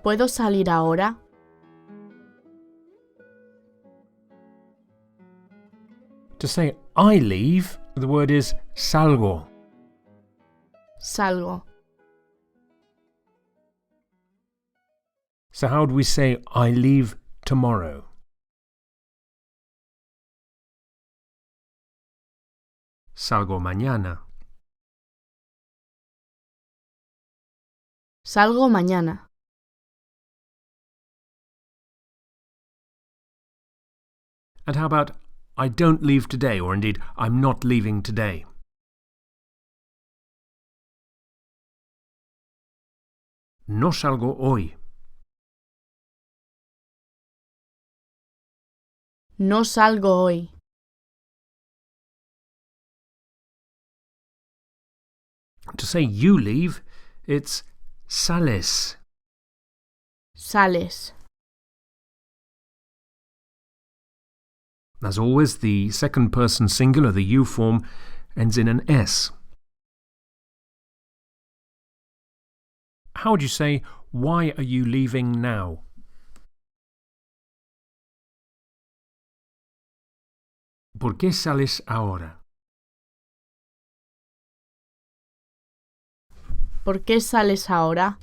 ¿Puedo salir ahora? To say I leave, the word is salgo. Salgo. So how would we say I leave tomorrow? Salgo mañana. Salgo mañana. And how about I don't leave today, or indeed, I'm not leaving today? No salgo hoy. No salgo hoy. To say you leave, it's sales. Sales. As always, the second person singular, the you form, ends in an S. How would you say, why are you leaving now? ¿Por qué sales ahora? ¿Por qué sales ahora?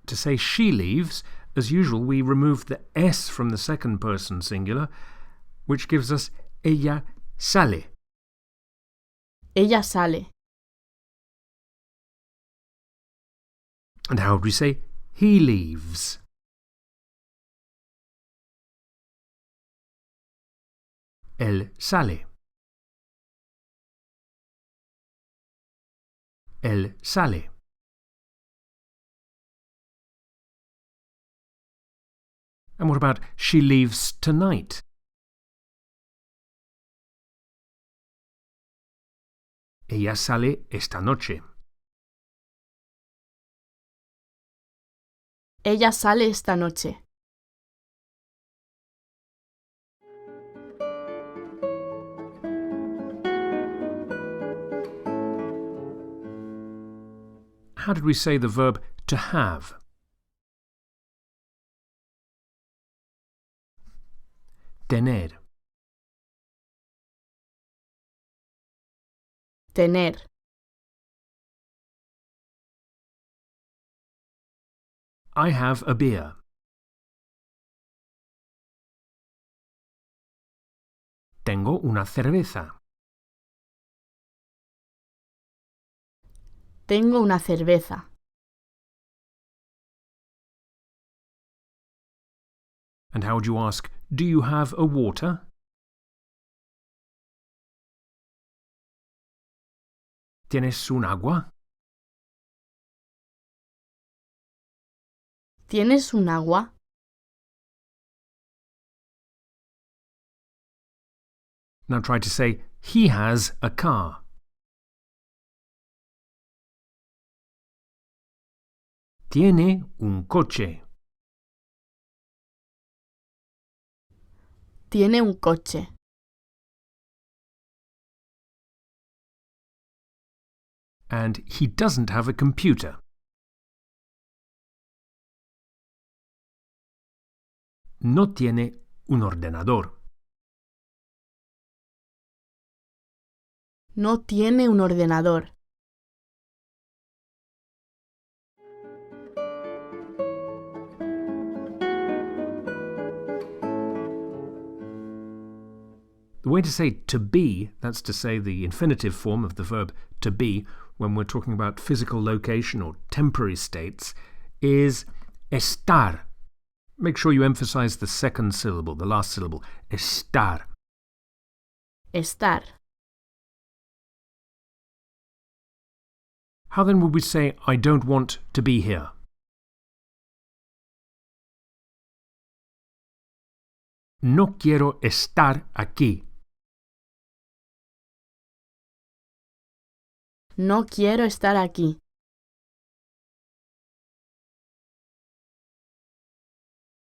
To say she leaves, as usual, we remove the S from the second person singular, which gives us ella sale. Ella sale. And how would we say he leaves? Él sale. Él sale. And what about she leaves tonight? Ella sale esta noche. Ella sale esta noche. How did we say the verb to have? Tener. Tener. I have a beer. Tengo una cerveza. Tengo una cerveza. And how would you ask, do you have a water? ¿Tienes un agua? ¿Tienes un agua? Now try to say, he has a car. Tiene un coche. Tiene un coche. And he doesn't have a computer. No tiene un ordenador. No tiene un ordenador. The way to say to be, that's to say the infinitive form of the verb to be, when we're talking about physical location or temporary states, is estar. Make sure you emphasize the second syllable, the last syllable. Estar. Estar. How then would we say, I don't want to be here? No quiero estar aquí. No quiero estar aquí.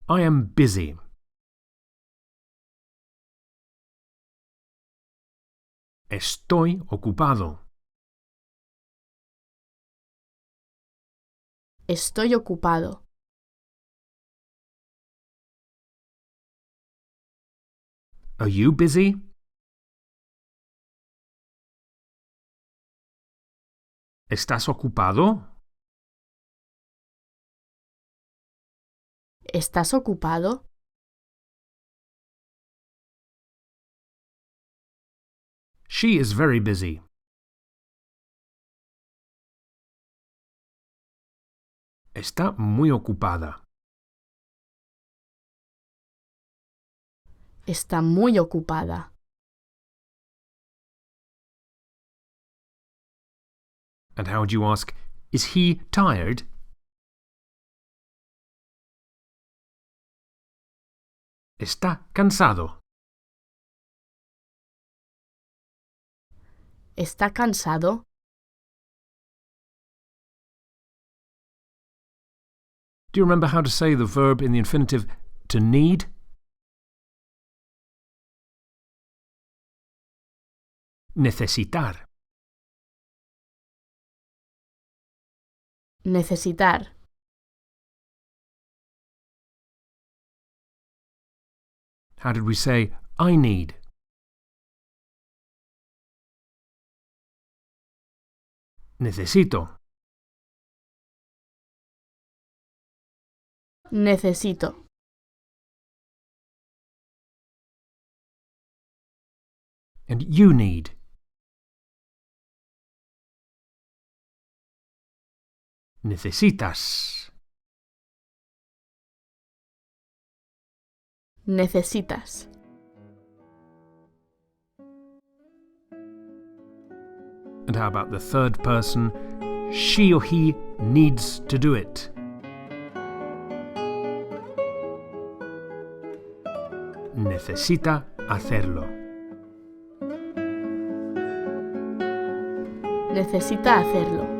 I am busy. Estoy ocupado. Estoy ocupado. Are you busy? ¿Estás ocupado? ¿Estás ocupado? She is very busy. Está muy ocupada. Está muy ocupada. And how would you ask, is he tired? Está cansado. ¿Está cansado? Do you remember how to say the verb in the infinitive to need? Necesitar. Necesitar. How did we say I need? Necesito. Necesito. And you need. Necesitas. Necesitas. And how about the third person? She or he needs to do it. Necesita hacerlo. Necesita hacerlo.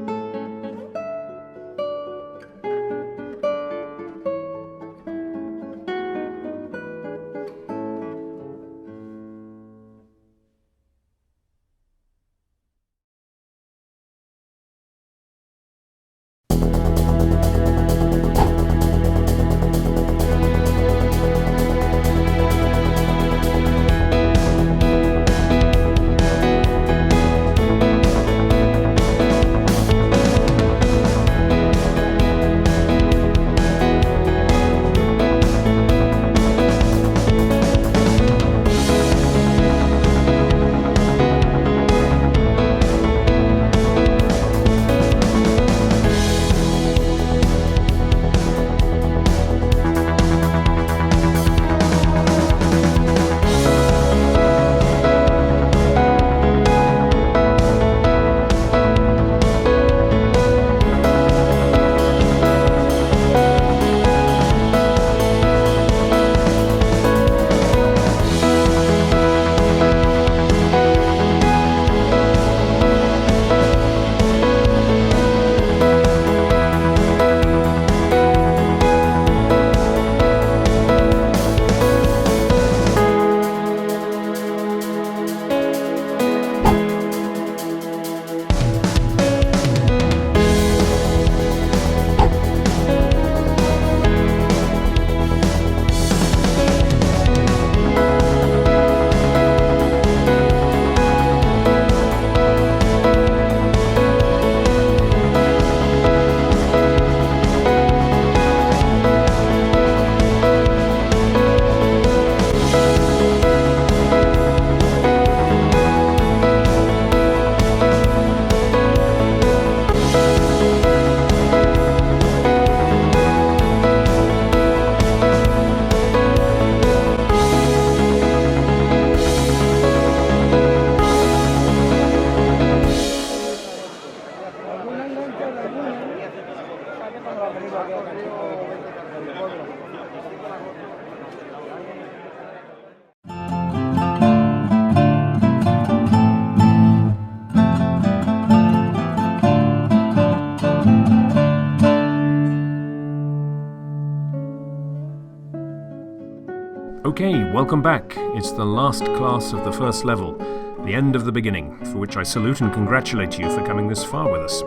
Okay, welcome back. It's the last class of the first level, the end of the beginning, for which I salute and congratulate you for coming this far with us.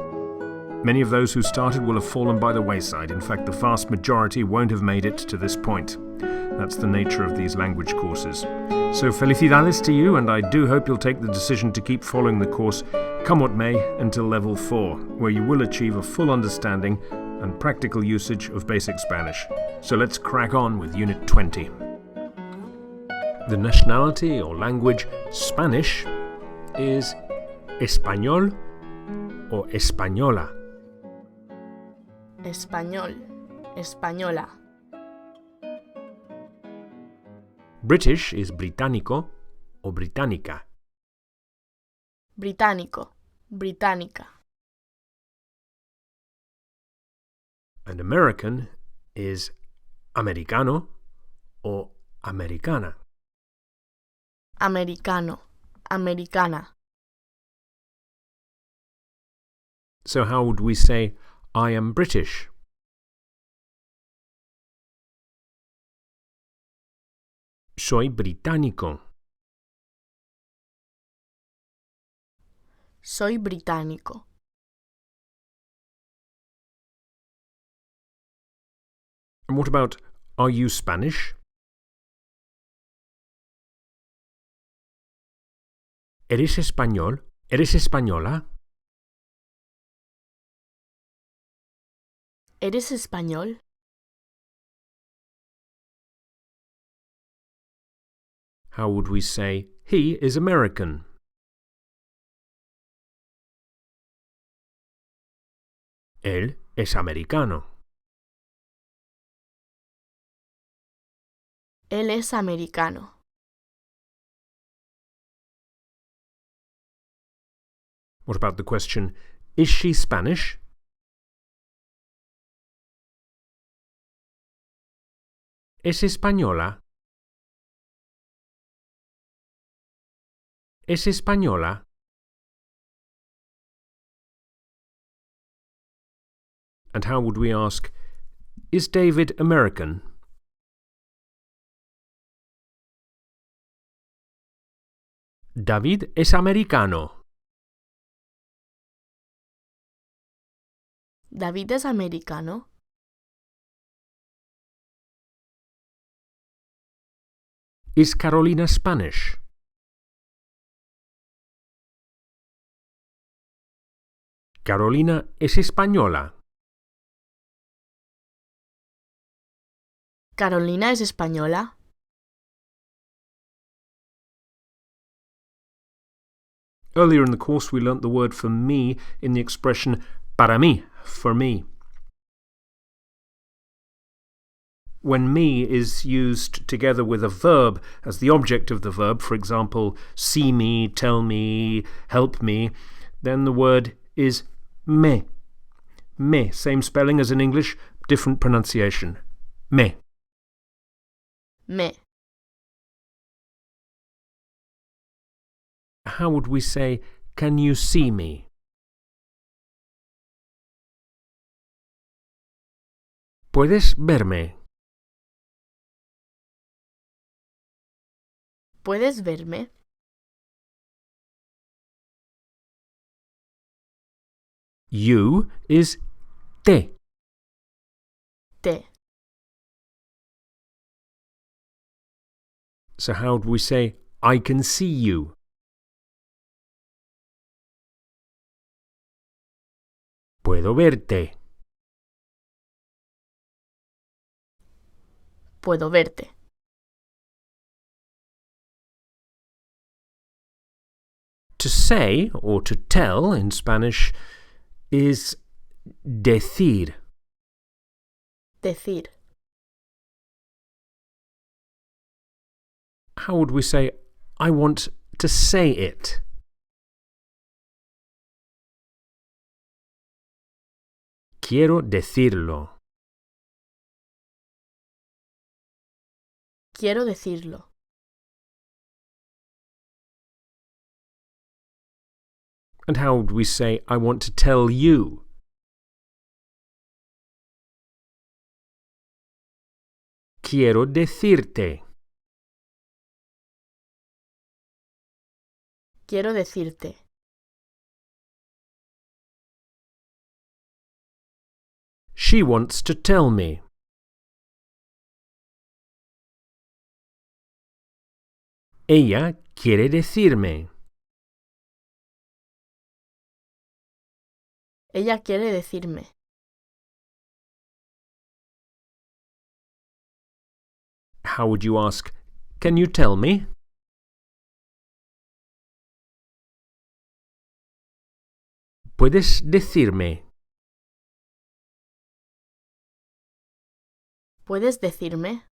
Many of those who started will have fallen by the wayside. In fact, the vast majority won't have made it to this point. That's the nature of these language courses. So felicidades to you, and I do hope you'll take the decision to keep following the course, come what may, until level 4, where you will achieve a full understanding and practical usage of basic Spanish. So let's crack on with Unit 20. The nationality or language Spanish is español or española. Español. Española. British is británico o británica. Británico, británica. And American is americano o americana. Americano, americana. So how would we say, I am British? Soy británico. Soy británico. And what about, are you Spanish? ¿Eres español? ¿Eres española? ¿Eres español? How would we say, he is American? Él es americano. Él es americano. What about the question, is she Spanish? ¿Es española? ¿Es española? And how would we ask, is David American? David es americano. ¿David es americano? Is Carolina Spanish? Carolina es española. ¿Carolina es española? Earlier in the course we learnt the word for me in the expression para mí, for me. When me is used together with a verb as the object of the verb, for example, see me, tell me, help me, then the word is me. Me, same spelling as in English, different pronunciation. Me. Me. How would we say, can you see me? ¿Puedes verme? ¿Puedes verme? You is te. Te. So how would we say, I can see you? Puedo verte. Puedo verte. To say or to tell in Spanish is decir. Decir. How would we say, I want to say it? Quiero decirlo. Quiero decirlo. And how would we say, I want to tell you? Quiero decirte. Quiero decirte. She wants to tell me. Ella quiere decirme. Ella quiere decirme. How would you ask, can you tell me? ¿Puedes decirme? ¿Puedes decirme?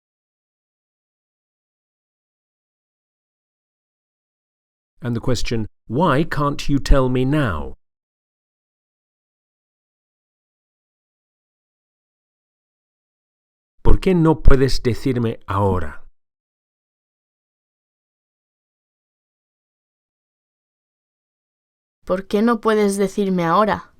And the question, why can't you tell me now? ¿Por qué no puedes decirme ahora? ¿Por qué no puedes decirme ahora?